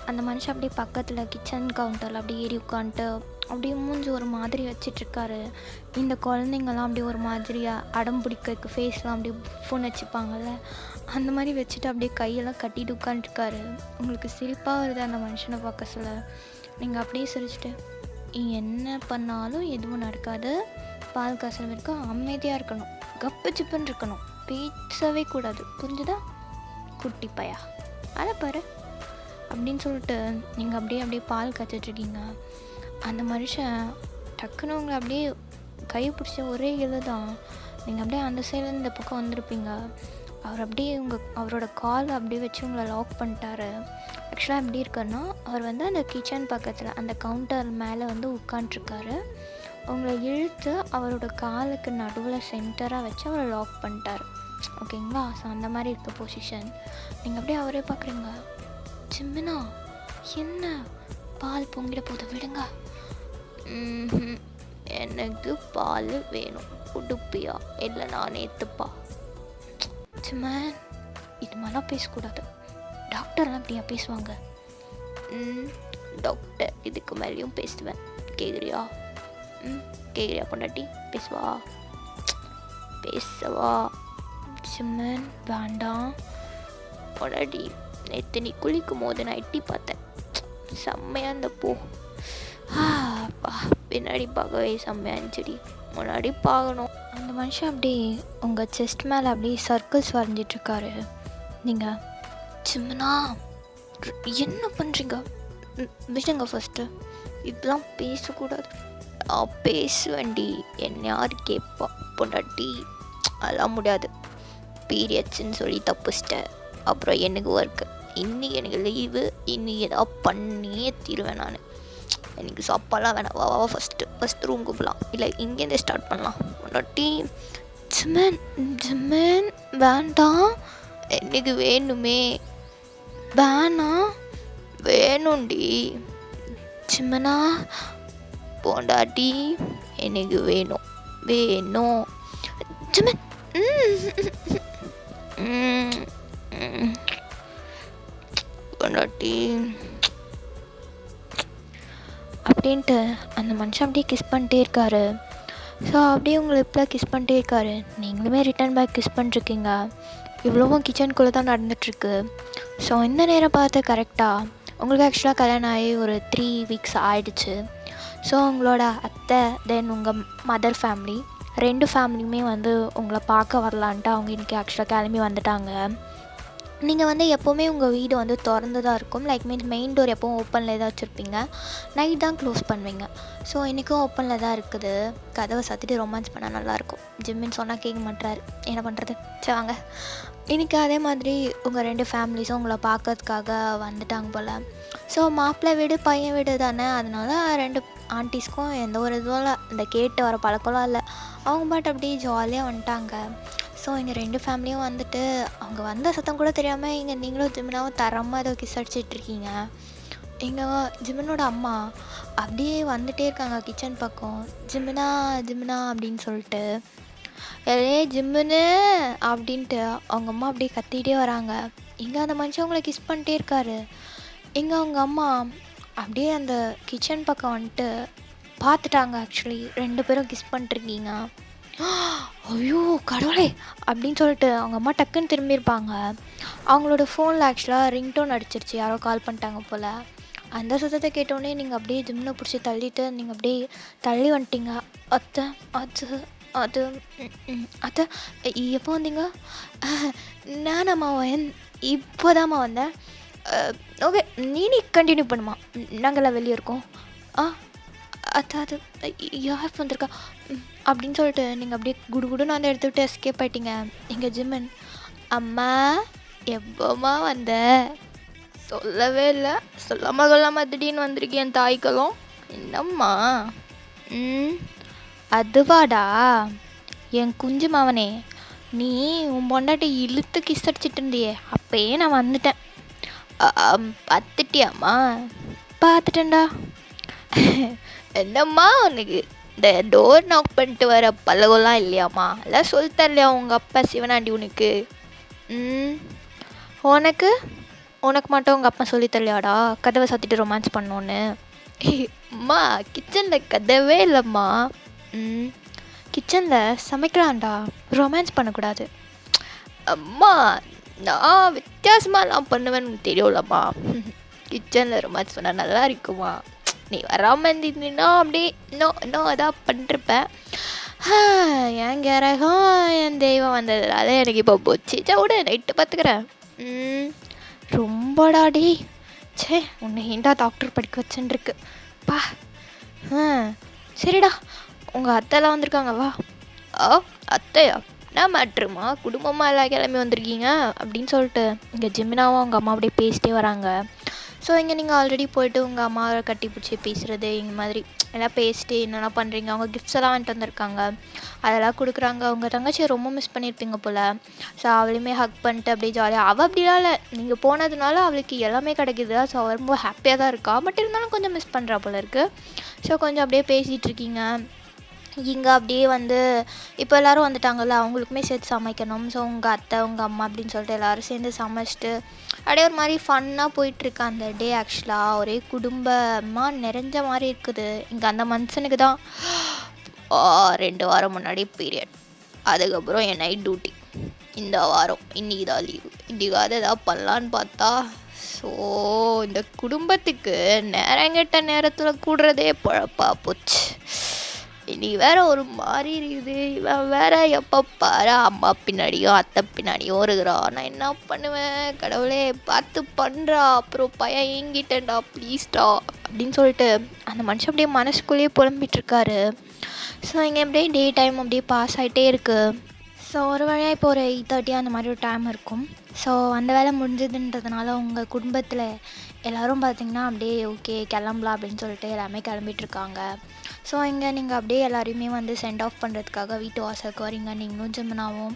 அந்த மனுஷன் அப்படியே பக்கத்தில் கிச்சன் கவுண்டரில் அப்படியே ஏறி உட்காந்துட்டு அப்படியே மூஞ்சி ஒரு மாதிரி வச்சிட்ருக்காரு. இந்த குழந்தைங்கள்லாம் அப்படியே ஒரு மாதிரியாக அடம் பிடிக்க ஃபேஸ்லாம் அப்படியே ஃபோன் வச்சுப்பாங்கள்ல, அந்த மாதிரி வச்சுட்டு அப்படியே கையெல்லாம் கட்டிட்டு உட்காந்துருக்காரு. உங்களுக்கு சிரிப்பாக வருது அந்த மனுஷனை பார்க்க சொல்ல. நீங்கள் அப்படியே சிரிச்சிட்டு, என்ன பண்ணாலும் எதுவும் நடக்காது, பால் காய்ச்சல் வரைக்கும் அமைதியாக இருக்கணும், கப்பு சிப்புன்னு இருக்கணும், பேசவே கூடாது, புரிஞ்சுதா குட்டி பையா? அதை பாரு அப்படின்னு சொல்லிட்டு நீங்கள் அப்படியே பால் காய்ச்சிட்ருக்கீங்க. அந்த மனுஷன் டக்குன்னு உங்களை அப்படியே கை பிடிச்ச ஒரே இழு தான். நீங்கள் அப்படியே அந்த சைடில் இந்த பக்கம் வந்திருப்பீங்க. அவர் அப்படியே அவரோட கால் அப்படியே வச்சு உங்களை லாக் பண்ணிட்டாரு. ஆக்சுவலாக எப்படி இருக்காருன்னா, அவர் வந்து அந்த கிச்சன் பக்கத்தில் அந்த கவுண்டர் மேலே வந்து உட்காண்ட்ருக்காரு. உங்களை இழுத்து அவரோட காலுக்கு நடுவில் சென்டராக வச்சு அவரை லாக் பண்ணிட்டாரு. ஓகேங்களா? ஸோ அந்த மாதிரி இருக்க பொசிஷன். நீங்கள் அப்படியே அவரே பார்க்குறீங்க. ஜிமினா, என்ன பால் பொங்கிட போது, விடுங்க. எனக்கு பால் வேணும், உடுப்பியா இல்லை நான் ஏற்றுப்பா? ஜிமன், இது மாதிரிலாம் பேசக்கூடாது. டாக்டர்லாம் அப்படியா பேசுவாங்க? டாக்டர் இதுக்கு மேலேயும் பேசுவேன், கேட்குறியா? கேட்குறியா பொண்டாட்டி? பேசவா? ஜிமன் வேண்டாம். பொண்டாட்டி, நேற்று நீ குளிக்கும் போது நான் எட்டி பார்த்தேன், செம்மையாக இருந்த போ. பின்னாடி பார்க்கவே செம்மையாக இருந்துச்சுடி, முன்னாடி பார்க்கணும். அந்த மனுஷன் அப்படி உங்கள் செஸ்ட் மேலே அப்படியே சர்க்கிள்ஸ் வரைஞ்சிட்ருக்காரு. நீங்கள் ஜிமனா என்ன பண்ணுறீங்க? விடுங்க ஃபஸ்ட்டு, இப்பெல்லாம் பேசக்கூடாது. நான் பேசுவேன்டி, என்ன யார் கேட்பா? பொண்டாட்டி அதெல்லாம் முடியாது, பீரியட்ஸ்ன்னு சொல்லி தப்பிச்சிட்டேன். அப்புறம் எனக்கு ஒர்க்கு, இன்னைக்கு எனக்கு லீவு, இன்னைக்கு ஏதாவது பண்ணியே தீருவேன் நான். எனக்கு சாப்பாடெலாம் வேணாம், வா ஃபஸ்ட்டு ரூமுக்கு போகலாம், இல்லை இங்கேருந்தே ஸ்டார்ட் பண்ணலாம். பொண்டாட்டி ஜிமன் வேண்டாம். எனக்கு வேணுமே. வேணும்டி ஜிமனா. பொண்டாட்டி எனக்கு வேணும் ஜிமன். பொண்டாட்டி அப்படின்ட்டு அந்த மனுஷன் அப்படியே கிஸ் பண்ணிட்டே இருக்காரு. ஸோ அப்படியே உங்களை இப்போ கிஸ் பண்ணிட்டே இருக்காரு. நீங்களுமே ரிட்டன் பேக் கிஸ் பண்ணிருக்கீங்க. இவ்வளோவும் கிச்சனுக்குள்ளே தான் நடந்துகிட்ருக்கு. ஸோ இந்த நேரம் பார்த்து கரெக்டாக உங்களுக்கு ஆக்சுவலாக கல்யாணம் ஆகி ஒரு 3 வீக்ஸ் ஆகிடுச்சு. ஸோ உங்களோட அத்தை, தென் உங்கள் மதர் ஃபேமிலி, 2 ஃபேமிலியுமே வந்து உங்களை பார்க்க வரலான்ட்டு அவங்க இன்றைக்கி ஆக்சுவலாக கிளம்பி வந்துட்டாங்க. நீங்கள் வந்து எப்போவுமே உங்கள் வீடு வந்து திறந்து தான் இருக்கும், லைக் மீன்ஸ் மெயின் டோர் எப்போவும் ஓப்பனில் தான் வச்சுருப்பீங்க, நைட் தான் க்ளோஸ் பண்ணுவீங்க. ஸோ இன்றைக்கும் ஓப்பனில் தான் இருக்குது. கதவை சாத்திட்டு ரொமான்ஸ் பண்ணால் நல்லாயிருக்கும். ஜிம்மின்னு சொன்னால் கேட்க மாட்டாரு, என்ன பண்ணுறது? சரி வாங்க. இன்றைக்கி அதே மாதிரி உங்கள் 2 ஃபேமிலிஸும் உங்களை பார்க்கறதுக்காக வந்துட்டாங்க போல். ஸோ மாப்பிள்ளை வீடு பையன் வீடு தானே, அதனால 2 ஆண்டிஸ்க்கும் எந்த ஒரு இதுவும் இல்லை, இந்த கேட்டு வர பழக்கம்லாம் இல்லை. அவங்க பாட்டு அப்படியே ஜாலியாக வந்துட்டாங்க. ஸோ இங்கே 2 ஃபேமிலியும் வந்துட்டு அவங்க வந்த சத்தம் கூட தெரியாமல் இங்கே நீங்களும் ஜிமினாவும் தரமாக ஏதோ கிஸ் அடிச்சிட்ருக்கீங்க. இங்கே ஜிமினோட அம்மா அப்படியே வந்துகிட்டே இருக்காங்க கிச்சன் பக்கம். ஜிமினா அப்படின்னு சொல்லிட்டு, ஜிம்முன்னு அப்படின்ட்டு அவங்க அம்மா அப்படியே கத்திகிட்டே வராங்க. இங்கே அந்த மனுஷன் அவங்கள கிஸ் பண்ணிட்டே இருக்காரு. இங்கே அவங்க அம்மா அப்படியே அந்த கிச்சன் பக்கம் வந்துட்டு பார்த்துட்டாங்க. ஆக்சுவலி 2 பேரும் கிஸ் பண்ணிட்டுருக்கீங்க. ஐயோ கடவுளே அப்படின்னு சொல்லிட்டு அவங்க அம்மா டக்குன்னு திரும்பியிருப்பாங்க. அவங்களோட ஃபோனில் ஆக்சுவலாக ரிங்டோன் அடிச்சிருச்சு, யாரோ கால் பண்ணிட்டாங்க போல். அந்த சத்தத்தை கேட்டோடனே நீங்கள் அப்படியே ஜிம்னை பிடிச்சி தள்ளிட்டு நீங்கள் அப்படியே தள்ளி வந்துட்டீங்க. அத்தை அது அத்தை எப்போ வந்தீங்க? நானாம்மா இப்போதாம்மா வந்தேன். ஓகே நீ கண்டினியூ பண்ணுமா, நாங்கள்லாம் வெளியே இருக்கோம். அது யார் வந்திருக்கா அப்படின்னு சொல்லிட்டு நீங்கள் அப்படியே குடுகுடுன்னு அந்த எடுத்துக்கிட்டு எஸ்கேப் ஆகிட்டீங்க. எங்கள் ஜிம்மன், அம்மா எப்போம்மா வந்த? சொல்லவே இல்லை, சொல்லாமல் திடீர்னு வந்திருக்கேன் தாய்க்களும். என்னம்மா? அதுவாடா என் குஞ்சு மாவனே, நீ உன் பொண்டாட்டி இழுத்து கிஸ் அடிச்சிட்டு இருந்தியே, அப்பயே நான் வந்துட்டேன். பார்த்துட்டியாம்மா? பார்த்துட்டேன்டா. என்னம்மா உனக்கு இந்த டோர் நாக் பண்ணிட்டு வர பழகம்லாம் இல்லையாம்மா? எல்லாம் சொல்லித்தர இல்லையா உங்கள் அப்பா சிவனாண்டி உனக்கு? உனக்கு மட்டும் உங்கள் அப்பா சொல்லித்தரலையாடா கதவை சாத்திட்டு ரொமான்ஸ் பண்ணோன்னு? அம்மா கிச்சனில் கதவே இல்லைம்மா. கிச்சனில் சமைக்கலாம்டா, ரொமான்ஸ் பண்ணக்கூடாது. அம்மா நான் வித்தியாசமாலாம் பண்ணுவேன்னு தெரியும்லம்மா, கிச்சனில் ரொமான்ஸ் பண்ணால் நல்லா இருக்குமா? நீ வராமல் இருந்தீங்கன்னா அப்படியே இன்னும் அதான் பண்ணிருப்பேன். என் கிரகம் என் தெய்வம் வந்ததுனால எனக்கு இப்போ போச்சு விட நைட்டு பார்த்துக்கிறேன். ரொம்படா டேய். உன்னை ஏன்டா டாக்டர் படிக்க வச்சுருக்கு பா. சரிடா, உங்கள் அத்தைலாம் வந்திருக்காங்க வா. அத்தையா? என்ன மேட்ருமா, குடும்பமாக எல்லாம் கிளம்பி வந்திருக்கீங்க அப்படின்னு சொல்லிட்டு இங்கே ஜிமினாவும் அவங்க அம்மா அப்படியே பேசிட்டே வராங்க. ஸோ இங்கே நீங்கள் ஆல்ரெடி போய்ட்டு உங்கள் அம்மாவை கட்டி பிடிச்சி பேசுகிறது இந்த மாதிரி எல்லாம் பேசிட்டு என்னென்ன பண்ணுறீங்க, அவங்க கிஃப்ட்ஸ் எல்லாம் வாங்கிட்டு வந்திருக்காங்க, அதெல்லாம் கொடுக்குறாங்க. அவங்க தங்கச்சியை ரொம்ப மிஸ் பண்ணியிருப்பீங்க போல். ஸோ அவளையுமே ஹக் பண்ணிட்டு அப்படியே ஜாலியாக, அவள் அப்படிலாம் இல்லை, நீங்கள் போனதுனால அவளுக்கு எல்லாமே கிடைக்கிது. ஸோ அவள் ரொம்ப ஹாப்பியாக தான் இருக்கா. பட் இருந்தாலும் கொஞ்சம் மிஸ் பண்ணுறா போல் இருக்குது. ஸோ கொஞ்சம் அப்படியே பேசிகிட்டு இருக்கீங்க. இங்கே அப்படியே இப்போ எல்லோரும் வந்துட்டாங்கல்ல, அவங்களுக்குமே சேர்த்து சமைக்கணும். ஸோ உங்கள் அத்தை உங்கள் அம்மா அப்படின்னு சொல்லிட்டு எல்லோரும் சேர்ந்து சமைச்சிட்டு அப்படியே ஒரு மாதிரி ஃபன்னாக போயிட்டுருக்கு அந்த டே. ஆக்சுவலாக ஒரே குடும்பமாக நிறைஞ்ச மாதிரி இருக்குது. இங்கே அந்த மனுஷனுக்கு தான் 2 வாரம் முன்னாடி பீரியட், அதுக்கப்புறம் என் நைட் டியூட்டி. இந்த வாரம் இன்றைக்கி தான் லீவு. இன்றைக்காவது எதாவது பண்ணலான்னு பார்த்தா ஸோ இந்த குடும்பத்துக்கு நேரங்கெட்ட நேரத்தில் கூடுறதே பழப்பா போச்சு. இன்றைக்கி வேறு ஒரு மாதிரி இருக்குது. இவன் வேறு எப்போ பாரு அம்மா பின்னாடியும் அத்தை பின்னாடியும் இருக்கிறான். நான் என்ன பண்ணுவேன், கடவுளே பார்த்து பண்ணுறா. அப்புறம் பையன் ஏங்கிட்டேன்டா ப்ளீஸ்டா அப்படின்னு சொல்லிட்டு அந்த மனுஷன் அப்படியே மனசுக்குள்ளேயே புலம்பிகிட்ருக்காரு. ஸோ இங்கே அப்படியே டே டைம் அப்படியே பாஸ் ஆகிட்டே இருக்குது. ஸோ ஒரு வழியாக இப்போ ஒரு 8:30 அந்த மாதிரி ஒரு டைம் இருக்கும். ஸோ அந்த வேலை முடிஞ்சதுன்றதுனால உங்கள் குடும்பத்தில் எல்லோரும் பார்த்திங்கன்னா அப்படியே ஓகே கிளம்பலாம் அப்படின்னு சொல்லிட்டு எல்லாமே கிளம்பிட்டுருக்காங்க. ஸோ இங்கே நீங்கள் அப்படியே எல்லாரையுமே சென்ட் ஆஃப் பண்ணுறதுக்காக வீட்டு வாசலுக்கு வரீங்க. நீங்களும் ஜிமினாவும்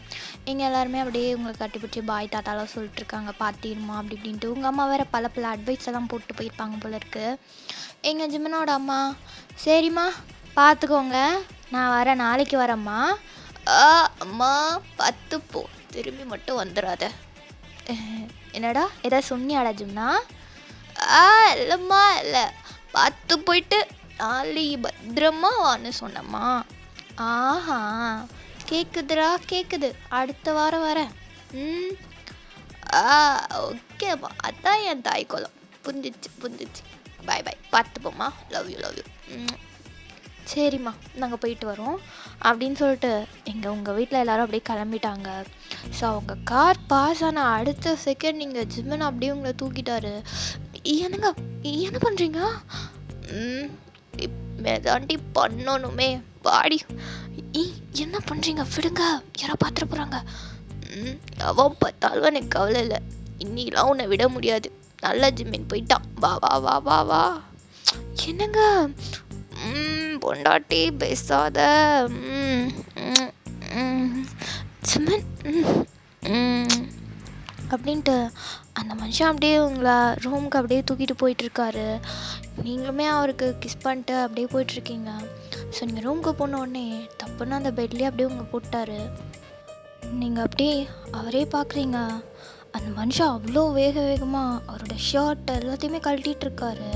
இங்கே எல்லாருமே அப்படியே உங்களை கட்டிப்பிடிச்சி பாய் தாத்தாலாம் சொல்லிட்டுருக்காங்க, பார்த்திருமா அப்படி இப்படின்ட்டு. உங்கள் அம்மா வேறு பல அட்வைஸ் எல்லாம் போட்டு போயிருப்பாங்க போல இருக்குது. எங்கள் ஜிமினோட அம்மா, சரிம்மா பார்த்துக்கோங்க, நான் வரேன், நாளைக்கு வரேம்மா. அம்மா பார்த்து போ, திரும்பி மட்டும் வந்துடாத. என்னடா எதாவது சொன்னியாடா ஜிம்னா? இல்லைம்மா இல்லை, பார்த்து போயிட்டு நாளைக்கு பத்திரமா வான்னு சொன்னம்மா. ஆஹா கேட்குதுடா கேட்குது, அடுத்த வாரம் வரேன். ஓகேம்மா, அதான் என் தாய் குலம், புரிஞ்சிச்சு. பாய் பார்த்துப்போம்மா, லவ் யூ. சரிம்மா நாங்கள் போயிட்டு வரோம் அப்படின்னு சொல்லிட்டு உங்கள் வீட்டில் எல்லோரும் அப்படியே கிளம்பிட்டாங்க. ஸோ அவங்க கார் பாஸ் ஆன அடுத்த செகண்ட் நீங்கள் ஜிம்மன் அப்படியே உங்களை தூக்கிட்டாரு. என்னங்க என்ன பண்ணுறீங்க? தாண்டி பண்ணணுமே பாடி. என்ன பண்ணுறீங்க, விடுங்க, யாரோ பார்த்துட்டு போகிறாங்க. அவன் பார்த்தாலும் எனக்கு கவலை இல்லை, இன்னிலாம் உன்னை விட முடியாது. நல்லா ஜிம்மின் போயிட்டான், வா வா வா வா வா. என்னங்க பொண்டாட்டி பேசாத. ஜிம்மன் அப்படின்ட்டு அந்த மனுஷன் அப்படியே உங்களை ரூமுக்கு அப்படியே தூக்கிட்டு போயிட்டுருக்காரு. நீங்களுமே அவருக்கு கிஸ் பண்ணிட்டு அப்படியே போயிட்டுருக்கீங்க. ஸோ நீங்கள் ரூமுக்கு போன உடனே தப்புன்னு அந்த பெட்லேயே அப்படியே உங்களை போட்டார். நீங்கள் அப்படியே அவரே பார்க்குறீங்க. அந்த மனுஷன் அவ்வளோ வேகமாக அவரோட ஷர்ட் எல்லாத்தையுமே கழட்டிகிட்ருக்காரு.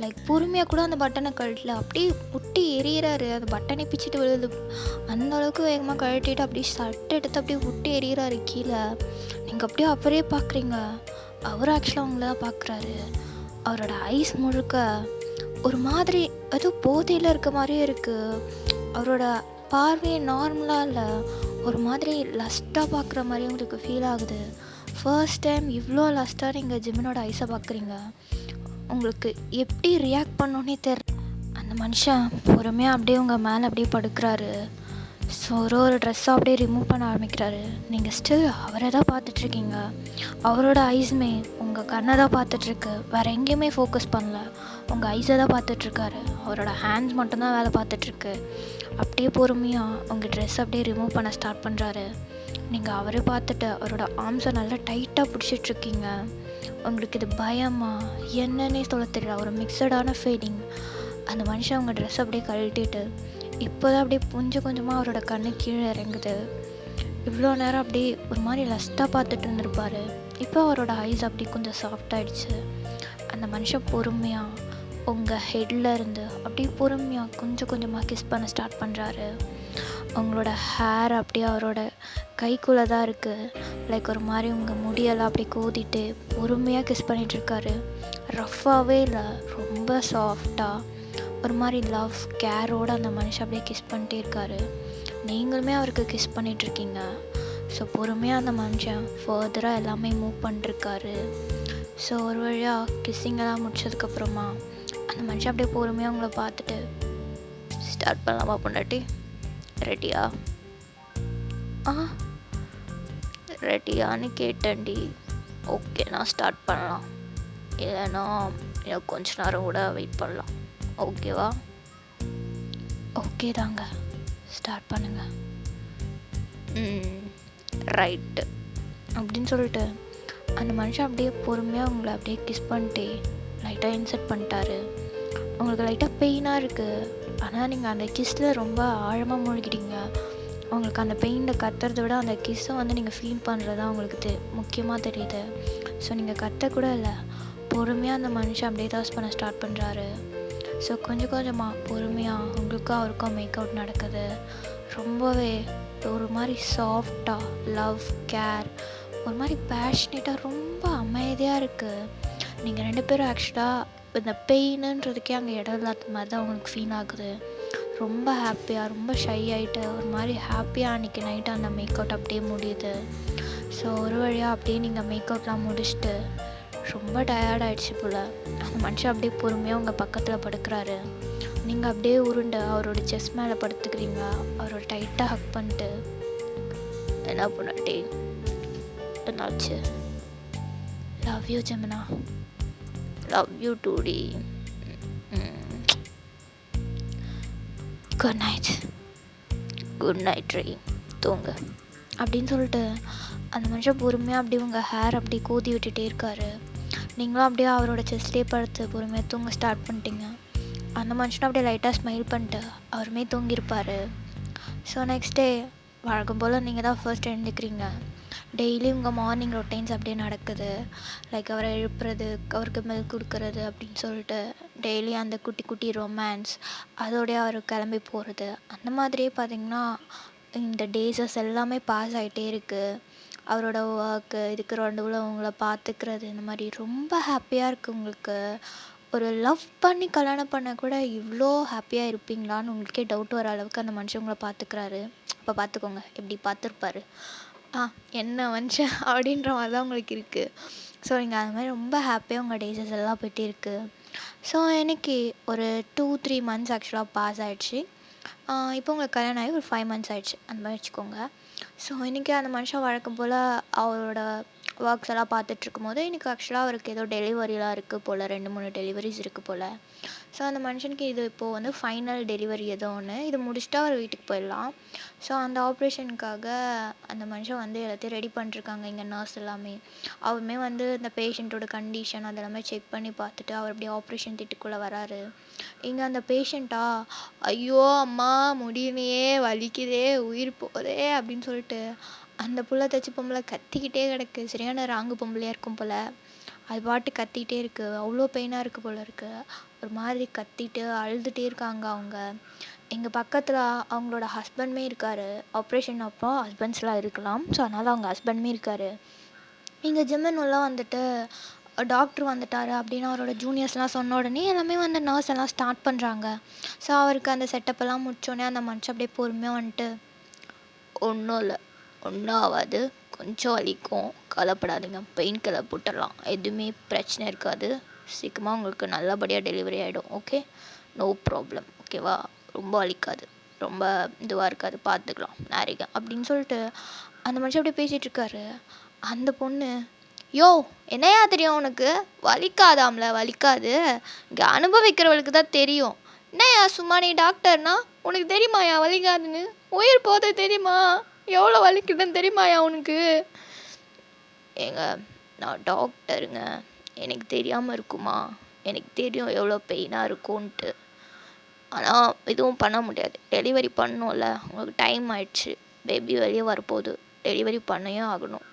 லைக் பொறுமையாக கூட அந்த பட்டனை கழட்டல, அப்படியே முட்டி எறிகிறாரு. அந்த பட்டனை பிச்சுட்டு விழுது, அந்தளவுக்கு வேகமாக கழட்டிட்டு அப்படியே சட்டை எடுத்து அப்படியே முட்டி எறிகிறாரு கீழே. நீங்கள் அப்படியே அவரே பார்க்குறீங்க. அவர் ஆக்சுவலாக அவங்கள தான் பார்க்குறாரு. அவரோட ஐஸ் முழுக்க ஒரு மாதிரி ஏதோ போதையில் இருக்க மாதிரியே இருக்குது. அவரோட பார்வையே நார்மலாக இல்லை, ஒரு மாதிரி லஸ்ட்டாக பார்க்குற மாதிரி உங்களுக்கு ஃபீல் ஆகுது. ஃபர்ஸ்ட் டைம் இவ்வளோ லஸ்ட்டாக நீங்கள் ஜிம்மனோட ஐஸை பார்க்குறீங்க. உங்களுக்கு எப்படி ரியாக்ட் பண்ணோன்னே தெரியல. அந்த மனுஷன் பொறுமையாக அப்படியே உங்கள் மேலே அப்படியே படுக்கிறாரு. ஸோ ஒரு ட்ரெஸ்ஸை அப்படியே ரிமூவ் பண்ண ஆரம்பிக்கிறாரு. நீங்கள் ஸ்டில் அவரை தான் பார்த்துட்ருக்கீங்க. அவரோட ஐஸுமே உங்கள் கண்ணை தான் பார்த்துட்ருக்கு, வேறு எங்கேயுமே ஃபோக்கஸ் பண்ணல, உங்கள் ஐஸை தான் பார்த்துட்ருக்காரு. அவரோட ஹேண்ட்ஸ் மட்டும்தான் வேலை பார்த்துட்ருக்கு. அப்படியே பொறுமையாக உங்கள் ட்ரெஸ் அப்படியே ரிமூவ் பண்ண ஸ்டார்ட் பண்ணுறாரு. நீங்கள் அவரை பார்த்துட்டு அவரோட ஆர்ம்ஸை நல்லா டைட்டாக பிடிச்சிட்ருக்கீங்க. உங்களுக்கு இது பயமா என்னன்னே சொல்ல தெரியல, ஒரு மிக்சடான ஃபீலிங். அந்த மனுஷன் உங்கள் ட்ரெஸ் அப்படியே கழட்டிட்டு இப்போ தான் அப்படியே கொஞ்சம் கொஞ்சமாக அவரோட கண்ணு கீழே இறங்குது. இவ்வளோ நேரம் அப்படியே ஒரு மாதிரி லஸ்ட்டாக பார்த்துட்டு இருந்திருப்பார். இப்போ அவரோட ஐஸ் அப்படி கொஞ்சம் சாஃப்டாகிடுச்சு. அந்த மனுஷன் பொறுமையாக உங்கள் ஹெட்டில் இருந்து அப்படியே பொறுமையாக கொஞ்சம் கொஞ்சமாக கிஸ் பண்ண ஸ்டார்ட் பண்ணுறாரு. அவங்களோட ஹேர் அப்படியே அவரோட கைக்குள்ளே தான் இருக்குது. லைக் ஒரு மாதிரி உங்கள் முடியெல்லாம் அப்படியே கோதிட்டு பொறுமையாக கிஸ் பண்ணிகிட்ருக்காரு. ரஃப்பாகவே இல்லை, ரொம்ப சாஃப்டாக ஒரு மாதிரி லவ் கேரோடு அந்த மனுஷன் அப்படியே கிஸ் பண்ணிட்டே இருக்காரு. நீங்களுமே அவருக்கு கிஸ் பண்ணிகிட்ருக்கீங்க. ஸோ பொறுமையாக அந்த மனுஷன் ஃபர்தராக எல்லாமே மூவ் பண்ணிருக்காரு. ஸோ ஒரு வழியாக கிஸ்ஸிங்கெல்லாம் முடிச்சதுக்கப்புறமா அந்த மனுஷன் அப்படியே பொறுமையாக உங்களை பார்த்துட்டு, ஸ்டார்ட் பண்ணலாமா பொண்டாட்டி? ரெடியா? ஆ ரெடியான்னு கேட்டேன்டி. ஓகே, நான் ஸ்டார்ட் பண்ணலாம். இல்லைன்னா எனக்கு கொஞ்ச நேரம் கூட வெயிட் பண்ணலாம். ஓகேவா? ஓகே தாங்க, ஸ்டார்ட் பண்ணுங்கள் ரைட்டு அப்படின்னு சொல்லிட்டு அந்த மனுஷன் அப்படியே பொறுமையாக உங்களை அப்படியே கிஸ் பண்ணிட்டு லைட்டாக இன்சர்ட் பண்ணிட்டாரு. உங்களுக்கு லைட்டாக பெயினாக இருக்குது, ஆனால் நீங்கள் அந்த கிஸ்ஸில் ரொம்ப ஆழமாக மூழ்கிட்டீங்க. உங்களுக்கு அந்த பெயினில் கத்துறதை விட அந்த கிஸ்ஸை வந்து நீங்கள் ஃபீல் பண்ணுறது தான் உங்களுக்கு முக்கியமாக தெரியுது. ஸோ நீங்கள் கத்தக்கூட இல்லை, பொறுமையாக அந்த மனுஷன் அப்படியே டாஸ் பண்ண ஸ்டார்ட் பண்ணுறாரு. ஸோ கொஞ்சம் கொஞ்சமாக பொறுமையாக உங்களுக்கும் அவருக்கும் மேக் அவுட் நடக்குது. ரொம்பவே ஒரு மாதிரி சாஃப்டாக லவ் கேர் ஒரு மாதிரி பேஷனேட்டாக ரொம்ப அமைதியாக இருக்குது. நீங்கள் 2 பேரும் ஆக்சுவலாக இந்த பெயினுன்றதுக்கே அங்கே இடம் இல்லாத மாதிரி தான் உங்களுக்கு ஃபீல் ஆகுது. ரொம்ப ஹாப்பியாக ரொம்ப ஷை ஆகிட்டு ஒரு மாதிரி ஹாப்பியாக அன்றைக்கி நைட்டு அந்த மேக் அவுட் அப்படியே முடியுது. ஸோ ஒரு வழியாக அப்படியே நீங்கள் மேக் அவுட்லாம் முடிச்சுட்டு ரொம்ப டயர்ட் ஆகிடுச்சு போல். அந்த மனுஷன் அப்படியே பொறுமையாக உங்கள் பக்கத்தில் படுக்கிறாரு. நீங்கள் அப்படியே உருண்டு அவரோட செஸ்ட் மேலே படுத்துக்கிறீங்க. அவரோட டைட்டாக ஹக் பண்ணிட்டு, என்ன பொண்டாட்டி என்னாச்சு? லவ் யூ ஜெமினா. லவ் யூ டூடி. Good night. குட் நைட் ரீ, தூங்க அப்படின்னு சொல்லிட்டு அந்த மனுஷன் பொறுமையாக அப்படியே உங்கள் ஹேர் அப்படியே கோதி விட்டுட்டே இருக்காரு. நீங்களும் அப்படியே அவரோட செஸ்ட்லேயே படுத்து பொறுமையாக தூங்க ஸ்டார்ட் பண்ணிட்டீங்க. அந்த மனுஷனும் அப்படியே லைட்டாக ஸ்மைல் பண்ணிட்டு அவருமே தூங்கியிருப்பார். ஸோ நெக்ஸ்ட் டே வழக்கம் போல் நீங்கள் தான் ஃபர்ஸ்ட் எழுந்துக்கிறீங்க. டெய்லி உங்கள் மார்னிங் ரொட்டீன்ஸ் அப்படியே நடக்குது. லைக் அவரை எழுப்புறது, அவருக்கு மில்க் கொடுக்கறது அப்படின்னு சொல்லிட்டு டெய்லி அந்த குட்டி குட்டி ரொமான்ஸ், அதோடய அவர் கிளம்பி போகிறது, அந்த மாதிரியே பார்த்திங்கன்னா இந்த டேஸஸ் எல்லாமே பாஸ் ஆகிட்டே இருக்குது. அவரோட ஒர்க்கு இதுக்கு ரெண்டுவில் உங்களை பார்த்துக்கிறது, இந்த மாதிரி ரொம்ப ஹாப்பியாக இருக்குது உங்களுக்கு. ஒரு லவ் பண்ணி கல்யாணம் பண்ண கூட இவ்வளோ ஹாப்பியாக இருப்பீங்களான்னு உங்களுக்கே டவுட் வர அளவுக்கு அந்த மனுஷன் உங்களை பார்த்துக்கிறாரு. அப்போ பார்த்துக்கோங்க எப்படி பார்த்துருப்பாரு. என்ன மனுஷன் அப்படின்ற மாதிரி தான் உங்களுக்கு இருக்குது. ஸோ நீங்கள் அது மாதிரி ரொம்ப ஹாப்பியாக உங்கள் டேஸஸ் எல்லாம் போய்ட்டு இருக்குது. ஸோ எனக்கு ஒரு 2-3 months ஆக்சுவலாக பாஸ் ஆகிடுச்சு. இப்போ உங்களுக்கு கல்யாணம் ஆகி ஒரு 5 months ஆகிடுச்சு அந்த மாதிரி வச்சுக்கோங்க. ஸோ இன்றைக்கி அந்த மனுஷன் வழக்கம் போல் அவரோட ஒர்க்ஸ் எல்லாம் பார்த்துட்ருக்கும் போது இன்றைக்கி ஆக்சுவலாக அவருக்கு ஏதோ டெலிவரிலாம் இருக்குது போல், 2-3 டெலிவரிஸ் இருக்குது போல். ஸோ அந்த மனுஷனுக்கு இது இப்போது வந்து ஃபைனல் டெலிவரி ஏதோ ஒன்று, இது முடிச்சுட்டா அவர் வீட்டுக்கு போயிடலாம். ஸோ அந்த ஆப்ரேஷனுக்காக அந்த மனுஷன் வந்து எல்லாத்தையும் ரெடி பண்ணிருக்காங்க இங்கே நர்ஸ் எல்லாமே. அவருமே வந்து இந்த பேஷண்ட்டோட கண்டிஷன் அதெல்லாமே செக் பண்ணி பார்த்துட்டு அவர் அப்படியே ஆப்ரேஷன் திட்டுக்குள்ளே வராரு. இங்கே அந்த பேஷண்ட்டா, ஐயோ அம்மா முடியலையே, வலிக்குதே, உயிர் போதே அப்படின்னு சொல்லிட்டு அந்த புள்ள தச்சு பொம்பளை கத்திக்கிட்டே கிடக்கு. சரியான ராங்கு பொம்பளையாக இருக்கும் போல். அது பாட்டு கத்திக்கிட்டே இருக்குது. அவ்வளோ பெயினாக இருக்குது போல் இருக்குது. ஒரு மாதிரி கத்திட்டு அழுதுகிட்டே இருக்காங்க அவங்க. எங்கள் பக்கத்தில் அவங்களோட ஹஸ்பண்டுமே இருக்கார். ஆப்ரேஷன் அப்போ ஹஸ்பண்ட்ஸ்லாம் இருக்கலாம். ஸோ அதனால் அவங்க ஹஸ்பண்டுமே இருக்கார். இங்கே ஜிம்மெல்லாம் வந்துட்டு டாக்டர் வந்துட்டார் அப்படின்னு அவரோட ஜூனியர்ஸ்லாம் சொன்ன உடனே எல்லாமே வந்து நர்ஸ் எல்லாம் ஸ்டார்ட் பண்ணுறாங்க. ஸோ அவருக்கு அந்த செட்டப்பெல்லாம் முடிச்சோடனே அந்த மனுஷன் அப்படியே பொறுமையாக வந்துட்டு, ஒன்றும் இல்லை, ஒன்றும் ஆகாது, கொஞ்சம் வலிக்கும், கவலைப்படாதீங்க, பெயின் கில்லர் போட்டுடலாம், எதுவுமே பிரச்சனை இருக்காது, சீக்கிரமாக உங்களுக்கு நல்லபடியாக டெலிவரி ஆகிடும். Okay, no problem. ஓகேவா? ரொம்ப வலிக்காது, ரொம்ப இதுவாக இருக்காது, பார்த்துக்கலாம் நாரிங்க அப்படின்னு சொல்லிட்டு அந்த மனுஷன் அப்படியே பேசிகிட்ருக்காரு. அந்த பொண்ணு, யோ என்னையா தெரியும் உனக்கு, வலிக்காதாம்ல, வலிக்காது, இங்கே அனுபவிக்கிறவளுக்கு தான் தெரியும். என்னையா சும்மா நீ டாக்டர்னா உனக்கு தெரியுமாயா வலிக்காதுன்னு? உயிர் போது தெரியுமா? எவ்வளோ வலிக்குதுன்னு தெரியுமாயா உனக்கு? ஏங்க நான் டாக்டருங்க, எனக்கு தெரியாமல் இருக்குமா? எனக்கு தெரியும் எவ்வளோ பெயினாக இருக்கும்ன்ட்டு. ஆனால் எதுவும் பண்ண முடியாது, டெலிவரி பண்ணணும்ல, உங்களுக்கு டைம் ஆயிடுச்சு, பேபி வெளியே வரப்போகுது, டெலிவரி பண்ணியே ஆகணும்,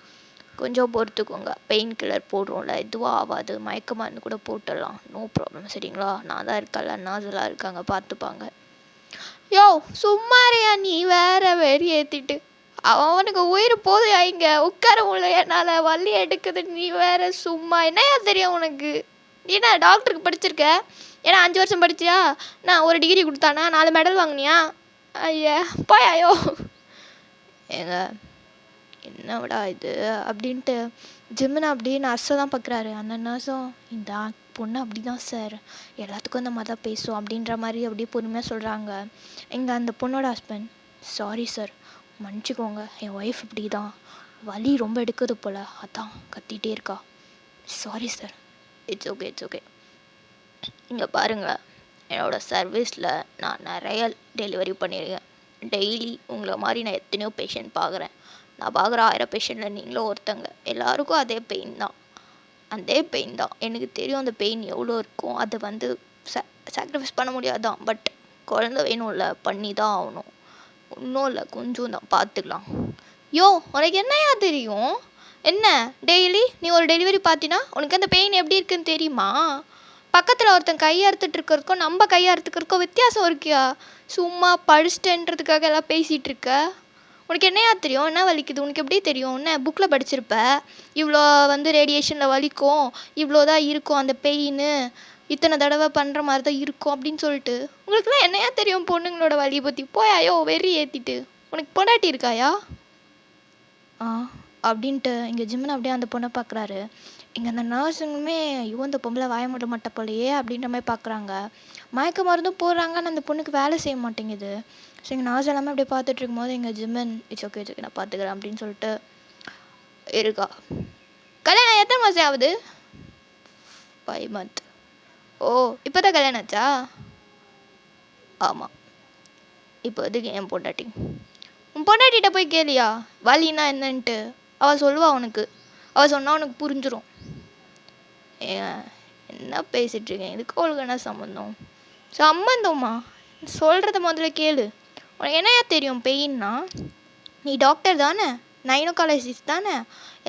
கொஞ்சம் பொறுத்துக்கோங்க, பெயின் கில்லர் போடுறோம்ல, எதுவும் ஆகாது, மயக்க மருந்து கூட போட்டுடலாம், நோ ப்ராப்ளம். சரிங்களா? நான் தான் இருக்கல, நர்ஸெல்லாம் இருக்காங்க, பார்த்துப்பாங்க. யோ சும்மாரியா, நீ வேற வெறி ஏற்றிட்டு, அவனுக்கு உயிர் போதையா, இங்கே உட்கார முடியல என்னால், வலி எடுக்குது, நீ வேற சும்மா. என்னையா தெரியும் உனக்கு? நீ என்ன டாக்டருக்கு படிச்சிருக்க? ஏன்னா 5 வருஷம் படிச்சியா? நான் ஒரு டிகிரி கொடுத்தானா, 4 மெடல் வாங்கினியா? ஐயா போயாயோ ஏங்க என்னவிடா இது அப்படின்ட்டு ஜிம்முன்னு அப்படியே நர்ஸை தான் பார்க்குறாரு. அந்த நர்ஸும் இந்த பொண்ணு அப்படி தான் சார் எல்லாத்துக்கும் இந்த மாதிரி தான் பேசும் அப்படின்ற மாதிரி அப்படியே பொறுமையாக சொல்கிறாங்க. இங்கே அந்த பொண்ணோட ஹஸ்பண்ட், சாரி சார் மன்னிச்சிக்கோங்க, என் ஒய்ஃப் இப்படி தான் வலி ரொம்ப எடுக்குது போல் அதான் கத்திகிட்டே இருக்கா, sorry sir. It's okay it's okay. இங்கே பாருங்கள், என்னோடய சர்வீஸில் நான் நிறைய டெலிவரி பண்ணியிருக்கேன். டெய்லி உங்களை மாதிரி நான் எத்தனையோ பேஷண்ட் பார்க்குறேன். நான் பார்க்குற 1000 பேஷண்ட்டில் நீங்களும் ஒருத்தங்க. எல்லாருக்கும் அதே பெயின் தான். எனக்கு தெரியும் அந்த பெயின் எவ்வளோ இருக்கும். அதை வந்து சாக்ரிஃபைஸ் பண்ண முடியாதான். பட் குழந்த வேணும்ல, பண்ணி தான் ஆகணும். ஒன்றும் இல்லை, கொஞ்சம் தான் பார்த்துக்கலாம். யோ உனக்கு என்னையா தெரியும்? என்ன டெய்லி நீ ஒரு டெலிவரி பார்த்தினா உனக்கு அந்த பெயின் எப்படி இருக்குன்னு தெரியுமா? பக்கத்தில் ஒருத்தன் கையை அறுத்துட்டு இருக்கிறதுக்கும் நம்ம கையை அறுத்துக்கிறதுக்கும் வித்தியாசம் இருக்கியா? சும்மா படிச்சிட்டேன்றதுக்காக எல்லாம் பேசிகிட்டு இருக்க. உனக்கு என்னையா தெரியும்? என்ன வலிக்குது உனக்கு எப்படி தெரியும்? என்ன புக்கில் படிச்சிருப்ப, இவ்வளோ வந்து ரேடியேஷனில் வலிக்கும், இவ்வளோ தான் இருக்கும் அந்த பெயின், இத்தனை தடவை பண்ணுற மாதிரி தான் இருக்கும் அப்படின்னு சொல்லிட்டு. உங்களுக்குலாம் என்னையா தெரியும் பொண்ணுங்களோட வலியை பற்றி? போயாயோ வெறி ஏற்றிட்டு. உனக்கு பொண்டாட்டி இருக்காயா? அப்படின்ட்டு இங்கே ஜிம்முன்னு அப்படியே அந்த பொண்ணை பார்க்குறாரு. இங்கே அந்த நர்ஸுங்களுமே ஐயோ இந்த பொம்பளை வாய மூட மாட்ட போலையே அப்படின்ற மாதிரி பார்க்குறாங்க. மயக்க மருந்தும் போடுறாங்க, ஆனால் அந்த பொண்ணுக்கு வேலை செய்ய மாட்டேங்குது. ஸோ இங்கே நர்ஸ் எல்லாமே அப்படியே பார்த்துட்டு இருக்கும்போது எங்கள் ஜிம்மன் இட்ஸ் ஓகே நான் பார்த்துக்கிறேன் அப்படின்னு சொல்லிட்டு இருக்கா. கல்யாணம் எத்தனை மாதம் ஆகுது? 5 month. ஓ இப்போ தான் கல்யாணம் ஆச்சா? ஆமாம். இப்போ எதுக்கு என் பொண்டாட்டி? உன் பொண்டாட்டிகிட்ட போய் கேளியா வலின்னா என்னன்ட்டு? அவள் சொல்லுவா உனக்கு. அவள் சொன்னால் உனக்கு புரிஞ்சிடும். என்ன பேசிகிட்ருக்கேன்? இதுக்கு அவளுக்கு என்ன சம்மந்தம்? சம்மந்தமா? சொல்கிறத முதல்ல கேளு. உனக்கு என்னையா தெரியும் பெயின்னா? நீ டாக்டர் தானே, கைனகாலஜிஸ்ட் தானே,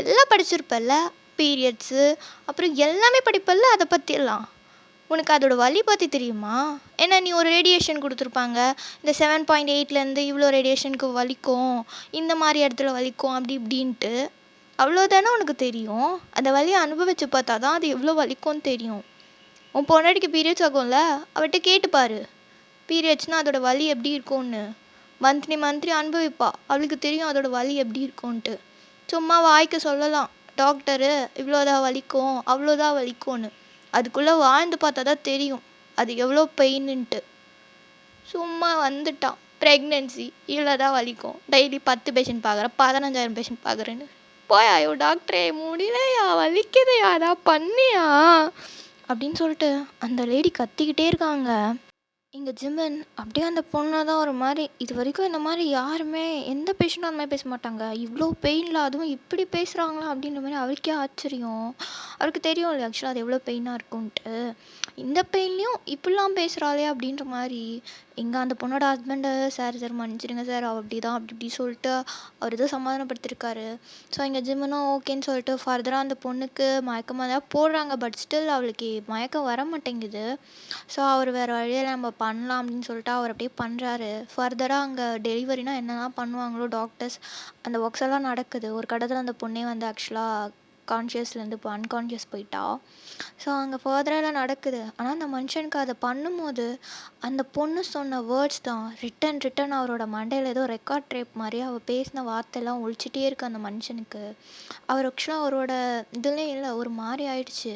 எல்லாம் படிச்சிருப்பல்ல, பீரியட்ஸு அப்புறம் எல்லாமே படிப்பல்ல, அதை பற்றியெல்லாம். உனக்கு அதோட வலி பற்றி தெரியுமா? ஏன்னா நீ ஒரு ரேடியேஷன் கொடுத்துருப்பாங்க, இந்த 7.8லேருந்து இவ்வளோ ரேடியேஷனுக்கு வலிக்கும், இந்த மாதிரி இடத்துல வலிக்கும் அப்படி இப்படின்ட்டு. அவ்வளோதானே உனக்கு தெரியும். அந்த வலியை அனுபவிச்சு பார்த்தா தான் அது எவ்வளோ வலிக்கும்னு தெரியும். உன் பொண்டாட்டிக்கு பீரியட்ஸ் ஆகும்ல, அவட்ட கேட்டுப்பாரு பீரியட்ஸ்னால் அதோட வலி எப்படி இருக்கும்னு. மந்த்லி அனுபவிப்பா, அவளுக்கு தெரியும் அதோட வலி எப்படி இருக்கும்ன்ட்டு. சும்மா வாய்க்கு சொல்லலாம் டாக்டரு இவ்வளோதான் வலிக்கும் அவ்வளோதான் வலிக்கும்னு. அதுக்குள்ளே வாழ்ந்து பார்த்தா தான் தெரியும் அது எவ்வளோ பெயின்னுன்ட்டு. சும்மா வந்துட்டான் ப்ரெக்னென்சி இவ்வளோ தான் வலிக்கும், டெய்லி 10 பேஷண்ட் பார்க்குறேன், 15,000 பேஷண்ட் பார்க்குறேன்னு. போயாயோ டாக்டரே முடியலையா, வலிக்குதையா, அதான் பண்ணியா அப்படின்னு சொல்லிட்டு அந்த லேடி கத்திக்கிட்டே இருக்காங்க. இங்கே ஜிம்மன் அப்படியே அந்த பொண்ணை தான் ஒரு மாதிரி, இது வரைக்கும் இந்த மாதிரி யாருமே எந்த பேஷண்ட்டும் அந்த மாதிரி பேச மாட்டாங்க. இவ்வளோ பெயினில் அதுவும் இப்படி பேசுகிறாங்களா அப்படின்ற மாதிரி அவருக்கே ஆச்சரியம். அவருக்கு தெரியும் இல்லை ஆக்சுவலாக அது எவ்வளோ பெயினாக இருக்கும்ன்ட்டு. இந்த பெயின்லேயும் இப்படிலாம் பேசுகிறாளே அப்படின்ற மாதிரி. இங்கே அந்த பொண்ணோட ஹஸ்பண்டு, சார் மன்னிச்சிடுங்க சார், அவள் அப்படி தான் அப்படி இப்படி சொல்லிட்டு அவர் ஏதோ சமாதானப்படுத்திருக்காரு. ஸோ இங்கே ஜிம்மனும் ஓகேன்னு சொல்லிட்டு ஃபர்தராக அந்த பொண்ணுக்கு மயக்கமாக தான் போடுறாங்க. பட் ஸ்டில் அவளுக்கு மயக்கம் வர மாட்டேங்குது. ஸோ அவர் வேறு வழியில் நம்ம பண்ணலாம் அப்படின்னு சொல்லிட்டு அவர் அப்படியே பண்ணுறாரு. ஃபர்தராக அங்கே டெலிவரினா என்னெல்லாம் பண்ணுவாங்களோ டாக்டர்ஸ், அந்த ஒர்க்ஸ் எல்லாம் நடக்குது. ஒரு கட்டத்தில் அந்த பொண்ணே வந்து ஆக்சுவலாக கான்ஷியஸ்லேருந்து இப்போ அன்கான்ஷியஸ் போயிட்டா. ஸோ அங்கே ஃபர்தராக எல்லாம் நடக்குது. ஆனால் அந்த மனுஷனுக்கு அதை பண்ணும்போது அந்த பொண்ணு சொன்ன வேர்ட்ஸ் தான் ரிட்டன் அவரோட மண்டையில் ஏதோ ரெக்கார்ட் ட்ரேப் மாதிரி அவள் பேசின வார்த்தையெல்லாம் ஒழிச்சிட்டே இருக்குது அந்த மனுஷனுக்கு. அவர் ஆக்சுவலாக அவரோட இதுலேயும் இல்லை, ஒரு மாதிரி ஆயிடுச்சு.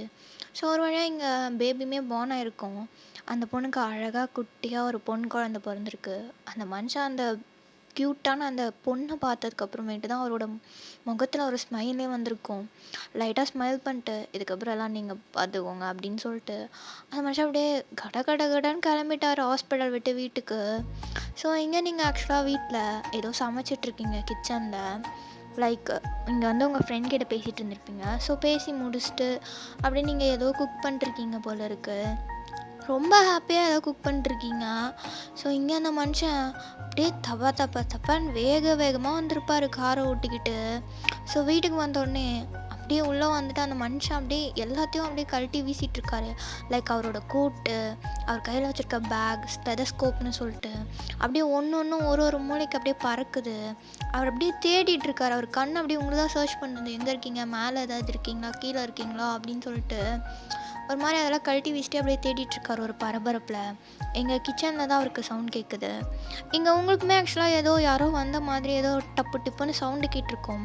ஸோ ஒரு வழியாக இங்கே பேபியுமே பார்ன் ஆகிருக்கும். அந்த பொண்ணுக்கு அழகாக குட்டியாக ஒரு பொன் குழந்தை பிறந்திருக்கு. அந்த மனுஷன் அந்த க்யூட்டான அந்த பொண்ணை பார்த்ததுக்கப்புறமேட்டு தான் அவரோட முகத்தில் ஒரு ஸ்மைலே வந்திருக்கும். லைட்டாக ஸ்மைல் பண்ணிட்டு இதுக்கப்புறம் எல்லாம் நீங்கள் பார்த்துக்கோங்க அப்படின்னு சொல்லிட்டு அந்த மனுஷன் அப்படியே கடன்னு கிளம்பிட்டார் ஹாஸ்பிட்டல் விட்டு வீட்டுக்கு. ஸோ இங்கே நீங்கள் ஆக்சுவலாக வீட்டில் ஏதோ சமைச்சிட்ருக்கீங்க கிச்சனில். லைக் இங்கே வந்து உங்கள் ஃப்ரெண்ட் கிட்ட பேசிகிட்டு இருந்திருப்பீங்க. ஸோ பேசி முடிச்சுட்டு அப்படியே நீங்கள் ஏதோ குக் பண்ணிருக்கீங்க போல இருக்குது. ரொம்ப ஹாப்பியாக ஏதோ குக் பண்ணிருக்கீங்க. ஸோ இங்கே அந்த மனுஷன் அப்படியே தப்பான்னு வேகமாக வந்திருப்பார் காரை ஓட்டிக்கிட்டு. ஸோ வீட்டுக்கு வந்தோடனே அப்படியே உள்ளே வந்துட்டு அந்த மனுஷன் அப்படியே எல்லாத்தையும் அப்படியே கழட்டி வீசிகிட்ருக்காரு. லைக் அவரோட கோட்டு, அவர் கையில் வச்சுருக்க பேக், ஸ்டெதஸ்கோப்னு சொல்லிட்டு அப்படியே ஒன்று ஒரு மூளைக்கு அப்படியே பறக்குது. அவர் அப்படியே தேடிட்டுருக்காரு. அவர் கண் அப்படியே உங்களுக்கு தான் சர்ச் பண்ணுது, எங்கே இருக்கீங்க, மேலே ஏதாவது இருக்கீங்களா, கீழே இருக்கீங்களா அப்படின்னு சொல்லிட்டு. ஒரு மாதிரி அதெல்லாம் கழட்டி வீசிட்டு அப்படியே தேடிட்டுருக்காரு ஒரு பரபரப்பில். எங்கள் கிச்சனில் தான் அவருக்கு சவுண்ட் கேட்குது. இங்கே உங்களுக்குமே ஆக்சுவலாக ஏதோ யாரோ வந்த மாதிரி ஏதோ டப்பு டிப்புன்னு சவுண்டு கேட்டிருக்கும்.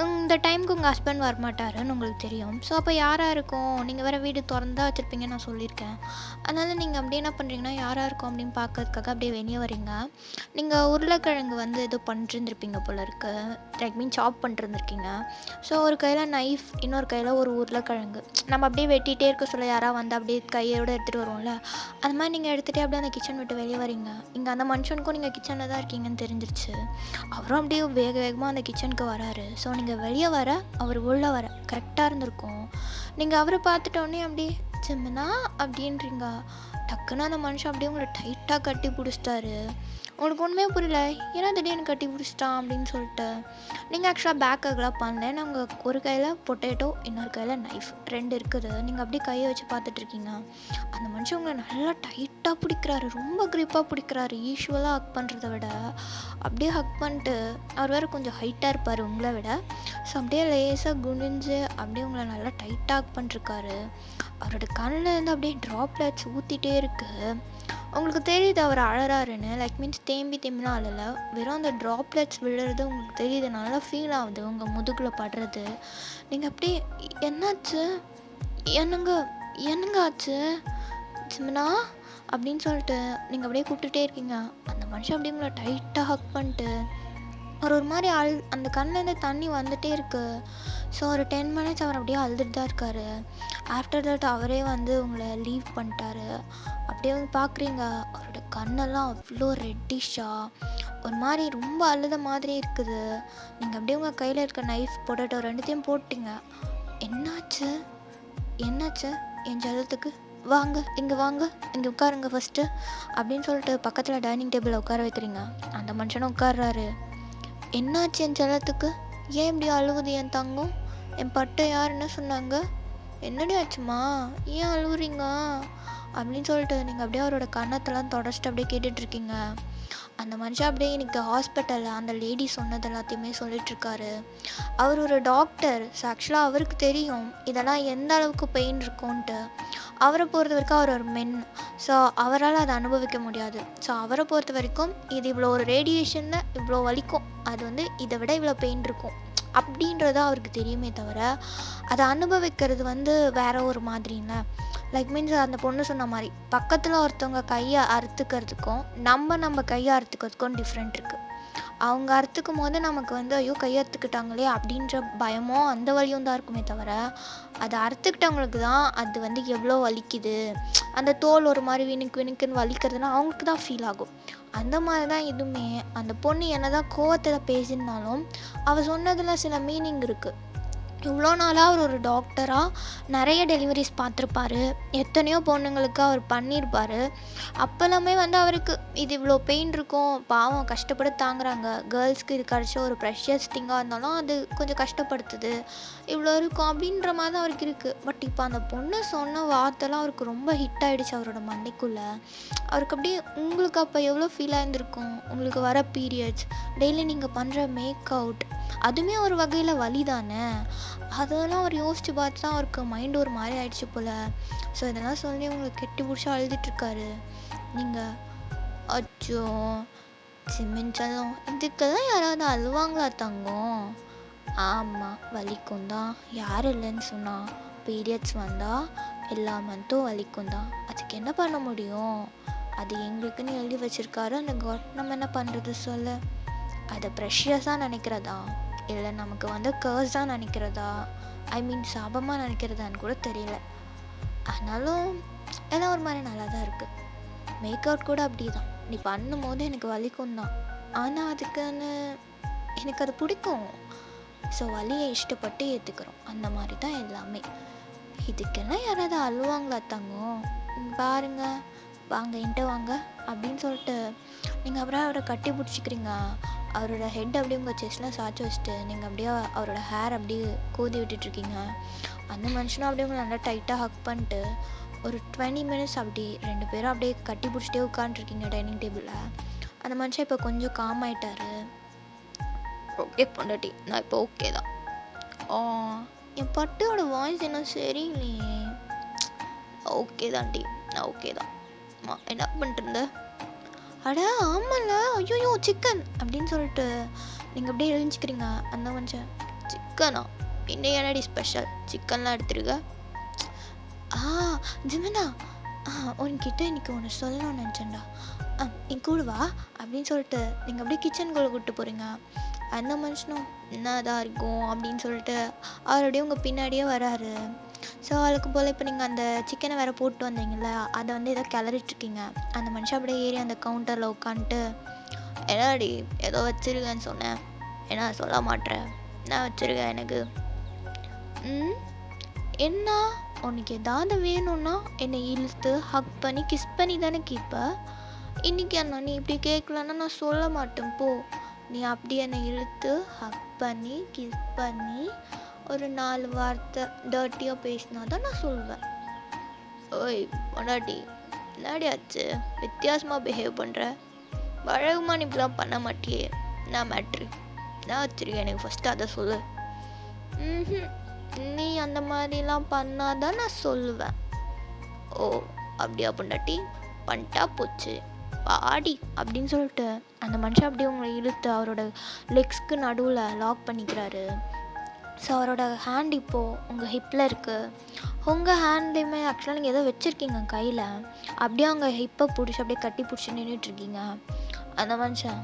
இந்த டைமுக்கு உங்கள் ஹஸ்பண்ட் வரமாட்டாருன்னு உங்களுக்கு தெரியும். ஸோ அப்போ யாராக இருக்கும்? நீங்கள் வேறு வீடு திறந்தா வச்சுருப்பீங்கன்னு நான் சொல்லியிருக்கேன். அதனால் நீங்கள் அப்படியே என்ன பண்ணுறீங்கன்னா யாராக இருக்கும் அப்படின்னு பார்க்கறதுக்காக அப்படியே வெளியே வரீங்க. நீங்கள் உருளைக்கிழங்கு வந்து ஏதோ பண்ணிருந்துருப்பீங்க போல இருக்கு. லைக் மீன் சாப் பண்ணிருந்துருக்கீங்க. ஸோ ஒரு கையில் நைஃப், இன்னொரு கையில் ஒரு உருளைக்கிழங்கு. நம்ம அப்படியே வெட்டிகிட்டே இருக்க சொல்ல யாராவது வந்து அப்படியே கையோடு எடுத்துகிட்டு வருவோம்ல, அது மாதிரி நீங்கள் எடுத்துகிட்டே அப்படியே அந்த கிச்சன் விட்டு வெளியே வரீங்க. இங்கே அந்த மனுஷனுக்கும் நீங்கள் கிச்சனில் தான் இருக்கீங்கன்னு தெரிஞ்சிருச்சு. அவரும் அப்படியே வேக வேகமாக அந்த கிச்சனுக்கு வராரு. ஸோ நீங்கள் வெளியே வர அவர் உள்ளே வர கரெக்டாக இருந்திருக்கும். நீங்கள் அவரை பார்த்துட்டோன்னே அப்படியே சிம்னா அப்படின்றீங்க. டக்குன்னு அந்த மனுஷன் அப்படியே உங்களை டைட்டாக கட்டி பிடிச்சிட்டாரு. உங்களுக்கு ஒன்றுமே புரியல, ஏன்னா திடீர்னு கட்டி பிடிச்சிட்டான் அப்படின்னு சொல்லிட்டு. நீங்கள் ஆக்சுவலாக பேக் ஹக்லாம் பண்ணல. நாங்கள் ஒரு கையில் பொட்டேட்டோ, இன்னொரு கையில் நைஃப் 2 இருக்குது. நீங்கள் அப்படியே கையை வச்சு பார்த்துட்ருக்கீங்க. அந்த மனுஷன் உங்களை நல்லா டைட்டாக பிடிக்கிறாரு, ரொம்ப க்ரிப்பாக பிடிக்கிறாரு. யூஸ்வலாக ஹக் பண்ணுறத விட அப்படியே ஹக் பண்ணிட்டு, அவர் வேறு கொஞ்சம் ஹைட்டாக இருப்பார் உங்களை விட. ஸோ அப்படியே லேசாக குனிஞ்சு அப்படியே உங்களை நல்லா டைட்டாக ஹக் பண்ணிருக்காரு. அவரோட கண்ணில் இருந்து அப்படியே ட்ராப்லெட்ஸ் ஊற்றிட்டே இருக்குது. உங்களுக்கு தெரியுது அவர் அழறாருன்னு. லைக் மீன்ஸ் தேம்பிலாம் அழலை, வெறும் அந்த ட்ராப்லெட்ஸ் விழுறது உங்களுக்கு தெரியுது. நல்லா ஃபீல் ஆகுது உங்கள் முதுகில் படுறது. நீங்கள் அப்படியே என்னாச்சு, என்னங்க ஆச்சு சிம்னா அப்படின்னு சொல்லிட்டு நீங்கள் அப்படியே கூப்பிட்டுட்டே இருக்கீங்க. அந்த மனுஷன் அப்படியே உங்களை டைட்டாக ஹக் பண்ணிட்டு ஒரு மாதிரி அந்த கண்ணிலேருந்து தண்ணி வந்துகிட்டே இருக்குது. ஸோ ஒரு 10 minutes அவர் அப்படியே அழுதுட்டு தான் இருக்கார். ஆஃப்டர் தட் அவரே வந்து உங்களை லீவ் பண்ணிட்டாரு. அப்படியே வந்து பார்க்குறீங்க, அவரோட கண்ணெல்லாம் அவ்வளோ ரெட்டிஷாக ஒரு மாதிரி ரொம்ப அழுத மாதிரி இருக்குது. நீங்கள் அப்படியே உங்கள் கையில் இருக்க நைஃப், பொட்டேட்டோ 2த்தையும் போட்டிங்க. என்னாச்சு என் ஜலத்துக்கு? வாங்க இங்கே வாங்க, இங்கே உட்காருங்க ஃபஸ்ட்டு அப்படின்னு சொல்லிட்டு பக்கத்தில் டைனிங் டேபிளில் உட்கார வைக்கிறீங்க. அந்த மனுஷனும் உட்கார்றாரு. என்னாச்சு என் ஜலத்துக்கு? ஏன் இப்படி அழுகுது என் தங்கம்? என் பட்டை யார் என்ன சொன்னாங்க? என்னடி ஆச்சுமா, ஏன் அழுகுறீங்க அப்படின்னு சொல்லிட்டு நீங்கள் அப்படியே அவரோட கன்னத்தெல்லாம் தொடச்சிட்டு அப்படியே கேட்டுட்ருக்கீங்க. அந்த மனுஷன் அப்படியே எனக்கு ஹாஸ்பிட்டலில் அந்த லேடி சொன்னது எல்லாத்தையுமே சொல்லிகிட்ருக்காரு. அவர் ஒரு டாக்டர். ஸோ ஆக்சுவலாக அவருக்கு தெரியும் இதெல்லாம் எந்த அளவுக்கு பெயின் இருக்கும்ன்ட்டு. அவரை பொறுத்த வரைக்கும் அவர் ஒரு மென். ஸோ அவரால் அதை அனுபவிக்க முடியாது. ஸோ அவரை பொறுத்த வரைக்கும் இது இவ்வளோ ஒரு ரேடியேஷனில் இவ்வளோ வலிக்கும், அது வந்து இதை விட இவ்வளோ பெயின் இருக்கும் அப்படின்றது அவருக்கு தெரியுமே தவிர, அதை அனுபவிக்கிறது வந்து வேற ஒரு மாதிரிங்க. லைக் மீன்ஸ் அந்த பொண்ணு சொன்ன மாதிரி பக்கத்தில் ஒருத்தவங்க கையை அறுத்துக்கிறதுக்கும் நம்ம கையை அறுத்துக்கிறதுக்கும் டிஃப்ரெண்ட் இருக்குது. அவங்க அறுத்துக்கும் போது நமக்கு வந்து ஐயோ கையை அறுத்துக்கிட்டாங்களே அப்படின்ற பயமோ அந்த வலியும் தான் இருக்குமே தவிர, அதை அறுத்துக்கிட்டவங்களுக்கு தான் அது வந்து எவ்வளோ வலிக்குது, அந்த தோல் ஒரு மாதிரி வினுக்குன்னு வலிக்கிறதுனா அவங்களுக்கு தான் ஃபீல் ஆகும். அந்த மாதிரி தான் இதுவுமே. அந்த பொண்ணு என்னதான் கோவத்தில் பேசினாலும் அவள் சொன்னதில் சில மீனிங் இருக்குது. இவ்வளோ நாளாக அவர் ஒரு டாக்டராக நிறைய டெலிவரிஸ் பார்த்துருப்பாரு, எத்தனையோ பொண்ணுங்களுக்கு அவர் பண்ணியிருப்பார். அப்போல்லாமே வந்து அவருக்கு இது இவ்வளோ பெயின் இருக்கும், பாவம் கஷ்டப்பட்டு தாங்குறாங்க, கேர்ள்ஸ்க்கு இது கிடச்ச ஒரு ப்ரெஷியஸ் திங்காக இருந்தாலும் அது கொஞ்சம் கஷ்டப்படுத்துது, இவ்வளோ இருக்கும் அப்படின்ற மாதிரி தான் அவருக்கு இருக்குது. பட் இப்போ அந்த பொண்ணு சொன்ன வார்த்தைலாம் அவருக்கு ரொம்ப ஹிட் ஆகிடுச்சு அவரோட மண்டைக்குள்ளே. அவருக்கு அப்படியே உங்களுக்கு அப்போ எவ்வளோ ஃபீல் ஆகிருந்துருக்கும். உங்களுக்கு வர பீரியட்ஸ், டெய்லி நீங்கள் பண்ணுற மேக் அவுட், அதுவுமே ஒரு வகையில் வலி தானே. அதெல்லாம் அவர் யோசித்து பார்த்து தான் அவருக்கு மைண்டு ஒரு மாதிரி ஆயிடுச்சு போல். ஸோ இதெல்லாம் சொல்லி உங்களுக்கு கெட்டி பிடிச்சி அழுதுட்டுருக்காரு. நீங்கள் அச்சோ சிமெண்ட்ஸெல்லாம் இதுக்கெல்லாம் யாராவது அழுவாங்களா தங்கம்? ஆமாம் வலிக்கும் தான், யார் இல்லைன்னு சொன்னால். பீரியட்ஸ் வந்தால் எல்லா மந்த்தும் வலிக்கும் தான், அதுக்கு என்ன பண்ண முடியும்? அது எங்களுக்குன்னு எழுதி வச்சுருக்காரு அந்த காட், நம்ம என்ன பண்ணுறது சொல்ல? அதை ப்ரெஷியஸாக நினைக்கிறதா இல்லை நமக்கு வந்து கர்ஸாக நினைக்கிறதா, ஐ மீன் சாபமாக நினைக்கிறதான்னு கூட தெரியல. ஆனாலும் எல்லாம் ஒரு மாதிரி நல்லா தான் இருக்குது. மேக் அவுட் கூட அப்படி தான், நீ பண்ணும் போது எனக்கு வலிக்கும் தான், ஆனால் அதுக்குன்னு எனக்கு அது பிடிக்கும். ஸோ வலியை இஷ்டப்பட்டு ஏற்றுக்கிறோம், அந்த மாதிரி தான் எல்லாமே. இதுக்கெல்லாம் யாராவது அழுவாங்களா தங்கம்? பாருங்க வாங்க என்கிட்ட வாங்க அப்படின்னு சொல்லிட்டு நீங்கள் அப்புறம் அவரை கட்டி பிடிச்சிக்கிறீங்க. அவரோட ஹெட் அப்படியே உங்கள் செஸ்ட்டில் சாய்ச்சி வச்சுட்டு நீங்கள் அப்படியே அவரோட ஹேர் அப்படியே கோதி விட்டுட்ருக்கீங்க. அந்த மனுஷனும் அப்படியே உங்களை நல்லா டைட்டாக ஹக் பண்ணிட்டு ஒரு 20 minutes அப்படி 2 பேரும் அப்படியே கட்டி பிடிச்சிட்டே உட்காந்துருக்கீங்க டைனிங் டேபிளில். அந்த மனுஷன் இப்போ கொஞ்சம் காம் ஆகிட்டாரு. ஓகே பொண்டாட்டி, நான் இப்போ ஓகே தான். என் பட்டியோட வாய்ஸ் என்ன சரியில்லையே, ஓகே தான்டி, நான் ஓகே தான். என்ன பண்ணிட்டு இருந்த? அட ஆமாம்ல, ஐயோ சிக்கன் அப்படின்னு சொல்லிட்டு நீங்கள் அப்படியே எழுஞ்சிக்கிறீங்க. அந்த மனுஷன், சிக்கனா? இன்னும் என்னடி ஸ்பெஷல், சிக்கன்லாம் எடுத்துருக்க? ஜிமனா, உன்கிட்ட இன்னைக்கு ஒன்று சொல்லணும்னு நினச்சேன்டா. நீ கூடுவா அப்படின்னு சொல்லிட்டு நீங்கள் அப்படியே கிச்சனுக்குள்ளே கூப்பிட்டு போகிறீங்க. அந்த மனுஷனும் என்னதான் இருக்கும் அப்படின்னு சொல்லிட்டு அவருடைய உங்கள் பின்னாடியே வராரு. ஸோ அவளுக்கு போல் இப்போ நீங்கள் அந்த சிக்கனை வேறு போட்டு வந்தீங்கள, அதை வந்து ஏதோ கிளறிட்டுருக்கீங்க. அந்த மனுஷன் அப்படியே ஏறி அந்த கவுண்டரில் உட்காந்துட்டு, என்னடி ஏதோ வச்சுருக்கேன்னு சொன்னேன், என்ன சொல்ல மாட்டேன், என்ன வச்சுருக்கேன் எனக்கு? என்ன உனக்கு ஏதாவது வேணும்னா என்னை இழுத்து ஹக் பண்ணி கிஸ் பண்ணி தானே கேட்ப. இன்றைக்கி அண்ணா நீ இப்படி கேட்கலன்னா நான் சொல்ல மாட்டேன் போ. நீ அப்படி என்னை இழுத்து ஹக் பண்ணி கிஸ் பண்ணி ஒரு 4 வார்த்தை டர்ட்டியாக பேசினா தான் நான் சொல்வேன். ஓய் பொண்டாட்டி, என்னடி ஆச்சு, வித்தியாசமாக பிஹேவ் பண்ணுற? வழக்கமாக நீ இப்படிலாம் பண்ண மாட்டியே, நான் மேட்ரு நான் வச்சுருக்கேன், எனக்கு ஃபஸ்ட்டு அதை சொல்லு. நீ அந்த மாதிரிலாம் பண்ணாதான் நான் சொல்லுவேன். ஓ அப்படியா பொண்டாட்டி, பண்ணிட்டா போச்சு பாடி அப்படின்னு சொல்லிட்டு அந்த மனுஷன் அப்படியே உங்களை இழுத்து அவரோட லெக்ஸ்க்கு நடுவில் லாக் பண்ணிக்கிறாரு. ஸோ அவரோட ஹேண்ட் இப்போது உங்கள் ஹிப்பில் இருக்குது. உங்கள் ஹேண்ட்லேயுமே ஆக்சுவலாக நீங்கள் ஏதோ வச்சுருக்கீங்க கையில். அப்படியே அவங்க ஹிப்பை பிடிச்சி அப்படியே கட்டி பிடிச்சி நின்றுட்டுருக்கீங்க. அந்த மனுஷன்,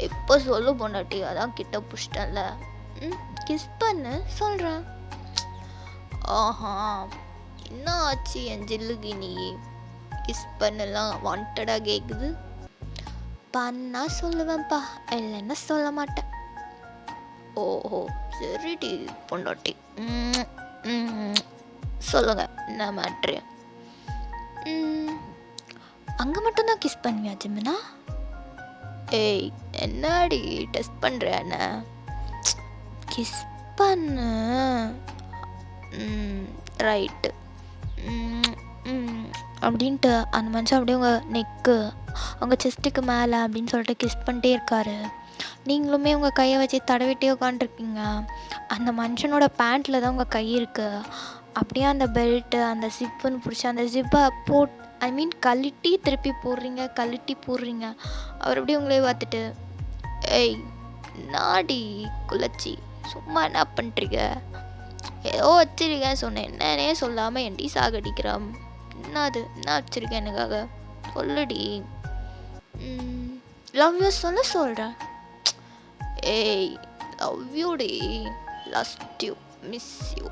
எப்போ சொல்லு பொண்டாட்டி, அதான் கிட்ட பிடிச்சிட்டேன்ல, கிஸ் பண்ணு சொல்கிறேன். ஆஹா, என்ன ஆச்சு என் ஜில்லுக்கு, நீ கிஸ் பண்ணலாம் வாண்டடாக கேட்குது? பண்ணா சொல்லுவேன்ப்பா, இல்லைன்னா சொல்ல மாட்டேன். ஓஹோ சரிடி பொண்டாட்டி, சொல்லுங்க என்ன மேட்ரு? அங்கே மட்டும்தான் கிஸ் பண்ணுவியா ஜிம்னா? ஏய் என்னடி டெஸ்ட் பண்ணுற என்ன? கிஸ் பண்ணு. ரைட்டு அப்படின்ட்டு அந்த மனுஷன் அப்படியே உங்கள் நெக்கு உங்கள் செஸ்ட்டுக்கு மேலே அப்படின்னு சொல்லிட்டு கிஸ் பண்ணிட்டே இருக்காரு. நீங்களுமே உங்கள் கையை வச்சு தடவிட்டே உட்காந்துருக்கீங்க. அந்த மனுஷனோட பேண்ட்டில் தான் உங்கள் கை இருக்குது. அப்படியே அந்த பெல்ட்டு அந்த ஜிப்புன்னு பிடிச்சி அந்த ஜிப்பை கழட்டி திருப்பி போடுறீங்க, கழட்டி போடுறீங்க. அவர் அப்படியே உங்களே பார்த்துட்டு, ஏய் நாடி குலச்சி சும்மா என்ன பண்ணுறீங்க, ஏதோ வச்சிருக்கேன் சொன்னேன், என்னன்னே சொல்லாமல் என்டி சாகடிக்கிறான். என்ன அது, என்ன வச்சுருக்கேன் எனக்காக சொல்லுடி. லவ் யூ சொல்கிறேன். ஏய் லவ் யூ டி, லஸ்ட் யூ, மிஸ் யூ,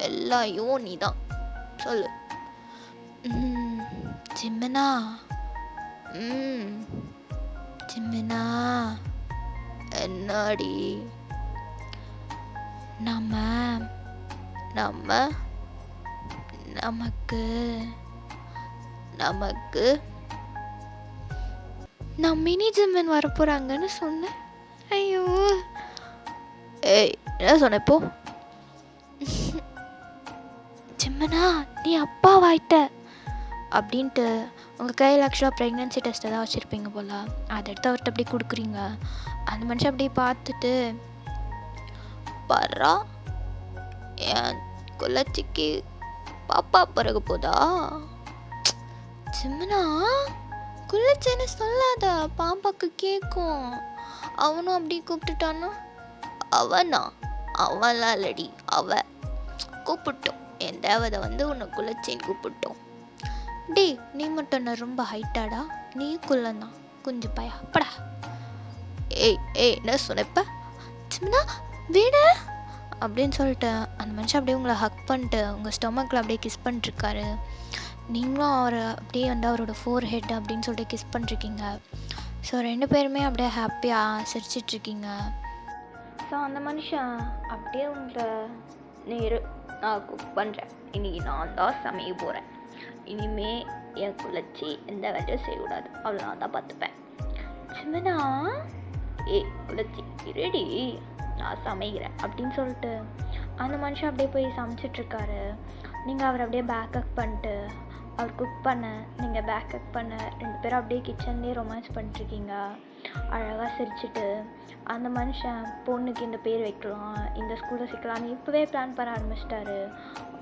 எல்லாயும் நீ தான் சொல்லு. ஜிம்மனா, ஜிம்மனா, என்னடி? நமக்கு நான் மினி ஜிம்மன் வரப்போகிறாங்கன்னு சொன்னேன். ஐயோ, ஏய் என்ன சொன்ன இப்போ? ஜிம்மனா நீ அப்பா வாய்ட்ட அப்படின்ட்டு உங்கள் கையில் ஆக்சுவலாக ப்ரெக்னென்சி டெஸ்ட் எதாவது வச்சுருப்பீங்க போல், அதை எடுத்து அவர்கிட்ட அப்படியே கொடுக்குறீங்க. அந்த மனுஷன் அப்படியே பார்த்துட்டு, பர்றா என் குலச்சிக்கு பாப்பா பிறகு போதா? ஜிம்மனா குலச்சின்னு சொல்லாத, பாப்பாவுக்கு கேட்கும். அவனும் அப்படி கூப்பிட்டுட்டான்னா? அவன்லாம் இல்லடி, கூப்பிட்டோம், என் தேவதை வந்து உன்னை குலச்சின்னு கூப்பிட்டோம். டே நீ மட்டும் என்ன ரொம்ப ஹைட்டாடா, நீ குள்ளந்தான் கொஞ்சம் பயப்படா. ஏய் என்ன சொன்னப்ப? ஜிம்மனா வீடு அப்படின்னு சொல்லிட்டு அந்த மனுஷன் அப்படியே உங்களை ஹக் பண்ணிட்டு உங்கள் ஸ்டொமக்கில் அப்படியே கிஸ் பண்ணிட்டுருக்காரு. நீங்களும் அவரை அப்படியே வந்து அவரோட ஃபோர் ஹெட் அப்படின்னு சொல்லிட்டு கிஸ் பண்ணிருக்கீங்க. ஸோ 2 பேருமே அப்படியே ஹாப்பியாக சிரிச்சிட்ருக்கீங்க. ஸோ அந்த மனுஷன் அப்படியே உங்களை, நேரு நான் குக் பண்ணுறேன், இன்றைக்கி நான் தான் சமைக்க போகிறேன், இனிமே என் குலச்சி எந்த வேலையும் செய்யக்கூடாது, அவ்வளோ நான் தான் பார்த்துப்பேன். ஜிம்மனா குலச்சி ரெடி, நான் சமைக்கிறேன் அப்படின்னு சொல்லிட்டு அந்த மனுஷன் அப்படியே போய் சமைச்சிட்ருக்காரு. நீங்கள் அவர் அப்படியே பேக்கப் பண்ணிட்டு அவர் குக் பண்ண, நீங்கள் பேக்கப் பண்ண, 2 பேரும் அப்படியே கிச்சன்லேயே ரொமான்ஸ் பண்ணிட்டுருக்கீங்க. அழகாக சிரிச்சுட்டு அந்த மனுஷன் பொண்ணுக்கு இந்த பேர் வைக்கலாம், இந்த ஸ்கூலில் சேர்க்கலான்னு இப்போவே பிளான் பண்ண ஆரம்பிச்சிட்டாரு.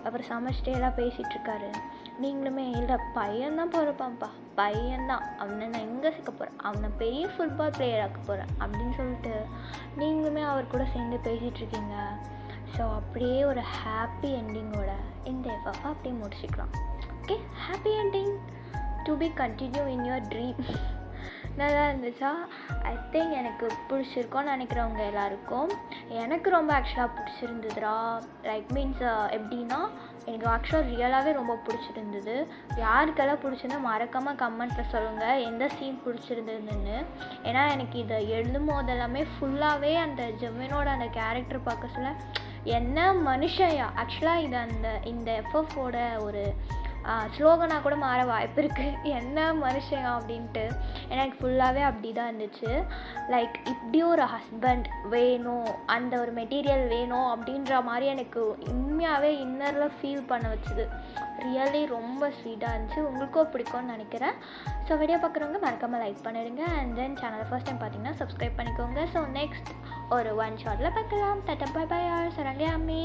அப்புறம் சமைச்சிட்டேலாம் பேசிகிட்ருக்காரு. நீங்களுமே இல்லை பையன்தான் பிறப்பான்ப்பா, பையன்தான், அவனை நான் எங்கே சேர்க்க போகிறேன், அவனை பெரிய ஃபுட்பால் பிளேயர் ஆக்க போகிறேன் அப்படின்னு சொல்லிட்டு நீங்களுமே அவர் கூட சேர்ந்து பேசிகிட்ருக்கீங்க. ஸோ அப்படியே ஒரு ஹாப்பி என்டிங்கோட இந்த எஃப்எஃப் அப்படியே முடிச்சுக்கலாம். Okay, happy ending to be continue in your dream. நல்லா இருந்துச்சா? ஐ திங்க் எனக்கு பிடிச்சிருக்கோன்னு நினைக்கிறவங்க எல்லாருக்கும். எனக்கு ரொம்ப ஆக்சுவலாக பிடிச்சிருந்துதுடா. லைக் மீன்ஸ் எப்படின்னா, எனக்கு ஆக்சுவலாக ரியலாகவே ரொம்ப பிடிச்சிருந்தது. யாருக்கெல்லாம் பிடிச்சிருந்தா மறக்காமல் கமெண்ட்டில் சொல்லுங்கள் எந்த சீன் பிடிச்சிருந்ததுன்னு. ஏன்னா எனக்கு இதை எழுதும் போதெல்லாமே ஃபுல்லாகவே அந்த ஜெமினோட அந்த கேரக்டர் பார்க்க சொல்ல என்ன மனுஷயா. ஆக்சுவலாக இது இந்த எஃப்எஃப்போட ஒரு ஸ்லோகனாக கூட மாற வாய்ப்பு இருக்குது, என்ன மனுஷன் அப்படின்ட்டு. எனக்கு ஃபுல்லாகவே அப்படி தான் இருந்துச்சு. லைக் இப்படி ஒரு ஹஸ்பண்ட் வேணும், அந்த ஒரு மெட்டீரியல் வேணும் அப்படின்ற மாதிரி எனக்கு உண்மையாகவே இன்னரில் ஃபீல் பண்ண வச்சுது. ரியலி ரொம்ப ஸ்வீட்டாக இருந்துச்சு. உங்களுக்கும் பிடிக்கும்னு நினைக்கிறேன். ஸோ வீடியோ பார்க்குறவங்க மறக்காமல் லைக் பண்ணிடுங்க. அண்ட் தென் சேனலை ஃபர்ஸ்ட் டைம் பார்த்தீங்கன்னா சப்ஸ்கிரைப் பண்ணிக்கோங்க. ஸோ நெக்ஸ்ட் ஒரு ஒன் ஷார்ட்டில் பார்க்கலாம். Tata bye bye R Saranya அம்மி.